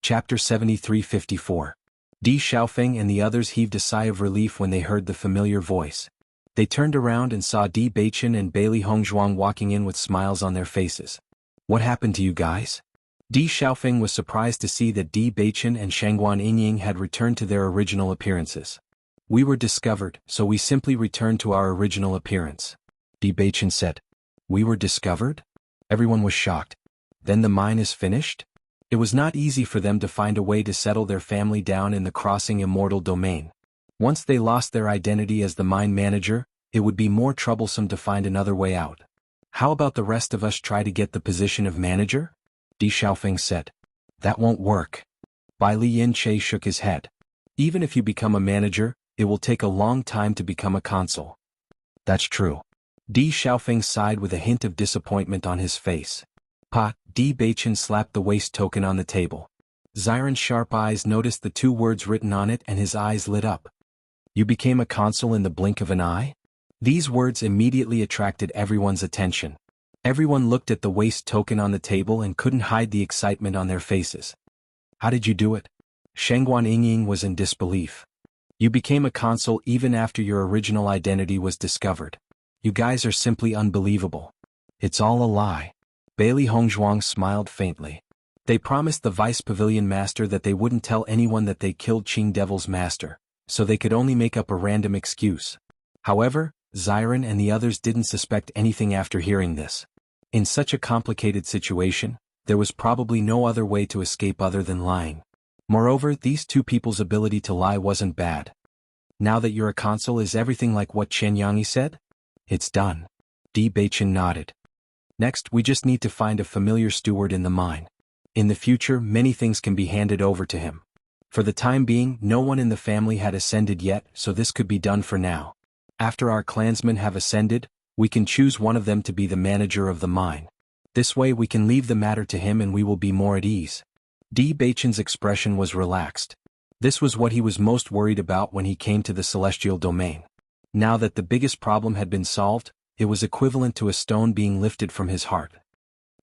Chapter 73-54. Di Xiaofeng and the others heaved a sigh of relief when they heard the familiar voice. They turned around and saw Di Beichen and Bailey Hongzhuang walking in with smiles on their faces. What happened to you guys? Di Xiaofeng was surprised to see that Di Beichen and Shangguan Yingying had returned to their original appearances. We were discovered, so we simply returned to our original appearance. Di Beichen said. We were discovered? Everyone was shocked. Then the mine is finished? It was not easy for them to find a way to settle their family down in the Crossing Immortal domain. Once they lost their identity as the mine manager, it would be more troublesome to find another way out. How about the rest of us try to get the position of manager? Di Xiaofeng said. That won't work. Bai Li Yanche shook his head. Even if you become a manager, it will take a long time to become a consul. That's true. Di Xiaofeng sighed with a hint of disappointment on his face. Pa, Di Beichen slapped the waist token on the table. Xiron's sharp eyes noticed the two words written on it and his eyes lit up. You became a consul in the blink of an eye? These words immediately attracted everyone's attention. Everyone looked at the waist token on the table and couldn't hide the excitement on their faces. How did you do it? Shangguan Yingying was in disbelief. You became a consul even after your original identity was discovered. You guys are simply unbelievable. It's all a lie. Bailey Hongzhuang smiled faintly. They promised the Vice Pavilion Master that they wouldn't tell anyone that they killed Qing Devil's master, so they could only make up a random excuse. However, Xiron and the others didn't suspect anything after hearing this. In such a complicated situation, there was probably no other way to escape other than lying. Moreover, these two people's ability to lie wasn't bad. Now that you're a consul, is everything like what Chen Yangyi said? It's done. Di Beichen nodded. Next, we just need to find a familiar steward in the mine. In the future, many things can be handed over to him. For the time being, no one in the family had ascended yet, so this could be done for now. After our clansmen have ascended, we can choose one of them to be the manager of the mine. This way we can leave the matter to him and we will be more at ease. Di Beichen's expression was relaxed. This was what he was most worried about when he came to the celestial domain. Now that the biggest problem had been solved, it was equivalent to a stone being lifted from his heart.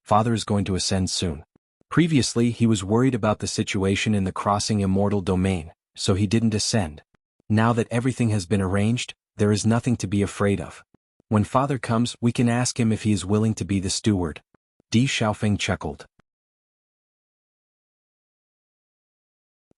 Father is going to ascend soon. Previously he was worried about the situation in the Crossing Immortal domain, so he didn't ascend. Now that everything has been arranged, there is nothing to be afraid of. When Father comes, we can ask him if he is willing to be the steward. Di Xiaofeng chuckled.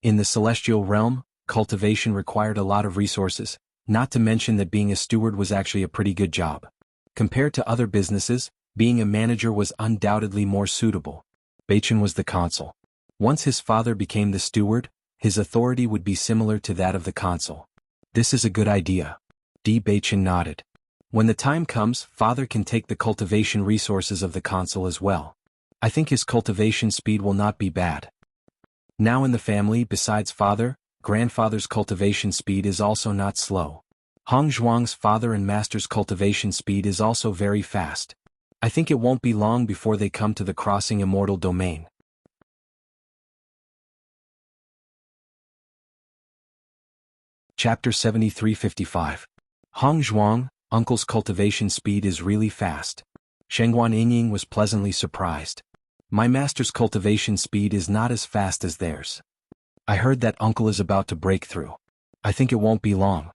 In the celestial realm, cultivation required a lot of resources, not to mention that being a steward was actually a pretty good job. Compared to other businesses, being a manager was undoubtedly more suitable. Beichen was the consul. Once his father became the steward, his authority would be similar to that of the consul. This is a good idea. Di Beichen nodded. When the time comes, Father can take the cultivation resources of the consul as well. I think his cultivation speed will not be bad. Now in the family, besides Father, Grandfather's cultivation speed is also not slow. Hong Zhuang's father and master's cultivation speed is also very fast. I think it won't be long before they come to the Crossing Immortal domain. Chapter 73-55. Hong Zhuang, Uncle's cultivation speed is really fast. Shengguan Yingying was pleasantly surprised. My master's cultivation speed is not as fast as theirs. I heard that uncle is about to break through. I think it won't be long.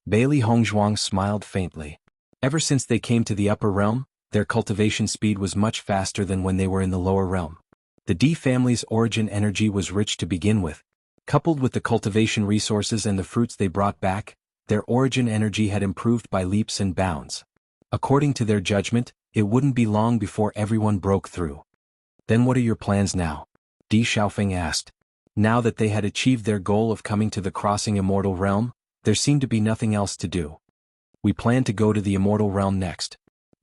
Bailey Hongzhuang smiled faintly. Ever since they came to the upper realm, their cultivation speed was much faster than when they were in the lower realm. The D family's origin energy was rich to begin with. Coupled with the cultivation resources and the fruits they brought back, their origin energy had improved by leaps and bounds. According to their judgment, it wouldn't be long before everyone broke through. Then what are your plans now? Di Xiaofeng asked. Now that they had achieved their goal of coming to the crossing immortal realm, there seemed to be nothing else to do. We plan to go to the immortal realm next.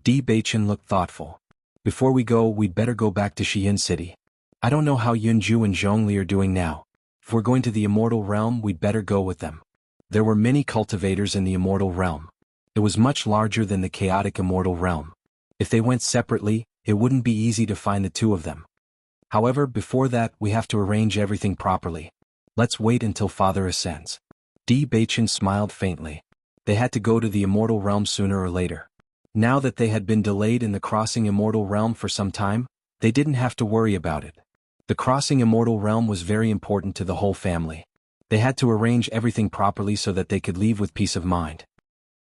Di Beichen looked thoughtful. Before we go, we'd better go back to Xiyin City. I don't know how Yunju and Zhongli are doing now. If we're going to the immortal realm, we'd better go with them. There were many cultivators in the immortal realm. It was much larger than the chaotic immortal realm. If they went separately, it wouldn't be easy to find the two of them. However, before that, we have to arrange everything properly. Let's wait until Father ascends. Di Beichen smiled faintly. They had to go to the immortal realm sooner or later. Now that they had been delayed in the crossing immortal realm for some time, they didn't have to worry about it. The crossing immortal realm was very important to the whole family. They had to arrange everything properly so that they could leave with peace of mind.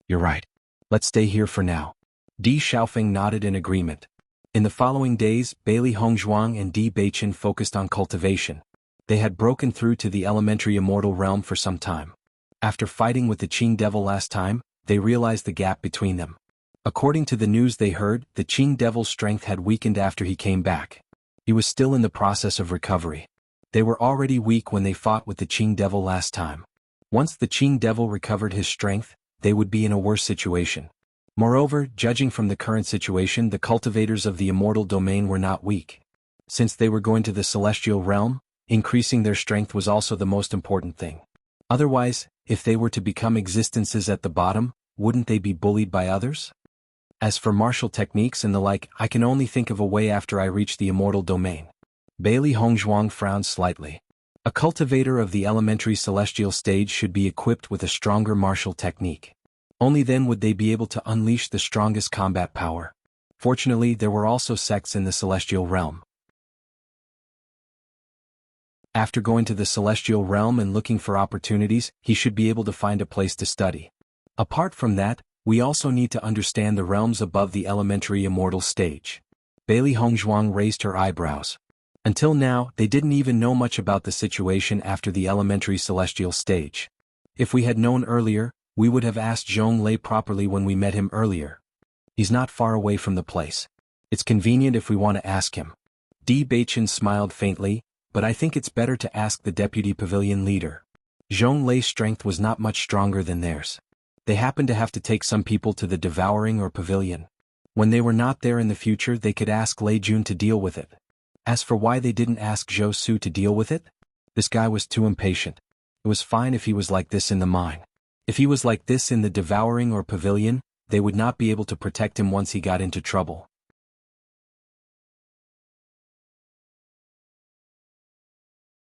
You're right. Let's stay here for now. Di Xiaofeng nodded in agreement. In the following days, Bailey Hongzhuang and Di Beichen focused on cultivation. They had broken through to the elementary immortal realm for some time. After fighting with the Qing Devil last time, they realized the gap between them. According to the news they heard, the Qing Devil's strength had weakened after he came back. He was still in the process of recovery. They were already weak when they fought with the Qing Devil last time. Once the Qing Devil recovered his strength, they would be in a worse situation. Moreover, judging from the current situation, the cultivators of the immortal domain were not weak. Since they were going to the celestial realm, increasing their strength was also the most important thing. Otherwise, if they were to become existences at the bottom, wouldn't they be bullied by others? As for martial techniques and the like, I can only think of a way after I reach the immortal domain. Bailey Hongzhuang frowned slightly. A cultivator of the elementary celestial stage should be equipped with a stronger martial technique. Only then would they be able to unleash the strongest combat power. Fortunately, there were also sects in the celestial realm. After going to the celestial realm and looking for opportunities, he should be able to find a place to study. Apart from that, we also need to understand the realms above the elementary immortal stage. Bailey Hongzhuang raised her eyebrows. Until now, they didn't even know much about the situation after the elementary celestial stage. If we had known earlier, we would have asked Zhong Lei properly when we met him earlier. He's not far away from the place. It's convenient if we want to ask him. Di Beichen smiled faintly, but I think it's better to ask the deputy pavilion leader. Zhong Lei's strength was not much stronger than theirs. They happened to have to take some people to the devouring or pavilion. When they were not there in the future, they could ask Lei Jun to deal with it. As for why they didn't ask Zhou Su to deal with it, this guy was too impatient. It was fine if he was like this in the mine. If he was like this in the devouring or pavilion, they would not be able to protect him once he got into trouble.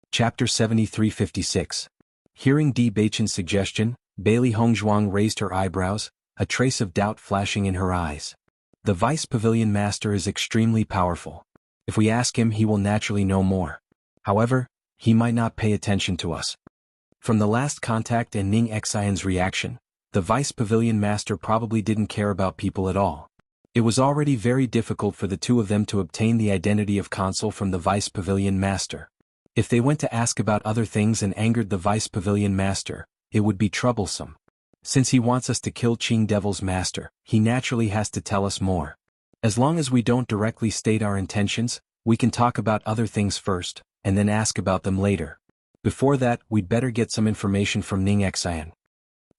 Chapter 7356. Hearing Di Beichen's suggestion, Bailey Hongzhuang raised her eyebrows, a trace of doubt flashing in her eyes. The Vice Pavilion Master is extremely powerful. If we ask him, he will naturally know more. However, he might not pay attention to us. From the last contact and Ning Xian's reaction, the Vice Pavilion Master probably didn't care about people at all. It was already very difficult for the two of them to obtain the identity of Consul from the Vice Pavilion Master. If they went to ask about other things and angered the Vice Pavilion Master, it would be troublesome. Since he wants us to kill Qing Devil's master, he naturally has to tell us more. As long as we don't directly state our intentions, we can talk about other things first, and then ask about them later. Before that, we'd better get some information from Ning Xian.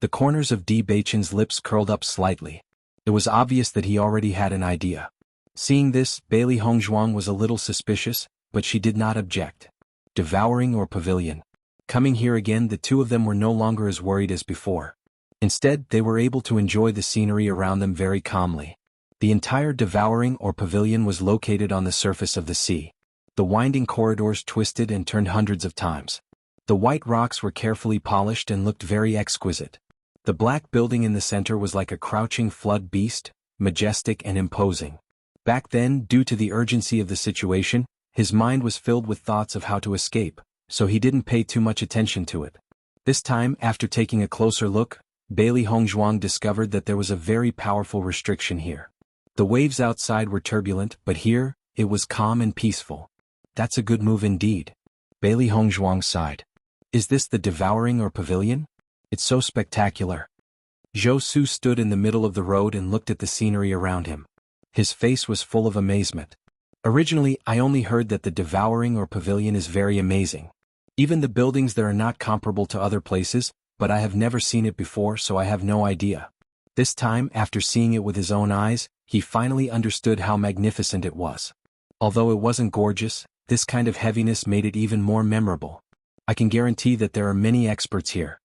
The corners of Di Beichen's lips curled up slightly. It was obvious that he already had an idea. Seeing this, Bailey Hongzhuang was a little suspicious, but she did not object. Devouring or pavilion. Coming here again, the two of them were no longer as worried as before. Instead, they were able to enjoy the scenery around them very calmly. The entire devouring or pavilion was located on the surface of the sea. The winding corridors twisted and turned hundreds of times. The white rocks were carefully polished and looked very exquisite. The black building in the center was like a crouching flood beast, majestic and imposing. Back then, due to the urgency of the situation, his mind was filled with thoughts of how to escape, so he didn't pay too much attention to it. This time, after taking a closer look, Bailey Hongzhuang discovered that there was a very powerful restriction here. The waves outside were turbulent, but here, it was calm and peaceful. That's a good move indeed. Bailey Hongzhuang sighed. Is this the devouring or pavilion? It's so spectacular. Zhou Su stood in the middle of the road and looked at the scenery around him. His face was full of amazement. Originally, I only heard that the devouring or pavilion is very amazing. Even the buildings there are not comparable to other places, but I have never seen it before, so I have no idea. This time, after seeing it with his own eyes, he finally understood how magnificent it was. Although it wasn't gorgeous, this kind of heaviness made it even more memorable. I can guarantee that there are many experts here.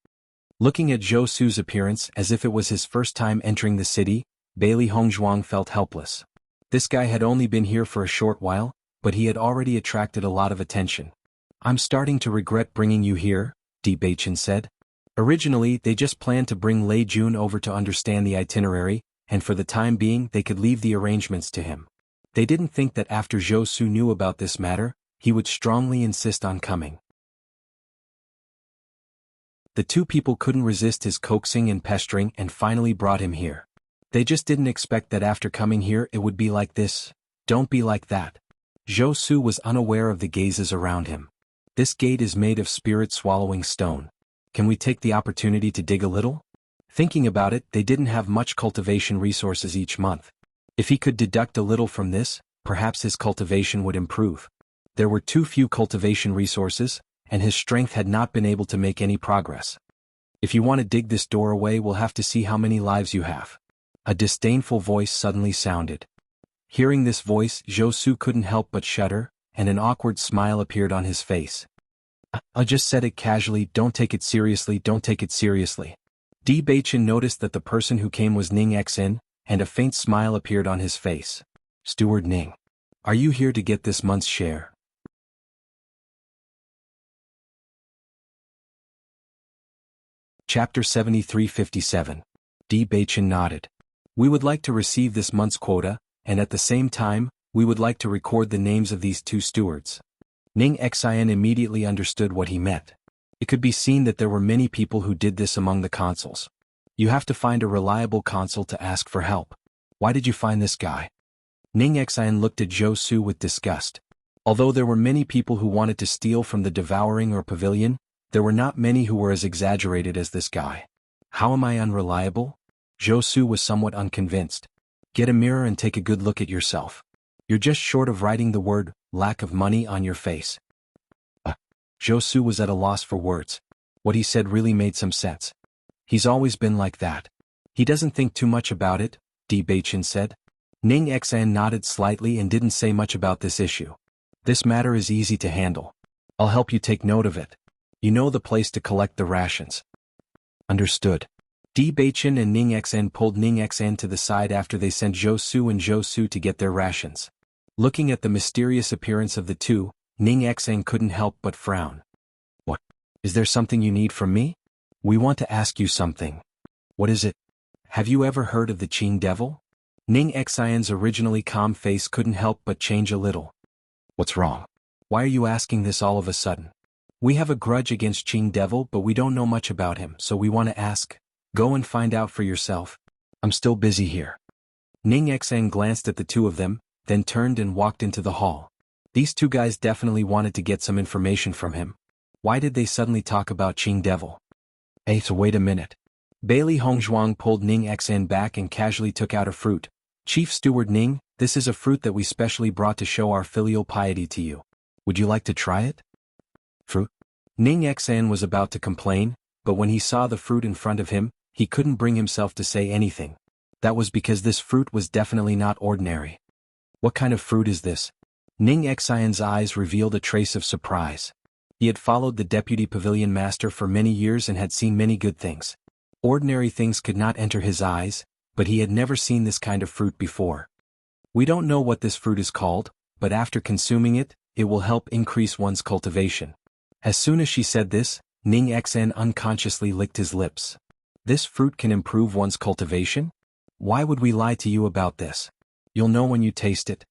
Looking at Zhou Su's appearance as if it was his first time entering the city, Bailey Hongzhuang felt helpless. This guy had only been here for a short while, but he had already attracted a lot of attention. I'm starting to regret bringing you here, Di Beichen said. Originally, they just planned to bring Lei Jun over to understand the itinerary, and for the time being they could leave the arrangements to him. They didn't think that after Zhou Su knew about this matter, he would strongly insist on coming. The two people couldn't resist his coaxing and pestering and finally brought him here. They just didn't expect that after coming here it would be like this. Don't be like that. Zhou Su was unaware of the gazes around him. This gate is made of spirit-swallowing stone. Can we take the opportunity to dig a little? Thinking about it, they didn't have much cultivation resources each month. If he could deduct a little from this, perhaps his cultivation would improve. There were too few cultivation resources, and his strength had not been able to make any progress. If you want to dig this door away, we'll have to see how many lives you have. A disdainful voice suddenly sounded. Hearing this voice, Zhou Su couldn't help but shudder, and an awkward smile appeared on his face. I just said it casually, don't take it seriously, don't take it seriously. Di Beichen noticed that the person who came was Ning Xin, and a faint smile appeared on his face. Steward Ning. Are you here to get this month's share? Chapter 7357. Di Beichen nodded. We would like to receive this month's quota, and at the same time, we would like to record the names of these two stewards. Ning Xin immediately understood what he meant. It could be seen that there were many people who did this among the consuls. You have to find a reliable consul to ask for help. Why did you find this guy? Ning Xin looked at Zhou Su with disgust. Although there were many people who wanted to steal from the devouring or pavilion, there were not many who were as exaggerated as this guy. How am I unreliable? Zhou Su was somewhat unconvinced. Get a mirror and take a good look at yourself. You're just short of writing the word, lack of money on your face. Zhou Su was at a loss for words. What he said really made some sense. He's always been like that. He doesn't think too much about it, Di Beichen said. Ning Xin nodded slightly and didn't say much about this issue. This matter is easy to handle. I'll help you take note of it. You know the place to collect the rations. Understood. Di Beichen and Ning Xin pulled Ning Xin to the side after they sent Zhou Su to get their rations. Looking at the mysterious appearance of the two, Ning Xin couldn't help but frown. What? Is there something you need from me? We want to ask you something. What is it? Have you ever heard of the Qing Devil? Ning Xin's originally calm face couldn't help but change a little. What's wrong? Why are you asking this all of a sudden? We have a grudge against Qing Devil, but we don't know much about him, so we want to ask. Go and find out for yourself. I'm still busy here. Ning Xin glanced at the two of them, then turned and walked into the hall. These two guys definitely wanted to get some information from him. Why did they suddenly talk about Qing Devil? Hey, so wait a minute. Bailey Hongzhuang pulled Ning Xin back and casually took out a fruit. Chief Steward Ning, this is a fruit that we specially brought to show our filial piety to you. Would you like to try it? Fruit? Ning Xin was about to complain, but when he saw the fruit in front of him, he couldn't bring himself to say anything. That was because this fruit was definitely not ordinary. What kind of fruit is this? Ning Xin's eyes revealed a trace of surprise. He had followed the deputy pavilion master for many years and had seen many good things. Ordinary things could not enter his eyes, but he had never seen this kind of fruit before. We don't know what this fruit is called, but after consuming it, it will help increase one's cultivation. As soon as she said this, Ning Xin unconsciously licked his lips. This fruit can improve one's cultivation? Why would we lie to you about this? You'll know when you taste it.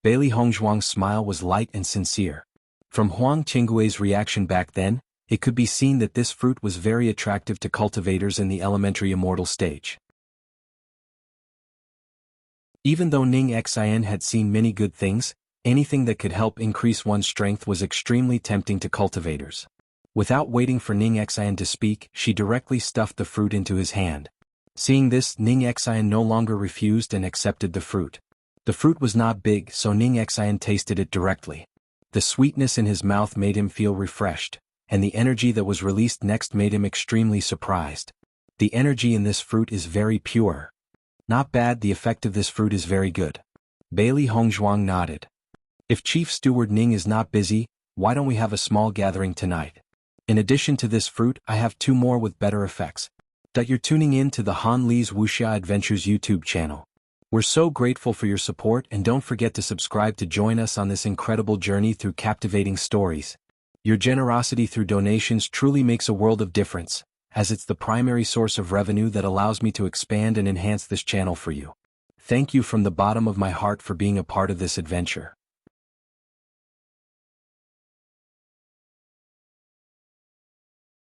Bailey Hongzhuang's smile was light and sincere. From Huang Qinggui's reaction back then, it could be seen that this fruit was very attractive to cultivators in the elementary immortal stage. Even though Ning Xian had seen many good things, anything that could help increase one's strength was extremely tempting to cultivators. Without waiting for Ning Xian to speak, she directly stuffed the fruit into his hand. Seeing this, Ning Xian no longer refused and accepted the fruit. The fruit was not big, so Ning Xian tasted it directly. The sweetness in his mouth made him feel refreshed, and the energy that was released next made him extremely surprised. The energy in this fruit is very pure. Not bad, the effect of this fruit is very good. Bailey Hongzhuang nodded. If Chief Steward Ning is not busy, why don't we have a small gathering tonight? In addition to this fruit, I have 2 more with better effects. You're tuning in to the Han Li's Wuxia Adventures YouTube channel. We're so grateful for your support, and don't forget to subscribe to join us on this incredible journey through captivating stories. Your generosity through donations truly makes a world of difference, as it's the primary source of revenue that allows me to expand and enhance this channel for you. Thank you from the bottom of my heart for being a part of this adventure.